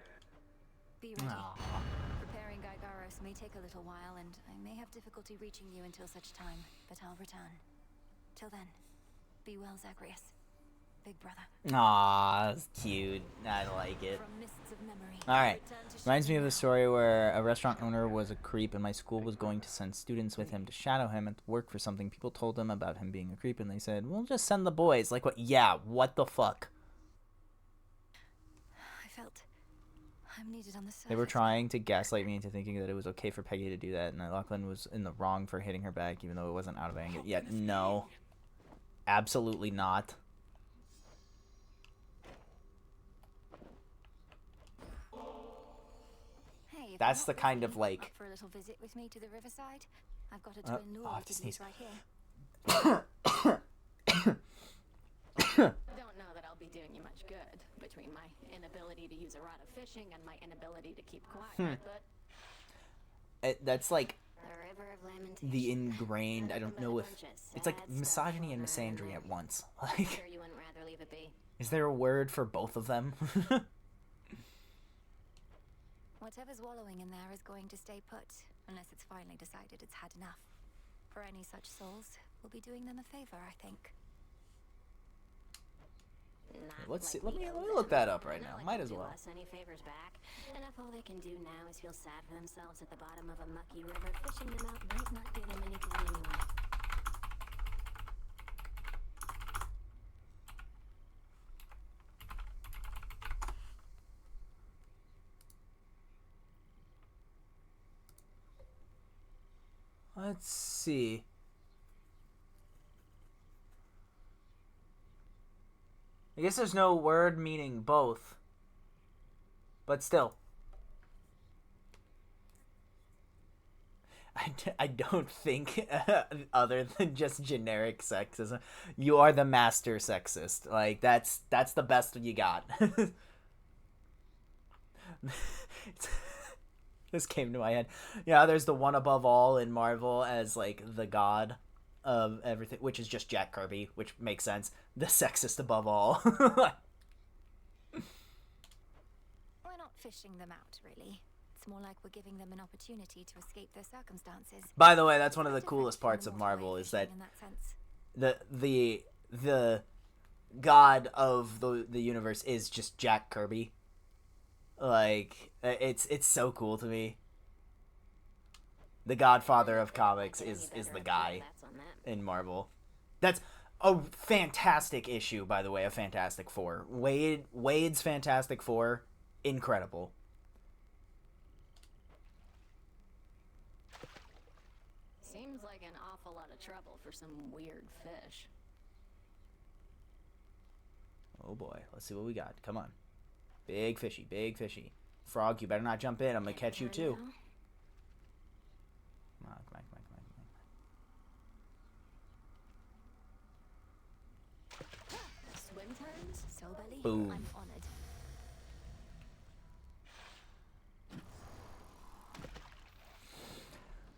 Be ready. Preparing Gygaros may take a little while, and I may have difficulty reaching you until such time, but I'll return. Till then, be well, Zagreus. Big brother. Aw, that's cute. I like it. From mists of memory, Alright. Reminds me of a story where a restaurant owner was a creep and my school was going to send students with him to shadow him and work for something. People told him about him being a creep and they said, we'll just send the boys. Like, what? Yeah, what the fuck? I felt I'm needed on the surface. They were trying to gaslight me into thinking that it was okay for Peggy to do that and that Lachlan was in the wrong for hitting her back even though it wasn't out of anger. Yet, no. Absolutely not. That's the kind of like. For a little visit with me to the riverside, I've got a twin lure I have to sneeze. right here. Don't know that I'll be doing you much good between my inability to use a rod of fishing and my inability to keep quiet, but That's like the river of lamentation. the ingrained. I don't know if it's like misogyny and misandry at once. Like, Sure you wouldn't rather leave it be. is there a word for both of them? Whatever's wallowing in there is going to stay put, unless it's finally decided it's had enough. For any such souls, we'll be doing them a favor, I think. Let's see. Let me look that up right now. Might as well. Us any favors back, and if all they can do now is feel sad for themselves at the bottom of a mucky river, fishing them out might not do them any good anyway. Let's see. I guess there's no word meaning both. But still. I don't think, other than just generic sexism, you are the master sexist. Like, that's the best you got. This came to my head. Yeah, there's the one above all in Marvel as, like, the god of everything, which is just Jack Kirby, which makes sense. The sexist above all. We're not fishing them out, really. It's more like we're giving them an opportunity to escape their circumstances. By the way, that's one of the coolest parts of Marvel is that the god of the universe is just Jack Kirby. Like, it's so cool to me. The godfather of comics is the guy in Marvel. That's a fantastic issue, by the way, of Fantastic Four. Wade's Fantastic Four, incredible. Seems like an awful lot of trouble for some weird fish. Oh boy, let's see what we got. Come on. Big fishy, big fishy. Frog, you better not jump in. I'm gonna catch you too. Come on, come on, come on, come on, come on. Swim turns, so belly. Boom. I'm honored.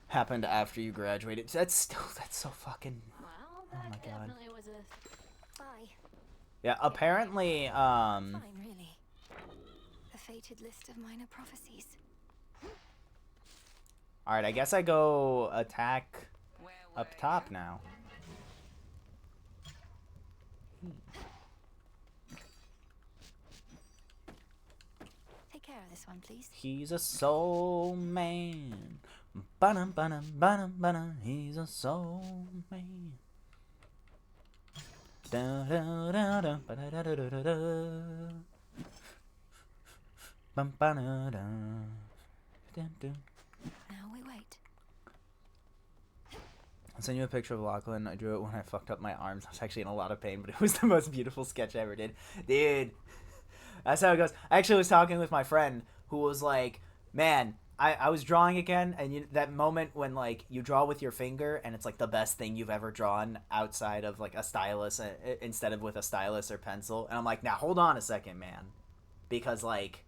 Happened after you graduated. That's so fucking. Well, oh my god. definitely was a Bye. Yeah, apparently, Fine, really. A fated list of minor prophecies. Alright, I guess I go attack up top now. Take care of this one, please. He's a soul man. Ba-dum, ba-dum, ba-dum, ba-dum. He's a soul man. Da, da, da, da, ba, da, da, da, da, da. Bum, ba, da, da. Dun, dun. Now we wait. I'll send you a picture of Lachlan. I drew it when I fucked up my arms. I was actually in a lot of pain, but it was the most beautiful sketch I ever did. Dude, that's how it goes. I actually was talking with my friend who was like, man, I was drawing again, and that moment when, like, you draw with your finger, and it's, like, the best thing you've ever drawn outside of, like, a stylus, instead of with a stylus or pencil. And I'm like, now, hold on a second, man. Because, like,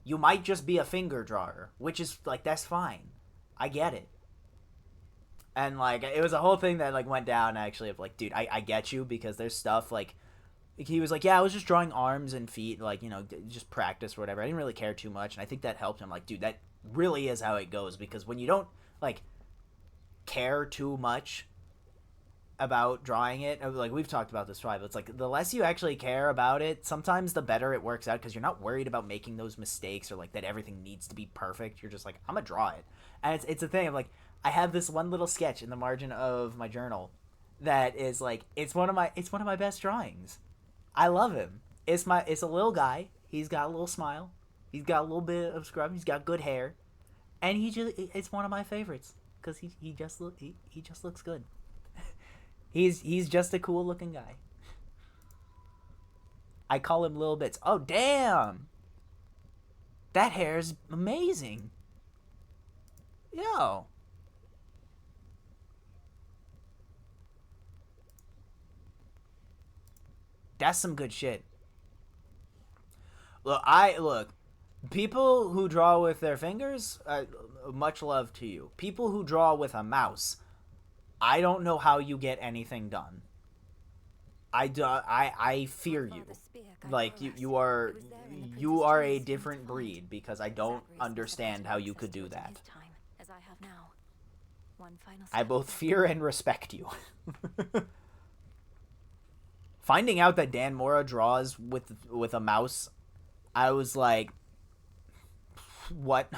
you might just be a finger drawer, which is, like, that's fine. I get it. And, like, it was a whole thing that, like, went down, actually, of, like, dude, I get you, because there's stuff, like, he was like, yeah, I was just drawing arms and feet, like, you know, just practice or whatever. I didn't really care too much, and I think that helped him. Like, dude, that really is how it goes, because when you don't, like, care too much about drawing it, like, we've talked about this twice, but it's like, the less you actually care about it, sometimes the better it works out, because you're not worried about making those mistakes, or, like, that everything needs to be perfect. You're just like, I'm gonna draw it. And it's a thing of, like, I have this one little sketch in the margin of my journal that is, like, it's one of my best drawings. I love him. It's a little guy. He's got a little smile. He's got a little bit of scrub. He's got good hair, and it's one of my favorites because he just looks good. he's just a cool looking guy. I call him Little Bits. Oh damn, that hair's amazing. Yo. That's some good shit. Look, people who draw with their fingers, much love to you. People who draw with a mouse, I don't know how you get anything done. I fear you. Like, you are a different breed, because I don't understand how you could do that. I both fear and respect you. Finding out that Dan Mora draws with a mouse, I was like, what?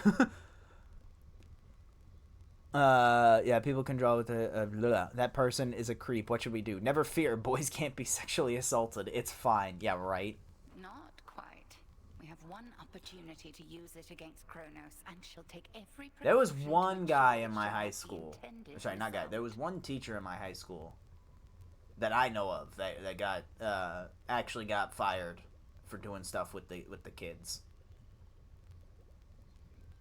Yeah, people can draw with that person is a creep. What should we do? Never fear. Boys can't be sexually assaulted. It's fine. Yeah, right. Not quite. We have one opportunity to use it against Kronos, and she'll take every. There was one guy in my high school. Sorry, not guy. There was one teacher in my high school that I know of that got actually got fired for doing stuff with the kids.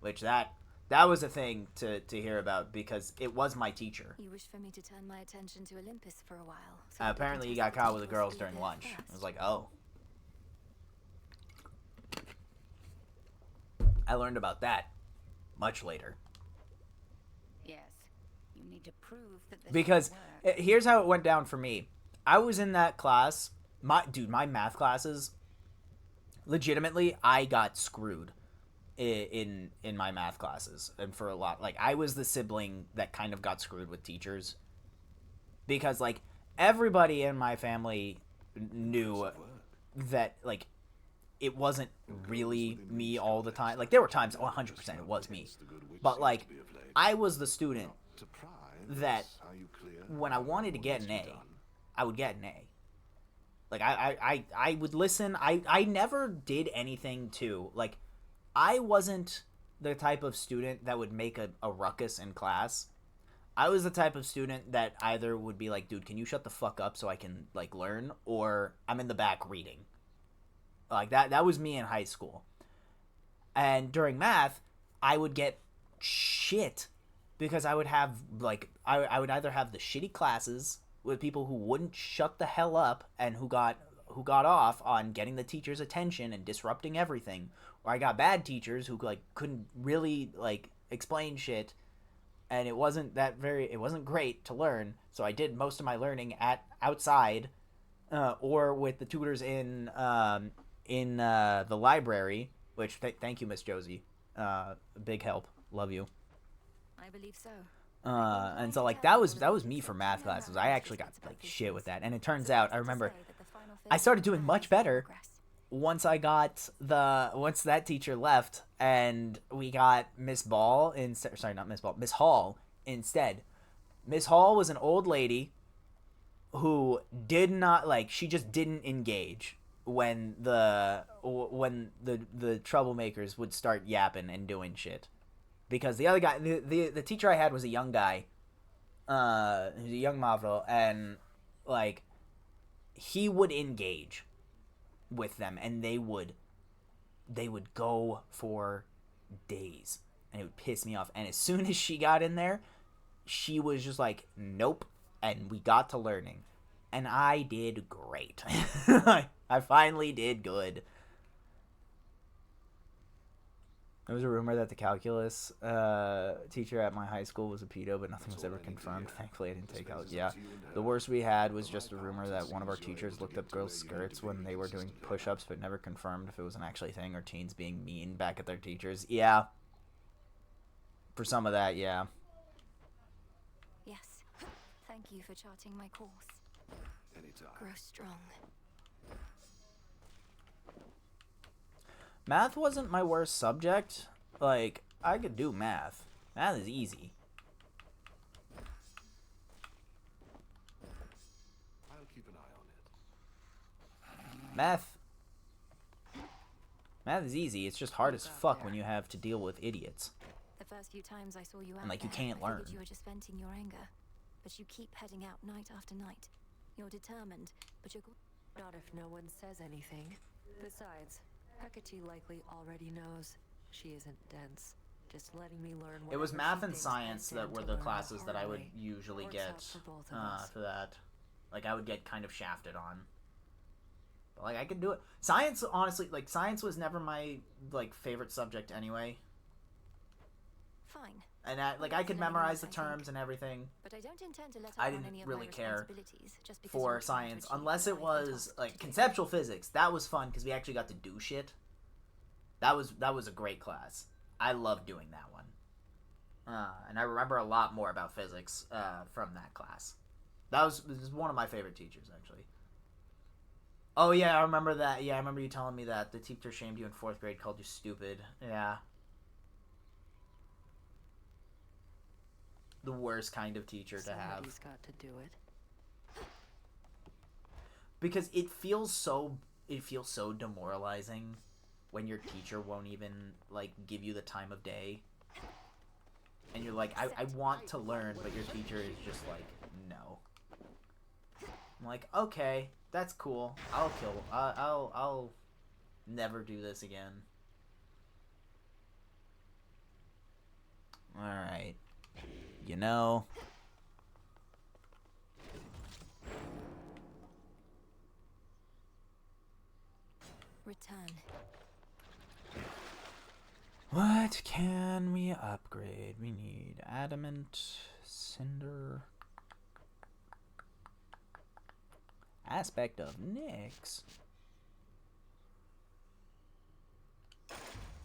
Which that was a thing to hear about, because it was my teacher. You wish for me to turn my attention to Olympus for a while. So apparently he got caught with the girls during lunch. I was like, oh. I learned about that much later. Yes. You need to prove that this because here's how it went down for me. I was in that class. My math classes, legitimately, I got screwed in my math classes. And for a lot, like, I was the sibling that kind of got screwed with teachers. Because, like, everybody in my family knew that, like, it wasn't really me all the time. Like, there were times, 100% it was me. But, like, I was the student that when I wanted to get an A, I would get an A. Like, I would listen. I never did anything to, like, I wasn't the type of student that would make a ruckus in class. I was the type of student that either would be like, dude, can you shut the fuck up so I can, like, learn? Or I'm in the back reading. Like, that was me in high school. And during math, I would get shit. Because I would have, like, I would either have the shitty classes with people who wouldn't shut the hell up and who got off on getting the teacher's attention and disrupting everything. Or I got bad teachers who, like, couldn't really, like, explain shit. And it wasn't great to learn. So I did most of my learning outside, or with the tutors in the library, which, thank you, Miss Josie. Big help. Love you. I believe so. And so like that was me for math classes. I actually got like shit with that, and it turns out I remember I started doing much better once that teacher left, and we got Miss Hall instead. Miss Hall was an old lady who did not she just didn't engage when the troublemakers would start yapping and doing shit. Because the other guy, the teacher I had was a young guy, he was a young Mavro, and like he would engage with them, and they would go for days, and it would piss me off. And as soon as she got in there, she was just like, nope, and we got to learning, and I did great. I finally did good. There was a rumor that the calculus teacher at my high school was a pedo, but nothing was ever confirmed. Thankfully, I didn't take calculus. Yeah, the worst we had was just a rumor that one of our teachers looked up girls' skirts when they were doing push-ups, but never confirmed if it was an actually thing or teens being mean back at their teachers. Yeah. For some of that, yeah. Yes. Thank you for charting my course. Anytime. Grow strong. Math wasn't my worst subject. Like, I could do math. Math is easy. I'll keep an eye on it. Math is easy. It's just hard as fuck when you have to deal with idiots. The first few times I saw you out And like you there, can't I learn. figured you were just venting your anger, but you keep heading out night after night. You're determined, but you're not if no one says anything. Besides, Hecate likely already knows. She isn't dense. Just letting me learn. It was whatever math she and thinks science I that stand were to the learn classes that I hard would way. usually Works get out for both of us. for that. Like, I would get kind of shafted on. But, like, I could do it. Science, honestly, like, science was never my, like, favorite subject anyway. fine. And I could memorize the terms and everything. But I don't intend to let I up on didn't any of really my care responsibilities just because for you're trying to science, achieve unless it what I've been was tasked like to do. conceptual physics. That was fun because we actually got to do shit. That was a great class. I loved doing that one. And I remember a lot more about physics from that class. This is one of my favorite teachers, actually. Oh yeah, I remember that. Yeah, I remember you telling me that the teacher shamed you in 4th grade, called you stupid. Yeah. The worst kind of teacher to have. Somebody's got to do it. Because it feels so demoralizing when your teacher won't even like give you the time of day. And you're like, I want to learn, but your teacher is just like, no. I'm like, okay, that's cool. I'll never do this again. Alright. You know. Return. What can we upgrade? We need adamant, cinder, aspect of Nyx.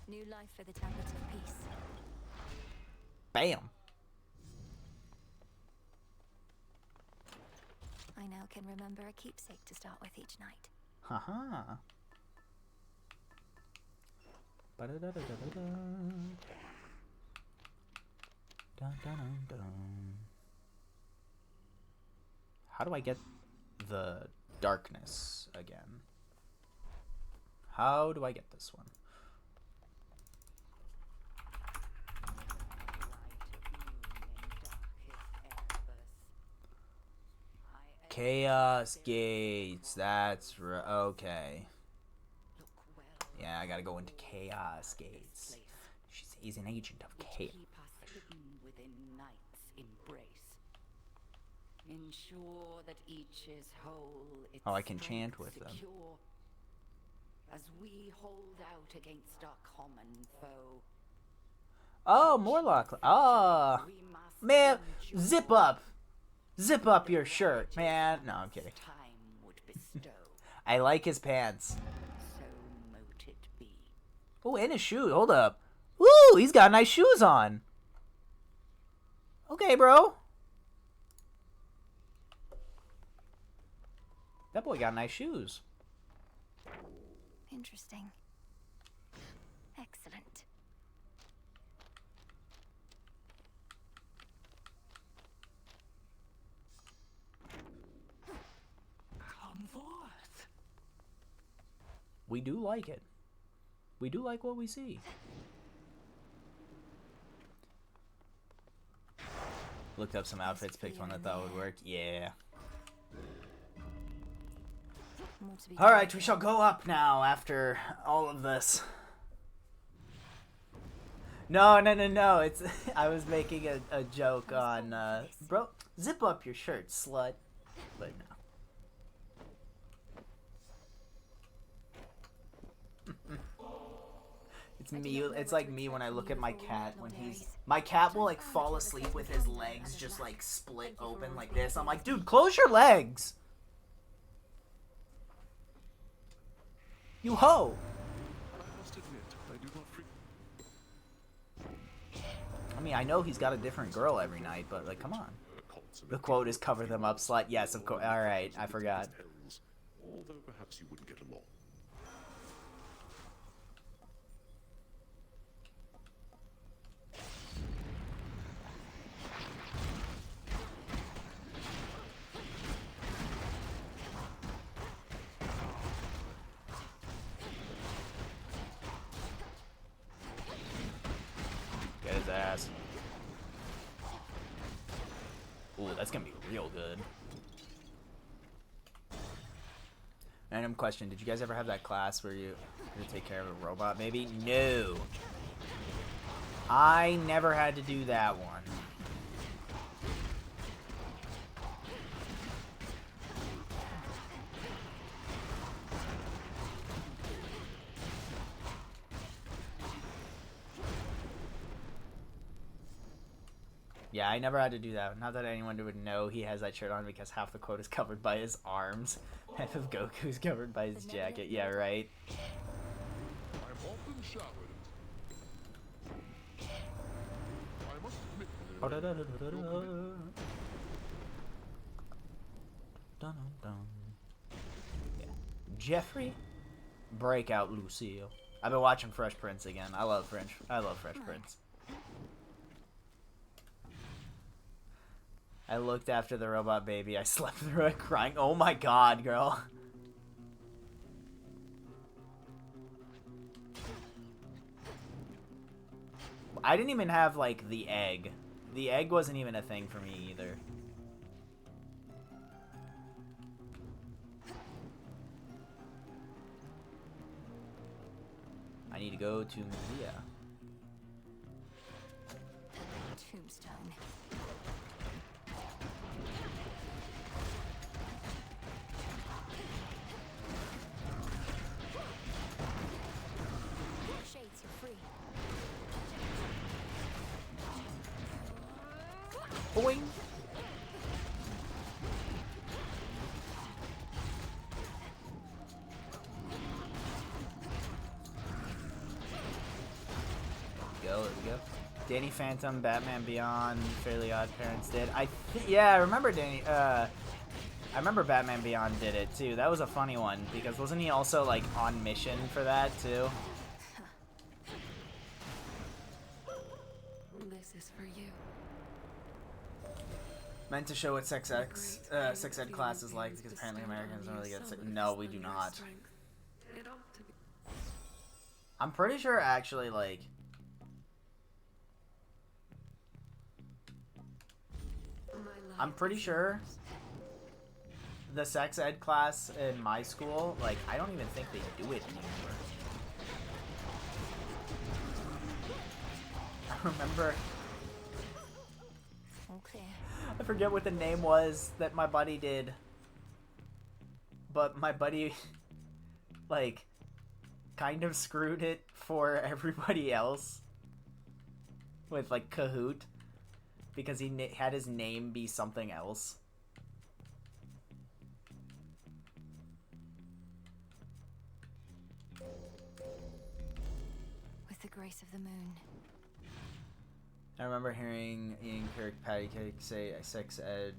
New life for the tablets of peace. Bam. I now can remember a keepsake to start with each night. Haha. Ba-da-da-da-da-da-da. Dun-dun-dun-dun. How do I get the darkness again? How do I get this one? Chaos Gates. That's right. Okay. Yeah, I gotta go into Chaos Gates. He's an agent of chaos. Keep us hidden within night's embrace. Ensure that each is whole. Its Oh, I can strength chant with them. secure, as we hold out against our common foe. Oh, Morlock. Oh, man, zip up. Zip up your shirt, man. No, I'm kidding. Time would bestow. I like his pants. So mote it be. Oh, and his shoes. Hold up. Woo, he's got nice shoes on. Okay, bro. That boy got nice shoes. Interesting. Excellent. Come forth. We do like it. We do like what we see. Looked up some outfits, picked one I thought would work. Yeah. Alright, we shall go up now after all of this. No. It's I was making a joke on bro, zip up your shirt, slut. But no. It's me. It's like me when I look at my cat when my cat will like fall asleep with his legs just like split open like this. I'm like, dude, close your legs. You hoe. I must admit, I do not I mean, I know he's got a different girl every night, but like, come on. The quote is "cover them up, slut." Yes, of course. All right, I forgot. Although perhaps you wouldn't get along. Get his ass. Ooh, that's gonna be real good. Random question: did you guys ever have that class where you had to take care of a robot? Maybe. No. I never had to do that one. Yeah, I never had to do that. Not that anyone would know he has that shirt on because half the quote is covered by his arms. Half of Goku's covered by his jacket. Yeah, right. I'm often showered. I must admit. Yeah. Jeffrey, breakout Lucille. I've been watching Fresh Prince again. I love Fresh Prince. I looked after the robot baby. I slept through it crying. Oh my god, girl. I didn't even have, like, the egg. The egg wasn't even a thing for me either. I need to go to Malia. Tombstone. Shades, you're free. Boing. There we go. Danny Phantom, Batman Beyond, Fairly Odd Parents did. Yeah, I remember Danny. I remember Batman Beyond did it too. That was a funny one because wasn't he also like on mission for that too? This is for you. Meant to show what sex ed class is like because apparently Americans don't really get sick. No, we do not. I'm pretty sure actually like. I'm pretty sure the sex ed class in my school, like, I don't even think they do it anymore. I remember... Okay. I forget what the name was that my buddy did. But my buddy, like, kind of screwed it for everybody else. With, like, Kahoot. Because he had his name be something else. With the grace of the moon. I remember hearing Ian Kirkpatrick say sex ed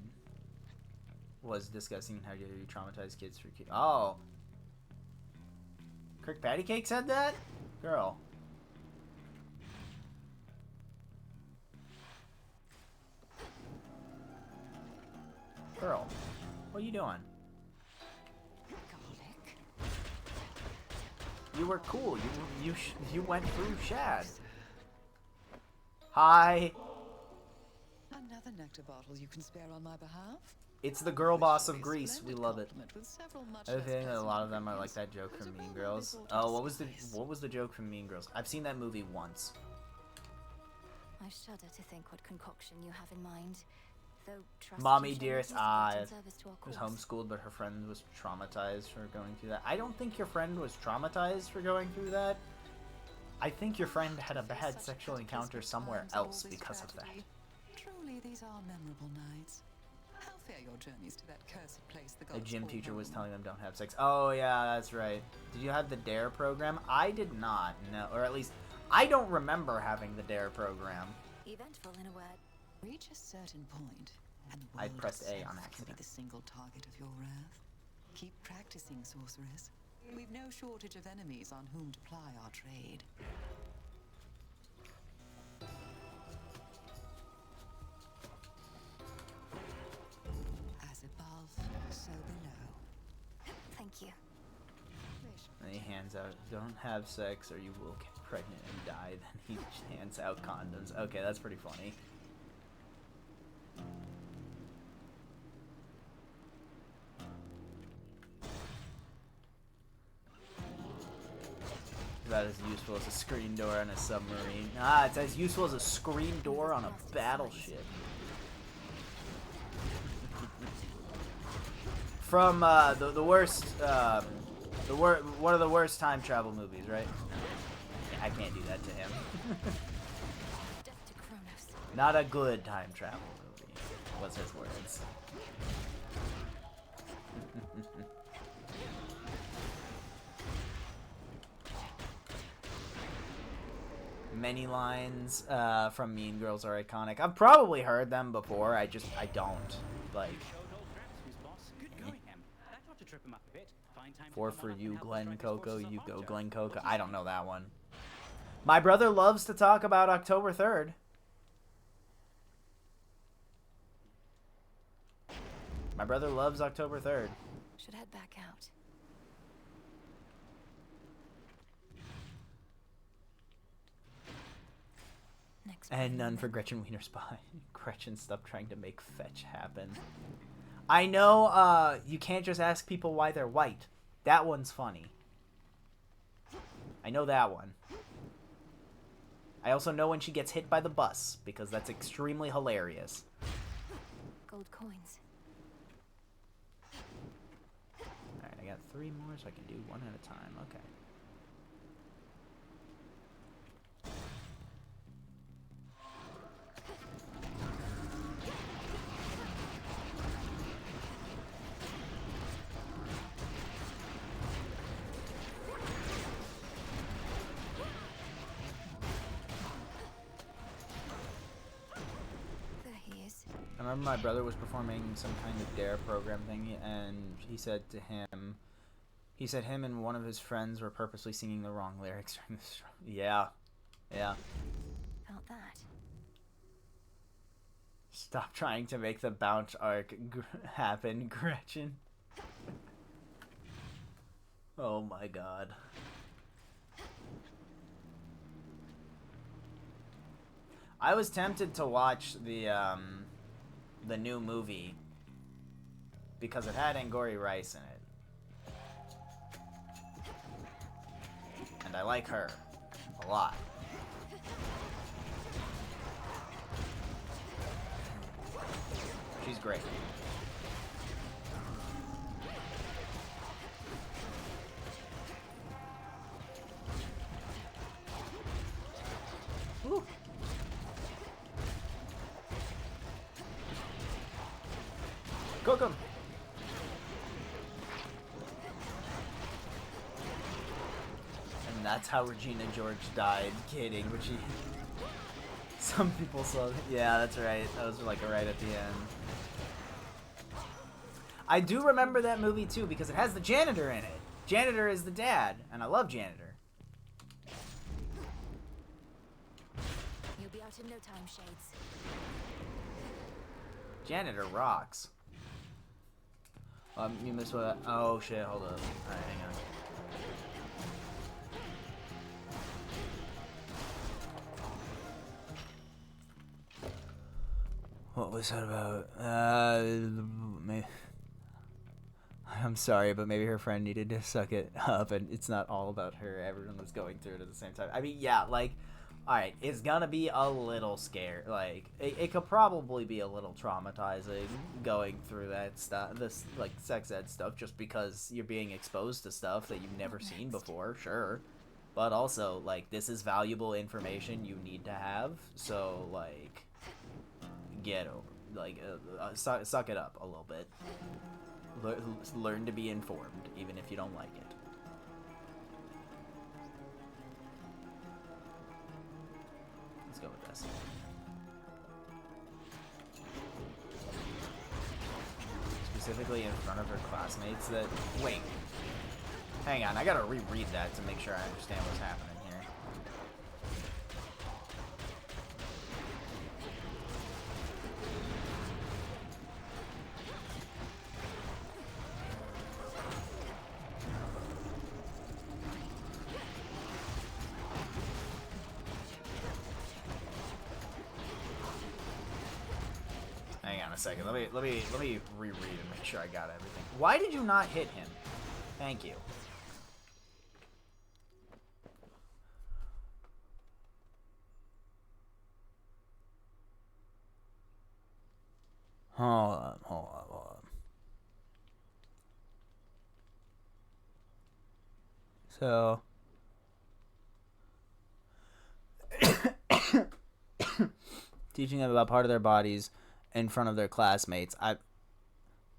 was discussing how you traumatize kids for kids. Oh. Kirkpatrick said that? Girl. Girl. What are you doing? You were cool. You went through Shad. Hi. Another nectar bottle you can spare on my behalf? It's the girl boss of Greece. We love it. I think a lot of them are like that joke from Mean Girls. Oh, what was the joke from Mean Girls? I've seen that movie once. I shudder to think what concoction you have in mind. Mommy dearest, was homeschooled, but her friend was traumatized for going through that. I don't think your friend was traumatized for going through that. I think your friend had a bad sexual encounter somewhere else because of that. Truly, these are memorable nights. How fare your journeys to that cursed place the A gym teacher was telling them don't have sex. Oh yeah, that's right. Did you have the DARE program? I did not. No, or at least I don't remember having the DARE program. Eventful in a word. Reach a certain point, and the I world pressed A itself on will accident. be the single target of your wrath. Keep practicing, sorceress. We've no shortage of enemies on whom to ply our trade. As above, so below. Thank you. And he hands out, don't have sex or you will get pregnant and die. Then he hands out condoms. Okay, that's pretty funny. About as useful as a screen door on a submarine. Ah, it's as useful as a screen door on a battleship. From the worst, one of the worst time travel movies, right? I can't do that to him. Not a good time travel movie, was his words. Many lines from Mean Girls are iconic. I've probably heard them before. I don't. Like. Four for you, Glen Coco. You go, Glen Coco. I don't know that one. My brother loves to talk about October 3rd. My brother loves October 3rd. Should head back out. And none for Gretchen Wiener Spy. Gretchen, stop trying to make fetch happen. I know you can't just ask people why they're white. That one's funny. I know that one. I also know when she gets hit by the bus, because that's extremely hilarious. Gold coins. Alright, I got 3 more, so I can do one at a time. Okay. I remember my brother was performing some kind of DARE program thing, and he said him and one of his friends were purposely singing the wrong lyrics during the show. Yeah. Felt that. Stop trying to make the bounce arc happen, Gretchen. Oh my god. I was tempted to watch the new movie because it had Angourie Rice in it. And I like her a lot. She's great. Woo. Cook 'em. And that's how Regina George died. Kidding, but she... Some people saw. Yeah, that's right. That was like right at the end. I do remember that movie too because it has the janitor in it. Janitor is the dad, and I love Janitor. You'll be out in no time, Shades. Janitor rocks. You missed what? Oh shit! Hold up. All right, hang on. What was that about? Maybe. I'm sorry, but maybe her friend needed to suck it up, and it's not all about her. Everyone was going through it at the same time. I mean, yeah, like, alright, it's gonna be a little scary. Like, it could probably be a little traumatizing going through that stuff, this, like, sex ed stuff, just because you're being exposed to stuff that you've never seen before, sure. But also, like, this is valuable information you need to have, so, like, get over, like, suck it up a little bit. Learn to be informed, even if you don't like it. Let's go with this. Specifically in front of her classmates that... Wait. Hang on, I gotta reread that to make sure I understand what's happening here. Hang on a second. Let me reread and make sure I got everything. Why did you not hit him? Thank you. Hold on. So teaching them about part of their bodies in front of their classmates.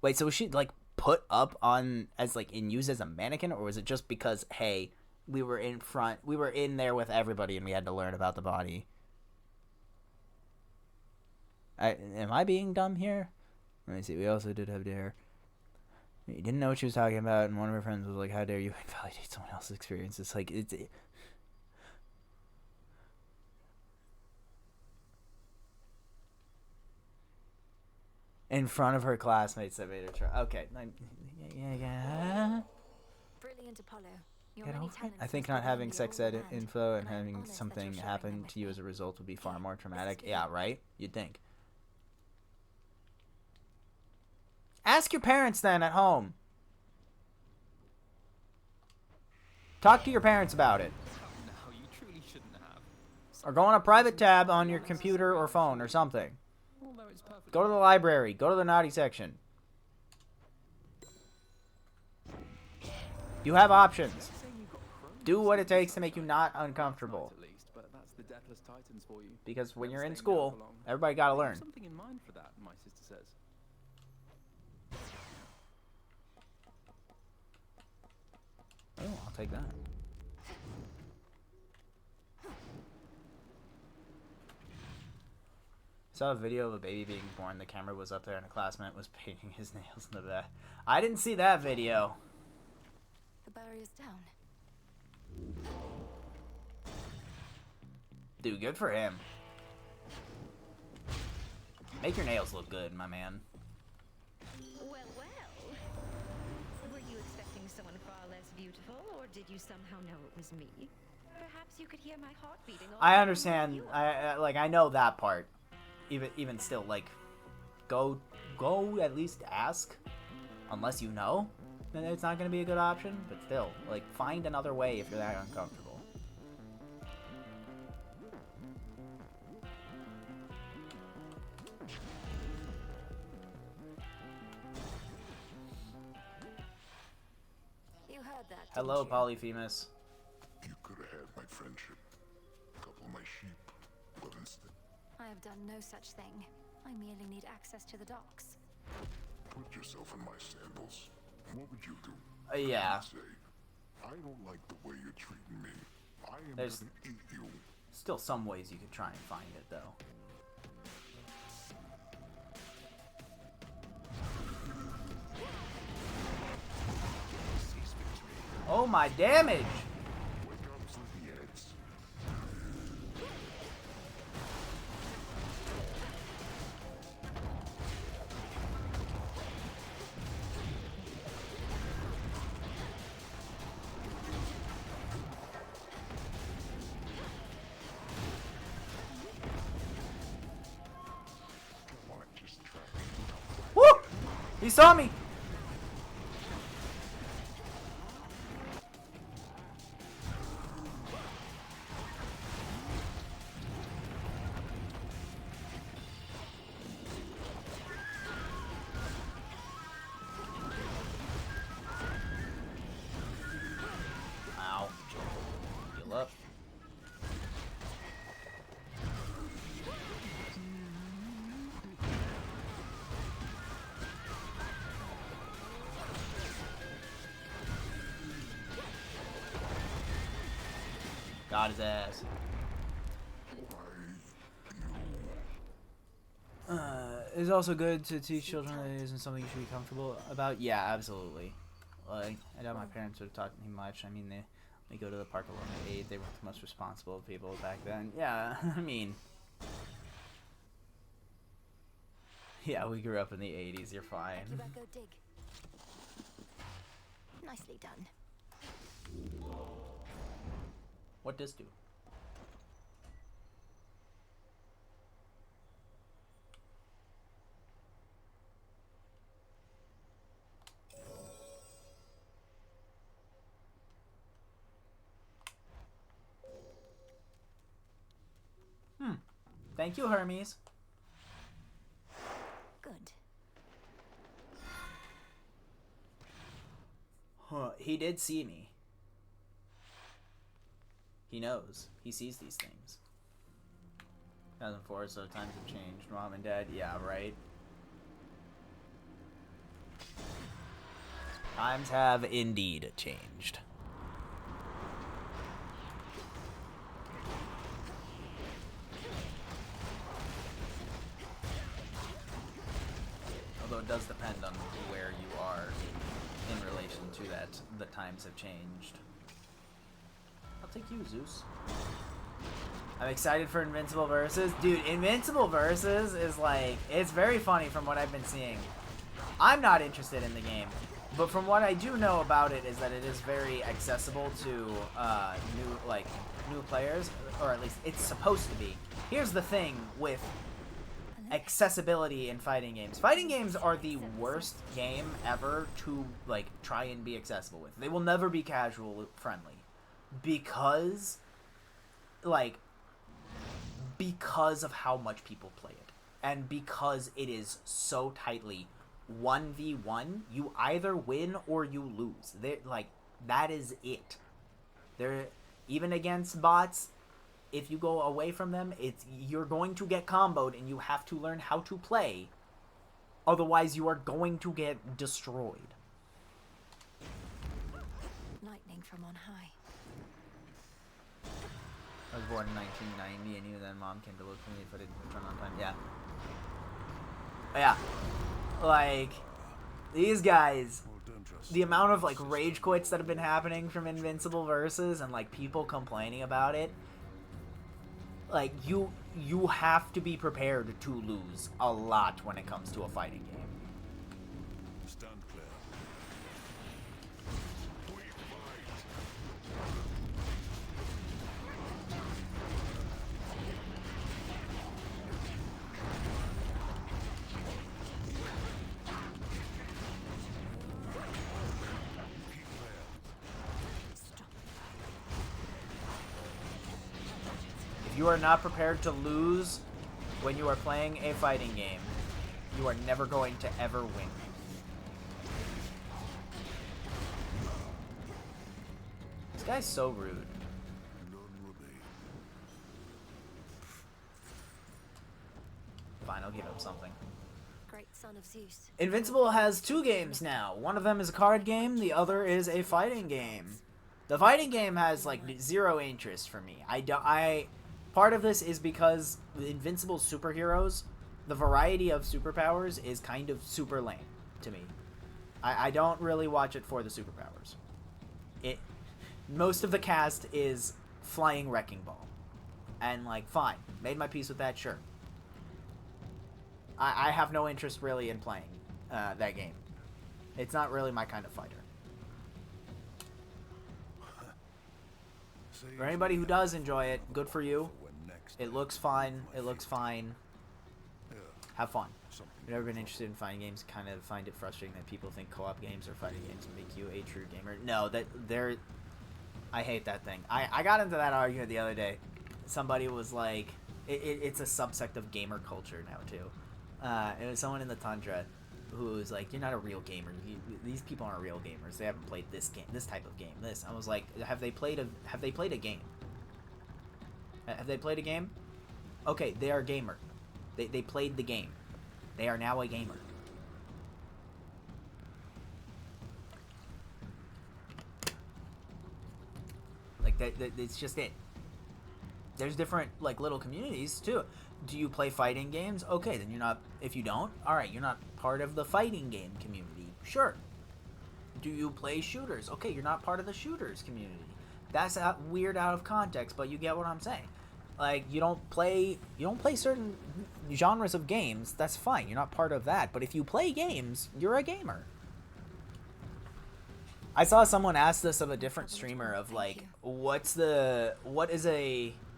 Wait, so was she like put up on as like in use as a mannequin, or was it just because, hey, we were in there with everybody and we had to learn about the body? Am I being dumb here? Let me see. We also did have Dare. You didn't know what she was talking about, and one of her friends was like, "How dare you invalidate someone else's experience?" It's like it's. In front of her classmates that made her try. Okay. Yeah. Brilliant, Apollo. Get over it. I think not having sex ed info and having something happen to you as a result would be far more traumatic. Yeah, right? You'd think. Ask your parents then at home. Talk to your parents about it. No, you truly shouldn't have. Or go on a private tab on your computer or phone or something. Go to the library. Go to the naughty section. You have options. Do what it takes to make you not uncomfortable. Because when you're in school, everybody gotta learn. Something in mind for that, my sister says. Oh, I'll take that. Saw a video of a baby being born. The camera was up there and a classmate was painting his nails in the back. I didn't see that video. The barrier's down. Dude, good for him. Make your nails look good, my man. Well. Were you expecting someone far less beautiful, or did you somehow know it was me? Perhaps you could hear my heart beating. I understand. I know that part. Even still, like, go at least ask. Unless you know, then it's not gonna be a good option. But still, like, find another way if you're that uncomfortable. You heard that. Hello, Polyphemus. You could have had my friendship, a couple of my sheep, but instead. I have done no such thing. I merely need access to the docks. Put yourself in my sandals. What would you do? Yeah. Say, I don't like the way you're treating me. I am There's- gonna eat you. Still some ways you could try and find it, though. Oh, my damage! Woo! He saw me! Ow. Heal up. Got his ass. It's also good to teach children that it isn't something you should be comfortable about. Yeah, absolutely. Like, I doubt my parents would have taught me much. I mean, they go to the park alone at 8. They weren't the most responsible people back then. Yeah, I mean... Yeah, we grew up in the 80s. You're fine. Go dig. Nicely done. What does do? Thank you, Hermes. Good. Huh, he did see me. He knows. He sees these things. 2004, so times have changed. Mom and Dad, yeah, right? Times have indeed changed. Although it does depend on where you are in relation to that. The times have changed. I'll take you, Zeus. I'm excited for Invincible Versus. Dude, Invincible Versus is like, it's very funny from what I've been seeing. I'm not interested in the game, but from what I do know about it is that it is very accessible to new players, or at least it's supposed to be. Here's the thing with accessibility in fighting games. Fighting games are the worst game ever to like try and be accessible with. They will never be casual friendly because of how much people play it, and because it is so tightly 1v1. You either win or you lose. That is it. Even against bots, if you go away from them, you're going to get comboed, and you have to learn how to play. Otherwise, you are going to get destroyed. Lightning from on high. I was born in 1990, and even then, Mom came to look for me if I didn't return on time. Yeah. Yeah. Like, these guys, the amount of, like, rage quits that have been happening from Invincible Versus, and, like, people complaining about it, like, you have to be prepared to lose a lot when it comes to a fighting game. Stand clear. If you are not prepared to lose when you are playing a fighting game, you are never going to ever win. This guy's so rude. Fine, I'll give him something. Great son of Zeus. Invincible has 2 games now. One of them is a card game, the other is a fighting game. The fighting game has like 0 interest for me. part of this is because Invincible superheroes, the variety of superpowers is kind of super lame to me. I don't really watch it for the superpowers. Most of the cast is flying wrecking ball. And, like, fine. Made my peace with that, sure. I have no interest really in playing that game. It's not really my kind of fighter. For anybody who does enjoy it, good for you. It looks fine. It looks fine. Have fun. I've never been interested in fighting games. Kind of find it frustrating that people think co-op games or fighting games make you a true gamer. No, I hate that thing. I got into that argument the other day. Somebody was like, it's a subsect of gamer culture now too. It was someone in the Tundra who was like, "You're not a real gamer. These people aren't real gamers. They haven't played this game, this type of game. This." I was like, "Have they played a game? Have they played a game? Okay, they are a gamer. They played the game. They are now a gamer." Like that it's just it. There's different, like, little communities too. Do you play fighting games? Okay, then you're not. If you don't, all right, you're not part of the fighting game community. Sure. Do you play shooters? Okay, you're not part of the shooters community. That's weird out of context, but you get what I'm saying. Like, you don't play certain genres of games. That's fine. You're not part of that. But if you play games, you're a gamer. I saw someone ask this of a different streamer of, like, what is a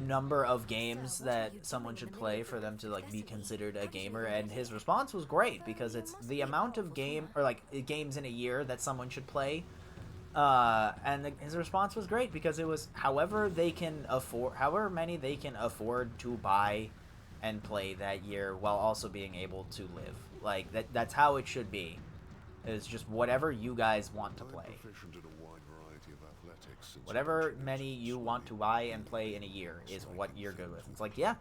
number of games that someone should play for them to, like, be considered a gamer, and his response was great because it's the amount of games in a year that someone should play, and his response was great because it was however many they can afford to buy and play that year while also being able to live. Like, that's how it should be. It's just whatever you guys want to play. Whatever many you want to buy and play in a year is what you're good with. It's like, yeah.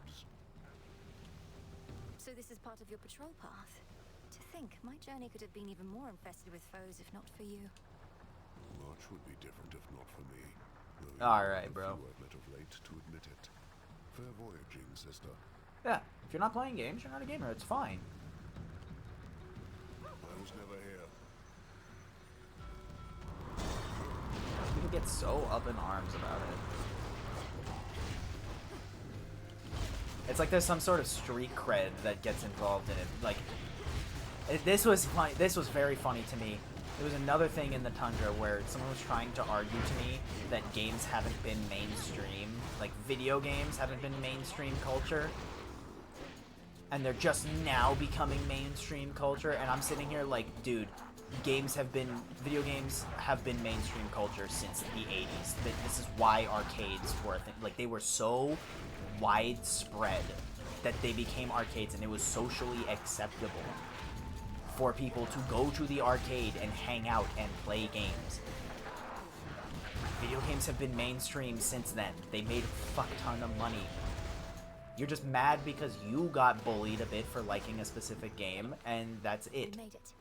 So this is part of your patrol path. To think, my journey could have been even more infested with foes if not for you. Much would be different if not for me. Alright, bro. Fair voyaging, sister. Yeah, if you're not playing games, you're not a gamer. It's fine. I was never here. People get so up in arms about it. It's like there's some sort of street cred that gets involved in it. Like, this was very funny to me. There was another thing in the Tundra where someone was trying to argue to me that games haven't been mainstream, like video games haven't been mainstream culture, and they're just now becoming mainstream culture, and I'm sitting here like, dude, video games have been mainstream culture since the 80s. This is why arcades were a thing. Like, they were so widespread that they became arcades, and it was socially acceptable for people to go to the arcade and hang out and play games. Video games have been mainstream since then. They made a fuck ton of money. You're just mad because you got bullied a bit for liking a specific game, and that's it. We made it.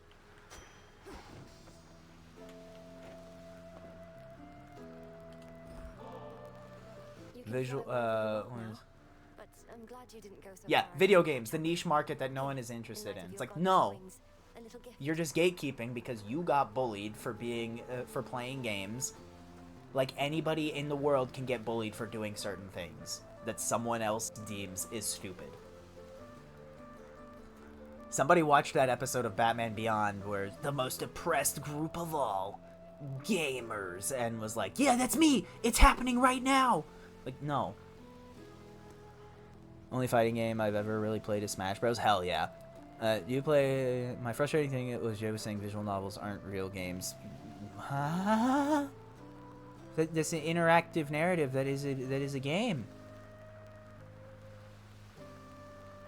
Visual, But I'm glad you didn't go so yeah, far. video games, the niche market that no one is interested in. It's like, no, you're just gatekeeping because you got bullied for playing games. Like, anybody in the world can get bullied for doing certain things that someone else deems is stupid. Somebody watched that episode of Batman Beyond where the most oppressed group of all, gamers, and was like, yeah, that's me, it's happening right now. Like, no. Only fighting game I've ever really played is Smash Bros. Hell yeah. You play... My frustrating thing was Jay was saying visual novels aren't real games. Huh? That's an interactive narrative that is a game.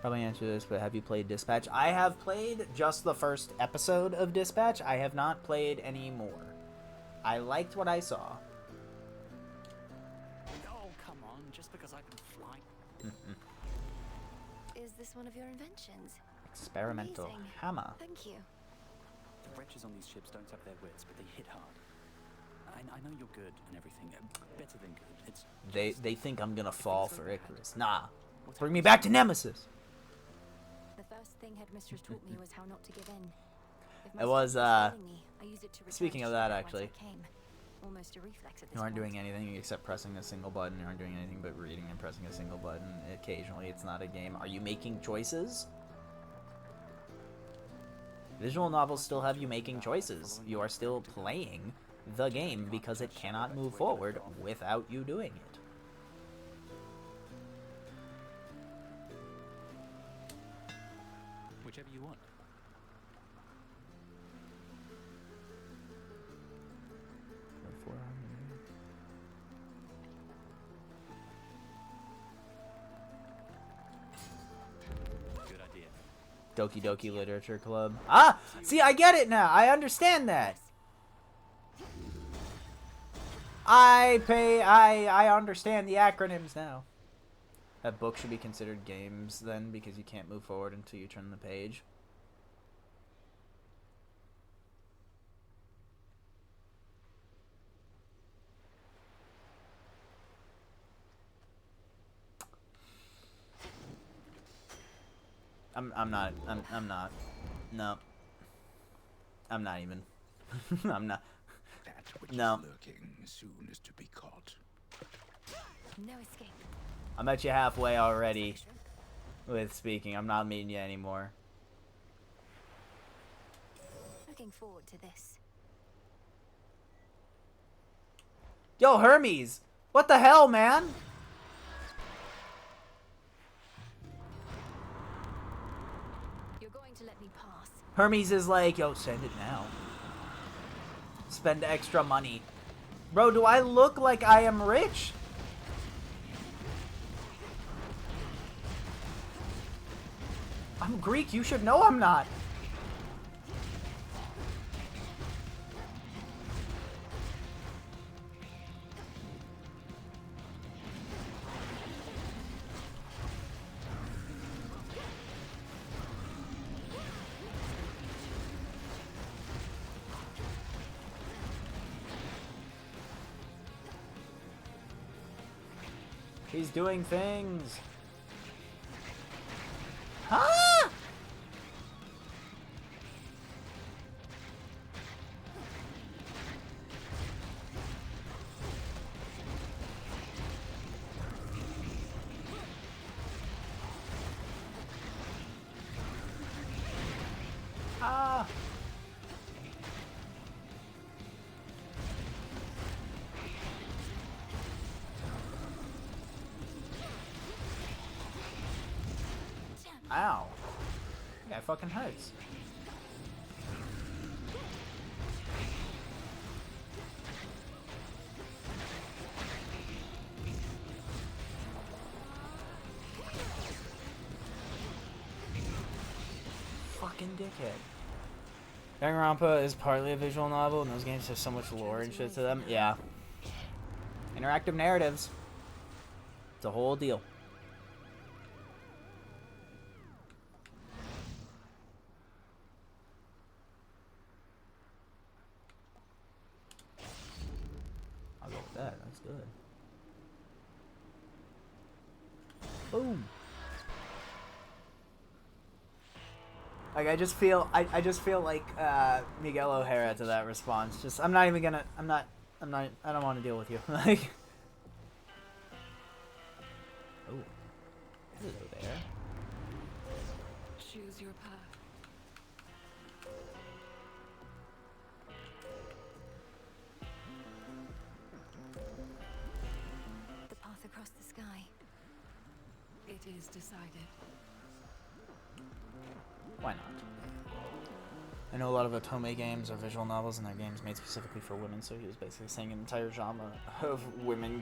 Probably answer this, but have you played Dispatch? I have played just the first episode of Dispatch. I have not played any more. I liked what I saw. Oh, come on, just because I can fly. Is this one of your inventions? Experimental Amazing. hammer. Thank you. The wretches on these ships don't have their wits, but they hit hard. I know you're good and everything. Better than good. It's They think I'm gonna fall for Icarus. Nah. Bring me back to Nemesis. The first thing Headmistress taught me was how not to give in. If It my was, strength was failing me, I use it to return speaking to of strength that, whence actually. I came. Almost a reflex at this You aren't point. doing anything except pressing a single button. You aren't doing anything but reading and pressing a single button. Occasionally, it's not a game. Are you making choices? Visual novels still have you making choices. You are still playing the game because it cannot move forward without you doing it. whichever you want. Good idea. Doki Doki Literature Club. Ah! See, I get it now. I understand that. I understand the acronyms now. That book should be considered games then, because you can't move forward until you turn the page. I'm not. No. I'm not even. I'm not. That which No. is lurking soon is to be caught. No escape. I met you halfway already with speaking. I'm not meeting you anymore. Looking forward to this. Yo, Hermes! What the hell, man? You're going to let me pass. Hermes is like, yo, send it now. Spend extra money. Bro, do I look like I am rich? I'm Greek, you should know I'm not. He's doing things. Huh? Ah. Ow. That guy fucking hurts. Fucking dickhead. Danganronpa is partly a visual novel, and those games have so much lore and shit to them. Yeah. Interactive narratives. It's a whole deal. I'll go with that. That's good. Boom. Like I just feel like Miguel O'Hara to that response. Just I don't want to deal with you. Like oh. Hello there. Choose your path. The path across the sky. It is decided. Why not? I know a lot of Otome games are visual novels, and they're games made specifically for women. So he was basically saying an entire genre of women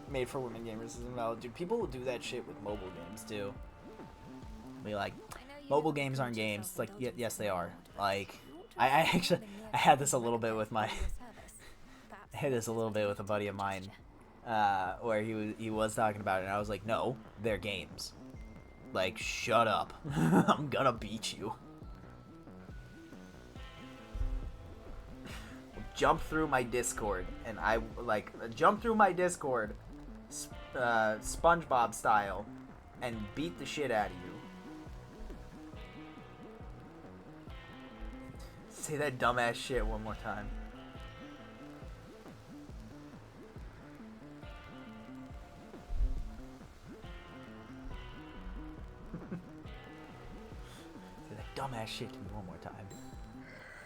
made for women gamers is invalid. Dude, people will do that shit with mobile games too. Be like, mobile games aren't games. It's like, yes, they are. Like, I actually I had this a little bit with my I had this a little bit with a buddy of mine, where he was talking about it, and I was like, no, they're games. Like, shut up. I'm gonna beat you. jump through my Discord, and I like jump through my Discord, SpongeBob style, and beat the shit out of you. Say that dumbass shit one more time. Say that dumbass shit to me one more time.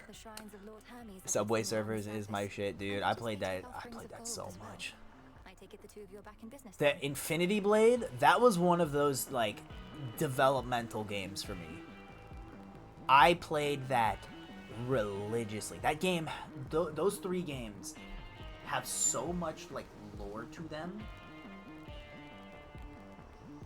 The shrines of Lord Hermes. Subway Surfers is my shit, dude. I played that so much. I take it the two of you are back in business. The Infinity Blade, that was one of those like developmental games for me. I played that religiously. That game, those 3 games have so much like lore to them.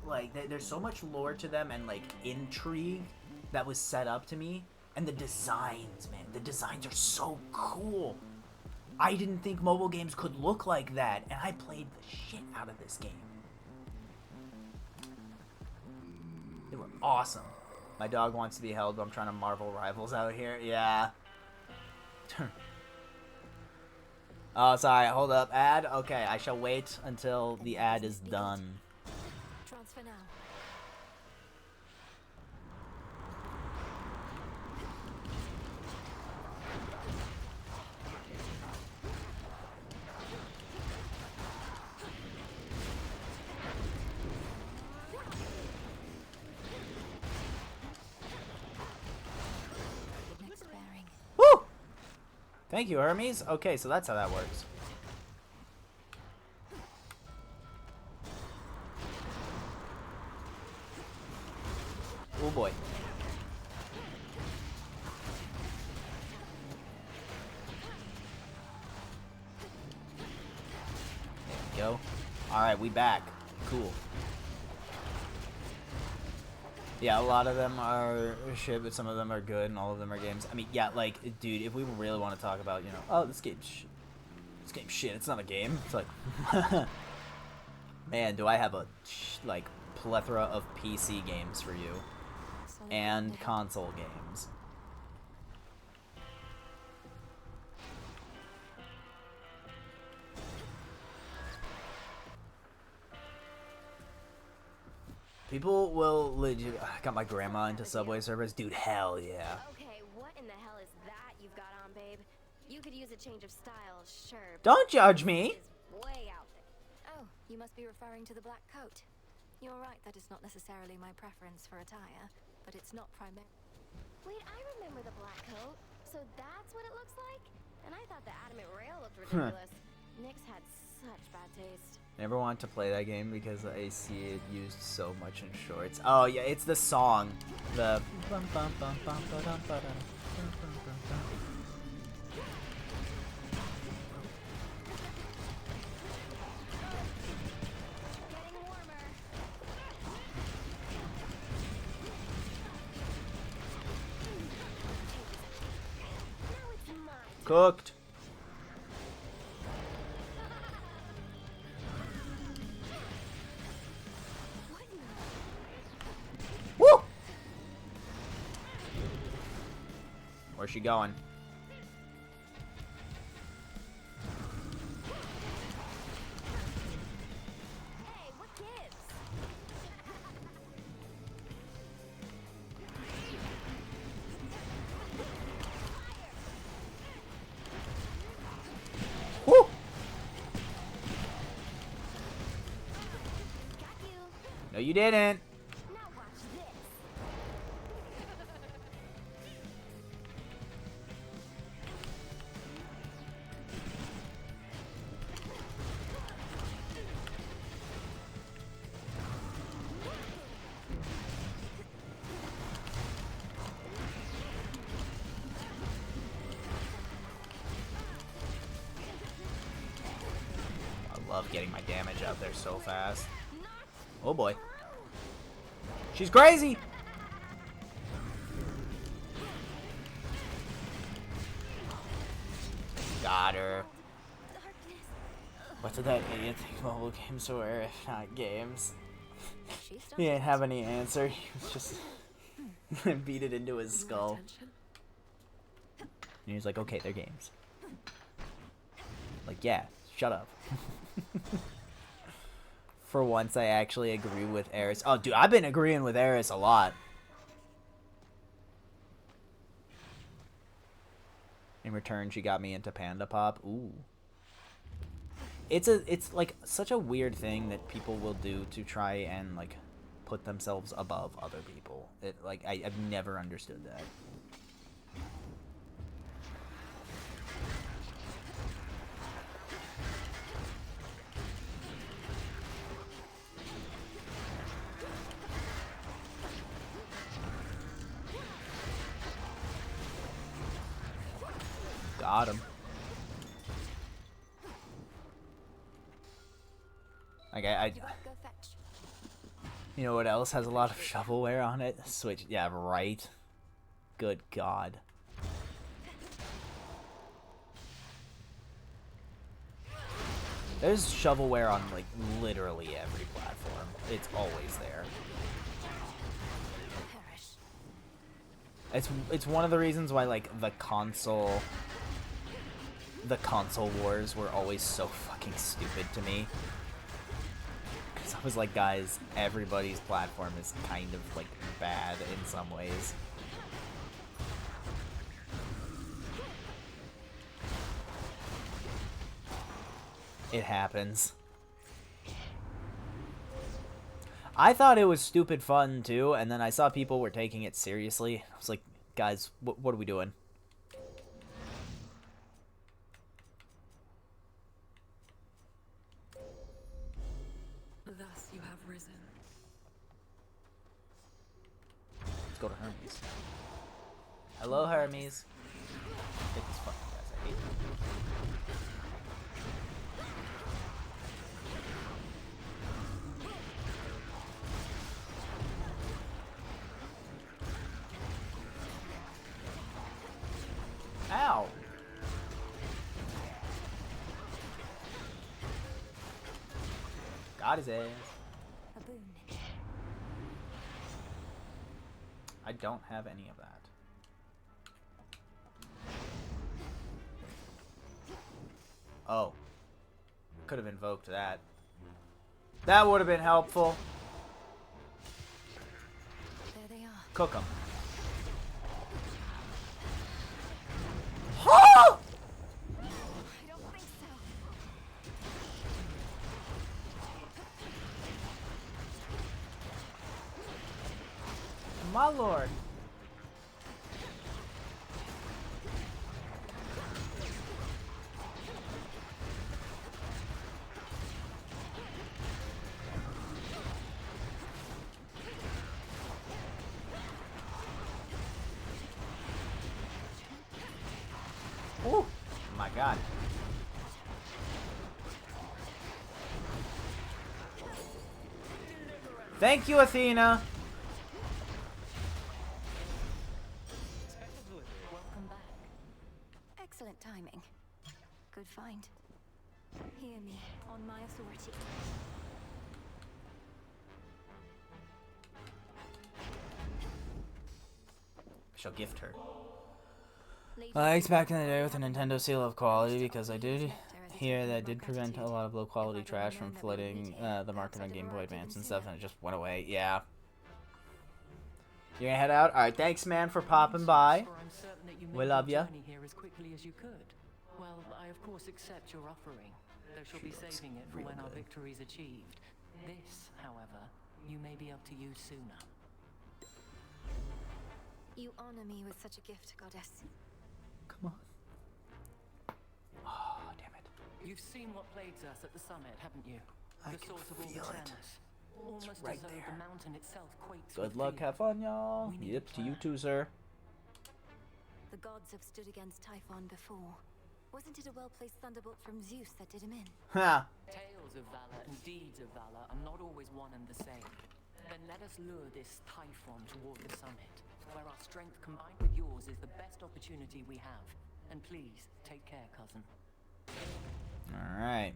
Like there's so much lore to them and like intrigue that was set up to me. And the designs, man, the designs are so cool. I didn't think mobile games could look like that, and I played the shit out of this game. They were awesome. My dog wants to be held, but I'm trying to Marvel Rivals out here. Yeah. Oh, sorry. Hold up. Ad? Okay, I shall wait until the ad is done. Transfer now. Woo! Thank you, Hermes. Okay, so that's how that works. Oh boy. There we go. Alright, we back. Cool. Yeah, a lot of them are shit, but some of them are good, and all of them are games. I mean, yeah, like, dude, if we really want to talk about, you know, oh, this game's shit, it's not a game. It's like, man, do I have a, like, plethora of PC games for you. And console games. People will legit. I got my grandma into Subway Surfers. Dude, hell yeah. Okay, what in the hell is that you've got on, babe? You could use a change of style, sure. Don't judge me. Way out there. Oh, you must be referring to the black coat. You're right, that is not necessarily my preference for attire, but it's not primary. Wait, I remember the black coat. So that's what it looks like? And I thought the adamant rail looked ridiculous. Nyx had such bad taste. Never want to play that game because I see it used so much in shorts. Oh yeah, it's the song. The cooked. Woo! Where's she going? Hey, what gives? Woo! No, you didn't. Now watch this. I love getting my damage out there so fast. Oh boy. She's crazy! Got her. What did that idiot think mobile games were if not games? He didn't have any answer. He was just beat it into his skull. And he was like, okay, they're games. Like, yeah, shut up. For once, I actually agree with Eris. Oh, dude, I've been agreeing with Eris a lot. In return, she got me into Panda Pop. Ooh. It's like such a weird thing that people will do to try and like put themselves above other people. I've never understood that. Got him. You know what else has a lot of shovelware on it? Switch. Yeah, right. Good God. There's shovelware on, like, literally every platform. It's always there. It's one of the reasons why, like, the console wars were always so fucking stupid to me. Because I was like, guys, everybody's platform is kind of, like, bad in some ways. It happens. I thought it was stupid fun, too, and then I saw people were taking it seriously. I was like, guys, what are we doing? Thus you have risen. Let's go to Hermes. Hello, Hermes. I hate this fucking guys. I hate them. Ow! Got his ass. A boon. I don't have any of that. Oh. Could have invoked that. That would have been helpful. There they are. Cook them. Oh! I don't think so. My lord. Oh my God. Thank you, Athena. Welcome back. Excellent timing. Good find. Hear me on my authority. I shall gift her. I liked back in the day with the Nintendo seal of quality because I did hear that did prevent a lot of low quality trash from flooding the market on Game Boy Advance and stuff, and it just went away. Yeah. You're gonna head out? Alright, thanks man for popping by. We love ya. Here as quickly as you could. Well, I of course accept your offering, though she'll be saving it for when our victory is achieved. This, however, you may be able to use sooner. You honor me with such a gift, goddess. Come on. Oh, damn it. You've seen what plagues us at the summit, haven't you? I The can source of all the feel it. tremors. Almost right as though there. the mountain itself quakes Good with luck, fear. have fun, y'all. We need Yep, a to you plan. too, sir. The gods have stood against Typhon before. Wasn't it a well-placed thunderbolt from Zeus that did him in? Ha! Tales of valor and deeds of valor are not always one and the same. Then let us lure this Typhon toward the summit, where our strength combined with yours is the best opportunity we have. And please, take care, cousin. Alright.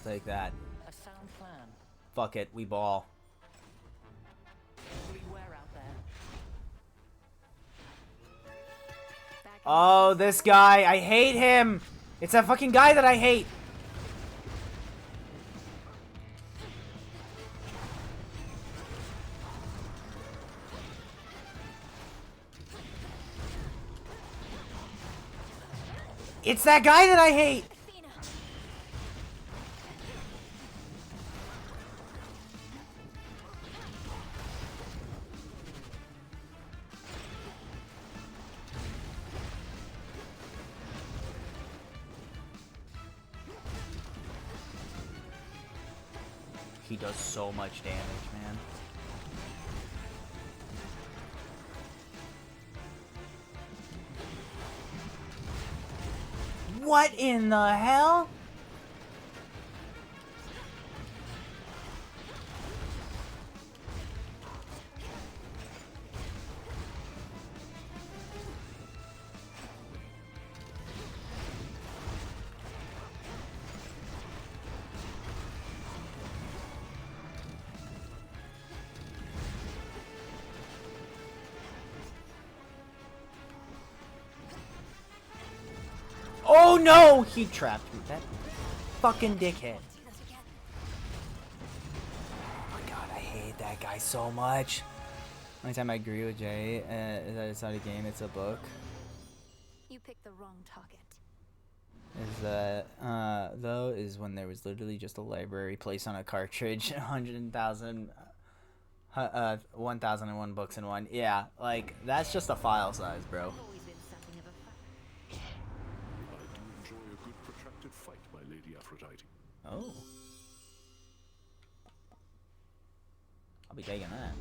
take that. A sound plan. Fuck it, we ball. Beware out there. Oh, this guy, I hate him. It's that fucking guy that I hate. It's that guy that I hate. He does so much damage, man. What in the hell? Oh no! He trapped me. That fucking dickhead. Oh my god, I hate that guy so much. Only time I agree with Jay is that it's not a game, it's a book. You picked the wrong target. Is that, though, is when there was literally just a library placed on a cartridge, 100,000, 1,001 books in one. Yeah, like, that's just a file size, bro. Fight, my Lady Aphrodite. Oh. I'll be taking that.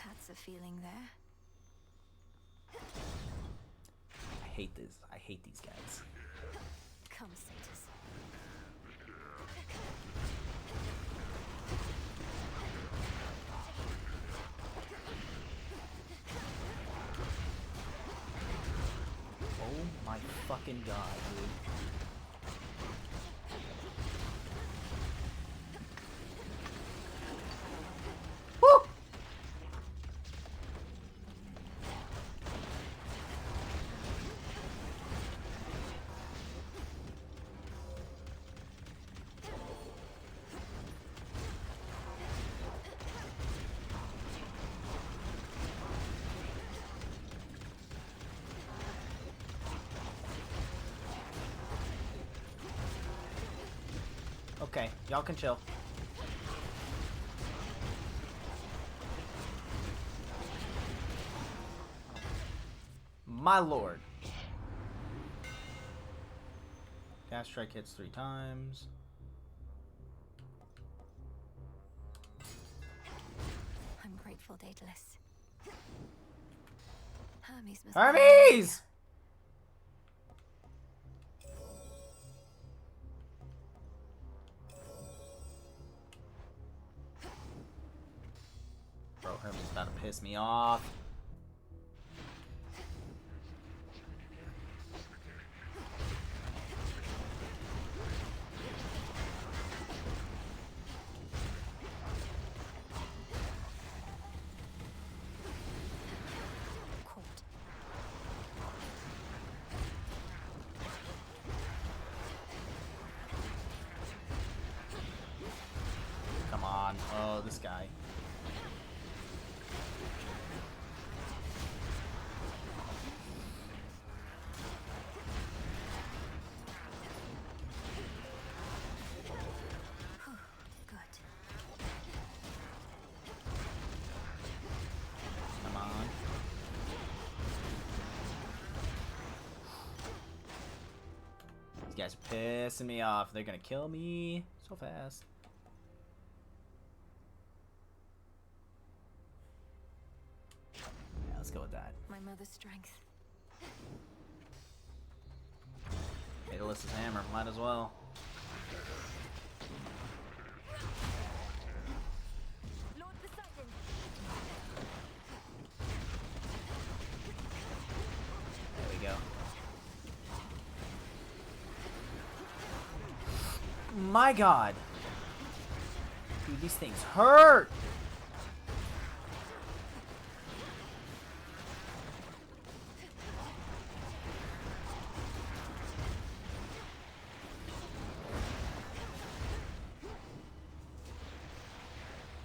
That's a feeling there. I hate this. I hate these guys. Come, Satyrs. Oh my fucking god, dude. Okay, y'all can chill. My lord. Gas strike hits 3 times. I'm grateful, Daedalus. Hermes must Hermes! Bro, Hermes about to piss me off. Come on. Oh, this guy. Come on. These guys are pissing me off. They're gonna kill me so fast. Yeah, let's go with that. My mother's strength. Daedalus's hammer. Might as well. Lord Poseidon. There we go. my god. Dude, these things hurt.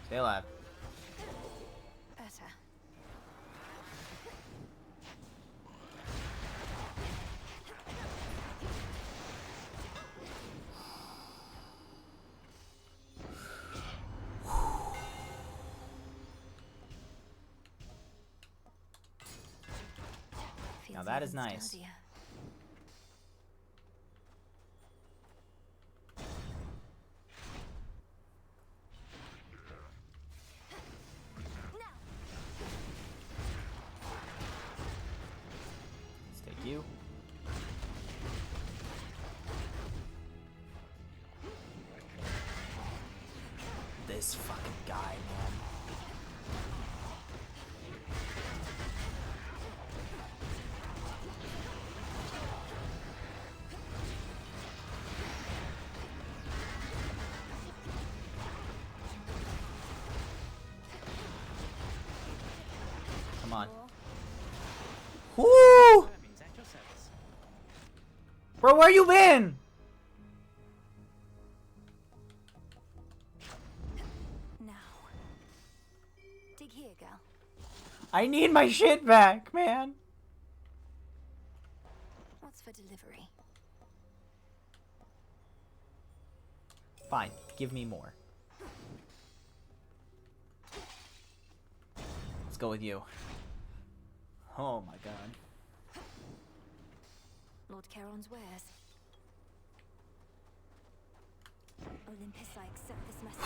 Stay alive. Better. Now that is nice. Let's take you. This fucking guy, man. Come on. Woo! Bro, where you been? Now. Dig here, girl. I need my shit back, man. What's for delivery? Fine, give me more. Let's go with you. Oh my god. Lord Charon's wares. Olympus, I accept this message.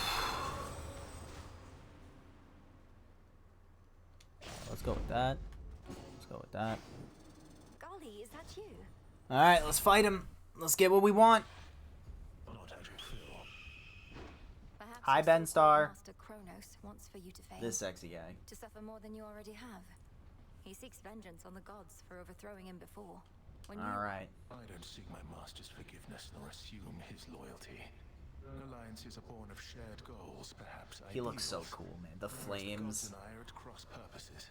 Let's go with that. Let's go with that. Golly, is that you? Alright, let's fight him. Let's get what we want. Perhaps Hi, your Ben so-called Star. Master Kronos wants for you to fail. This sexy guy. To suffer more than you already have. He seeks vengeance on the gods for overthrowing him before. Alright. I don't seek my master's forgiveness nor assume his loyalty. Alliances are born of shared goals, perhaps. He looks so ideals. cool, man. The Most flames. gods and I are at cross purposes.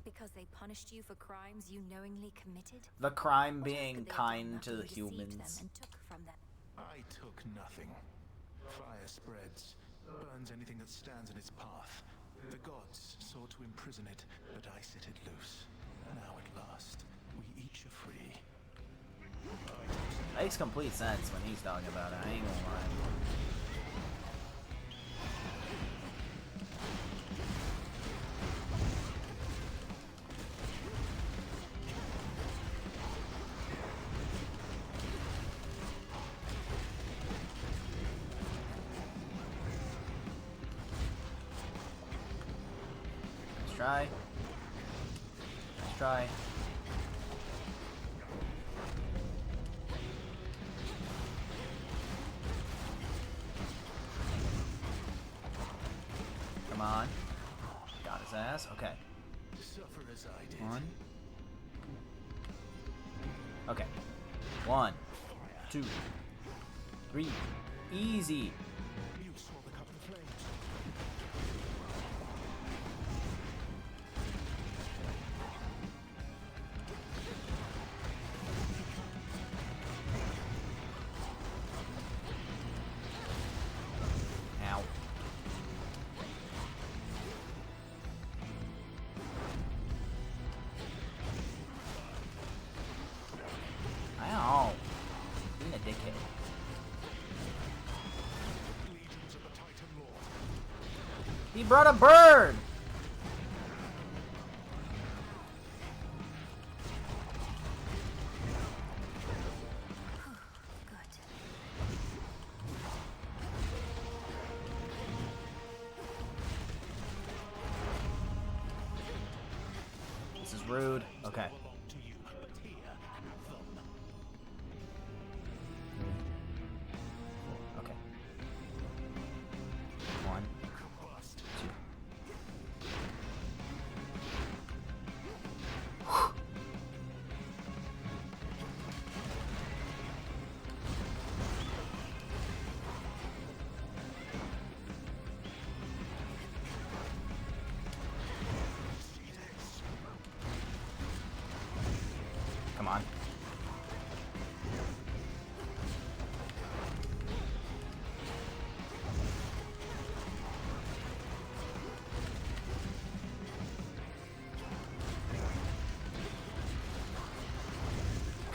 Because they punished you for crimes you knowingly committed? The crime What else being could they have kind done to after the you deceived humans. them and took from them? I took nothing. Fire spreads, burns anything that stands in its path. The gods sought to imprison it, but I set it loose. Now at last, we each are free. Makes complete sense when he's talking about it. I ain't gonna lie. Let's try. Let's try. Come on. Got his ass. Okay. Suffer as I did. One. Okay. 1, 2, 3. Easy. You saw the cup of flames. Ow. Ow. Being a dickhead. Legions of the Titan Lord. He brought a bird! This is rude. Okay. Okay. 1, 2.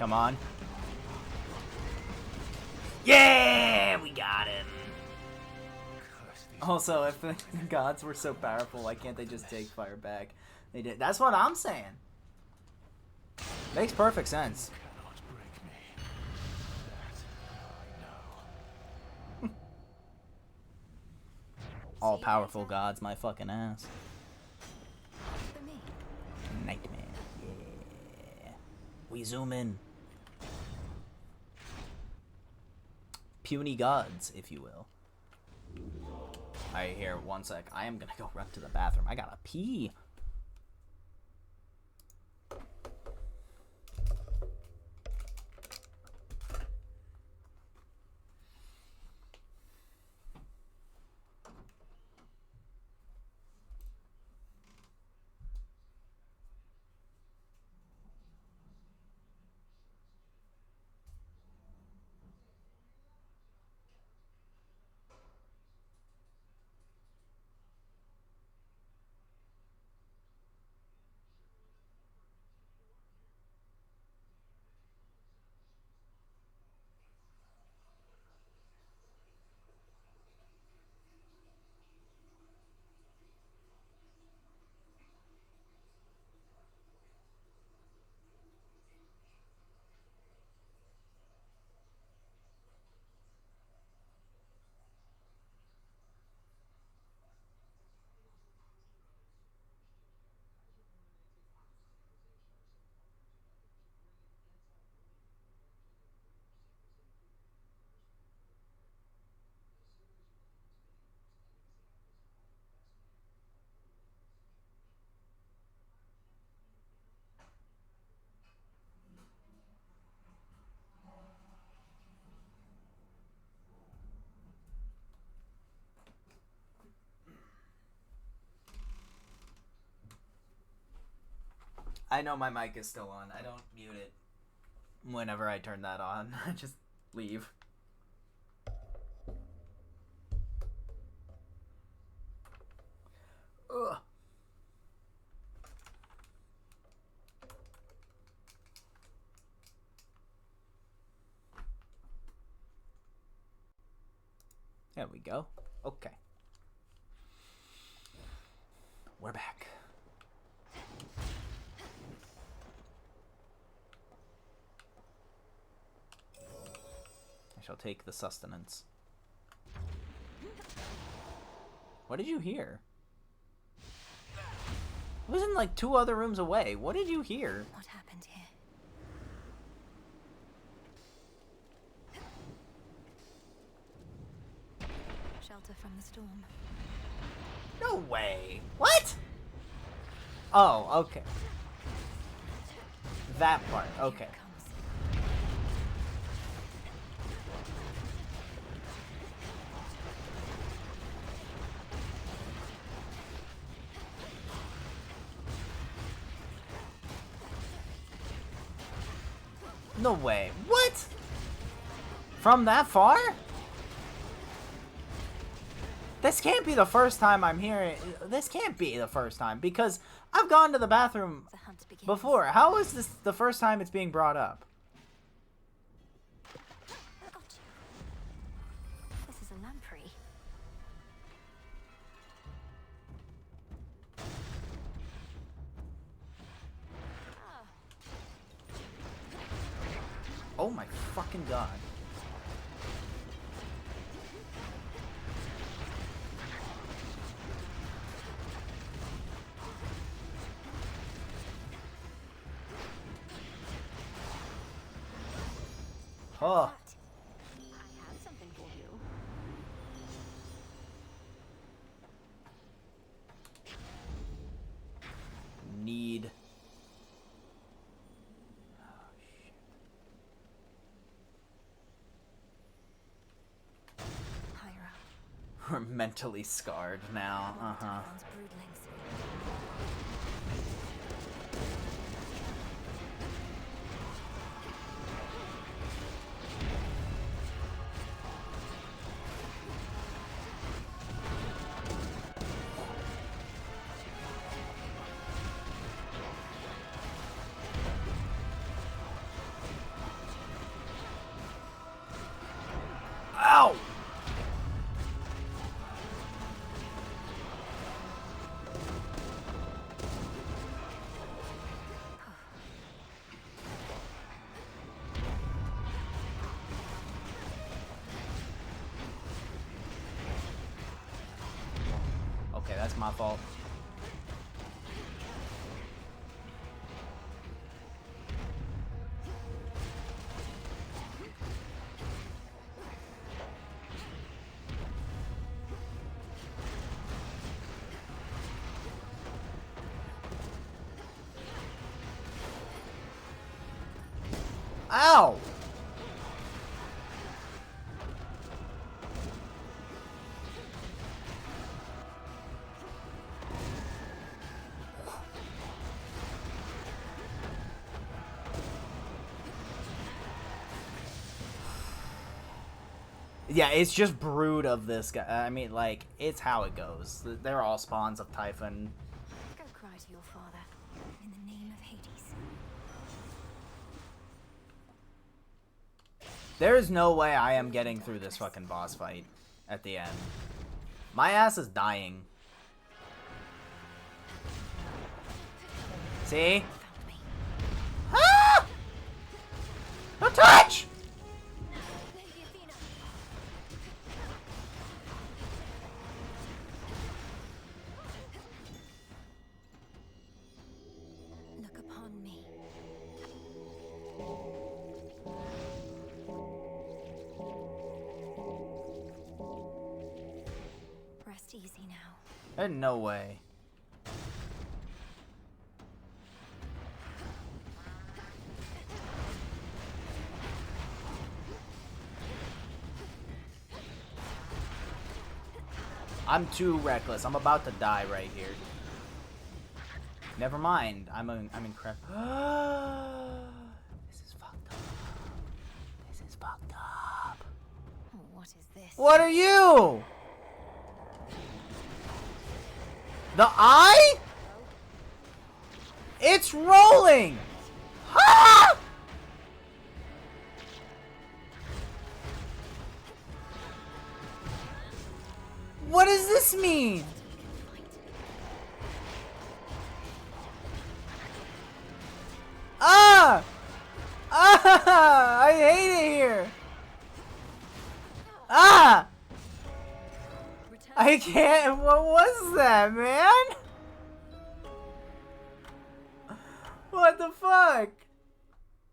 Come on. Yeah, we got him. Also, if the gods were so powerful, why can't they just take fire back? They did. That's what I'm saying. Makes perfect sense. All powerful gods, my fucking ass. Nightmare. Yeah. We zoom in. Puny gods, if you will. Alright, here, one sec. I am gonna go run to the bathroom. I gotta pee. I know my mic is still on. I don't mute it whenever I turn that on. I just leave. Ugh. There we go. Okay. We're back. I shall take the sustenance. What did you hear? It was in like 2 other rooms away. What did you hear? What happened here? Shelter from the storm. No way. What? Oh, okay. That part. Okay. No way. What? From that far? This can't be the first time I'm hearing. This can't be the first time because I've gone to the bathroom before. How is this the first time it's being brought up? This is a lamprey. Oh my fucking god. Oh. I have something for you. Need. We're mentally scarred now. Uh-huh. Okay, that's my fault. Ow! Yeah, it's just brood of this guy. I mean, like, it's how it goes. They're all spawns of Typhon. Go cry to your father in the name of Hades. There is no way I am getting through this fucking boss fight at the end. My ass is dying. See? Ah! Don't touch! Look upon me. Rest easy now. There's no way. I'm too reckless. I'm about to die right here. Never mind. I'm incredible. This is fucked up. This is fucked up. What is this? What are you? The eye? It's rolling. Ah! What does this mean? Ah! Ah! I hate it here. Ah! I can't. What was that, man? What the fuck?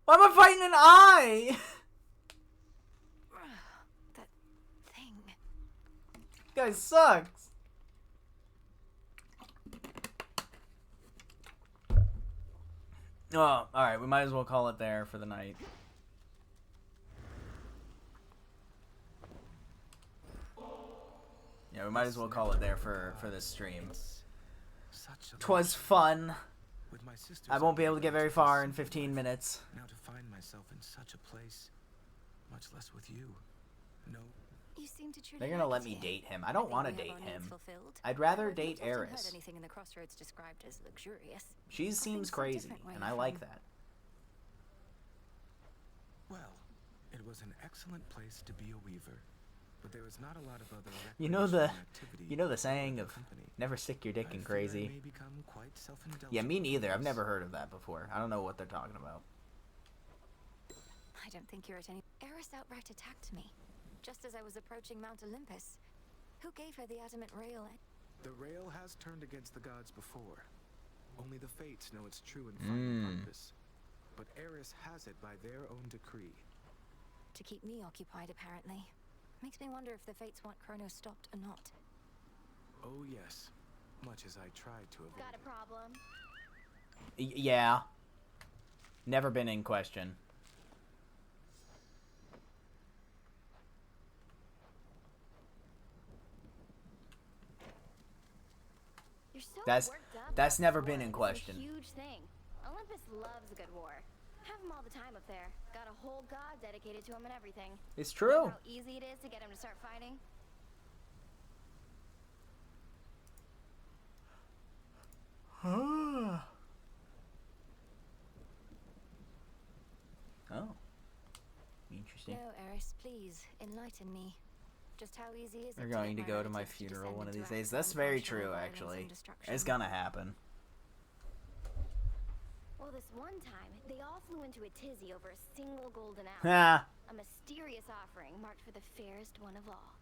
Why am I fighting an eye? That thing. Guy sucks. Oh, alright, we might as well call it there for the night. Yeah, we might as well call it there for this stream. Twas fun. I won't be able to get very far in 15 minutes. Now to find myself in such a place, much less with you. No. You seem to truly They're gonna let me date him. I don't want to date him. I'd rather date Eris. Heard anything in the Crossroads described as luxurious. She seems crazy, and I like that. Well, it was an excellent place to be a weaver, but there was not a lot of other You know the saying of never stick your dick in crazy. Yeah, me neither. I've never heard of that before. I don't know what they're talking about. I don't think you're at any. Eris outright attacked me, just as I was approaching Mount Olympus. Who gave her the adamant rail? The rail has turned against the gods before. Only the fates know its true and final purpose. But Eris has it by their own decree. To keep me occupied, apparently. Makes me wonder if the fates want Chronos stopped or not. Oh yes, much as I tried to avoid. Got a problem? Yeah. Never been in question. You're so worked up. That's never been in question. It's a huge thing. Olympus loves a good war. Have him all the time up there. Got a whole god dedicated to him and everything. It's true. How easy it is to get him to start fighting. Oh. Interesting. No, Eris, please, enlighten me. Just how easy is it? They're going to go to my funeral one of these days. That's very true, actually. It's gonna happen. Well, this one time, they all flew into a tizzy over a single golden apple. Ah. A mysterious offering marked for the fairest one of all.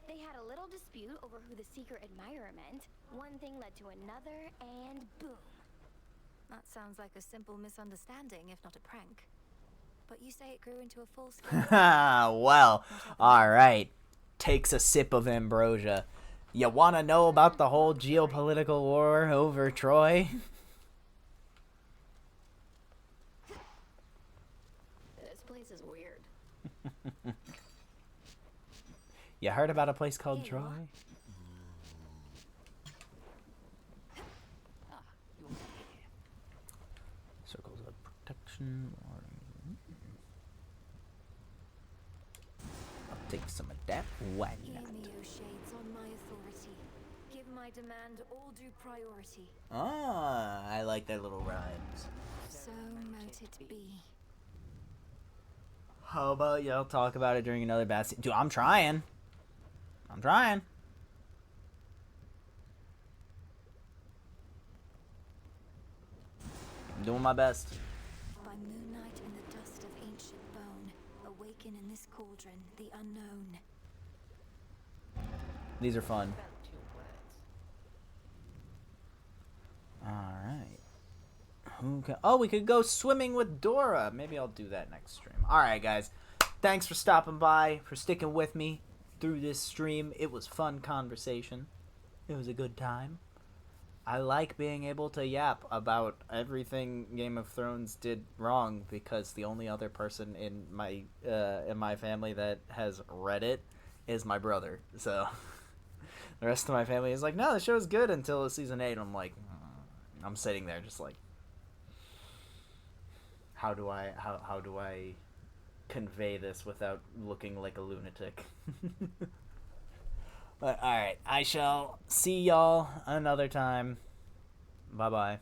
They had a little dispute over who the secret admirer meant. One thing led to another, and boom. That sounds like a simple misunderstanding, if not a prank. But you say it grew into a full-scale... Well, alright. Takes a sip of ambrosia. You want to know about the whole geopolitical war over Troy? This place is weird. You heard about a place called Troy? Circles of protection. I'll take some of that. Why Hear not? me, O shades, on my authority. Give my demand all due priority. Ah, I like their little rhymes. So mote it be. How about y'all talk about it during another bad scene? Dude, I'm trying. I'm trying. I'm doing my best. By moonlight in the dust of ancient bone, awaken in this cauldron the unknown. These are fun. Alright. Oh, we could go swimming with Dora. Maybe I'll do that next stream. Alright, guys. Thanks for stopping by, for sticking with me through this stream. It was fun conversation. It was a good time. I like being able to yap about everything Game of Thrones did wrong because the only other person in my family that has read it is my brother. So the rest of my family is like, no, the show's good until season 8. I'm like, I'm sitting there just like, how do I convey this without looking like a lunatic? But alright, I shall see y'all another time. Bye bye.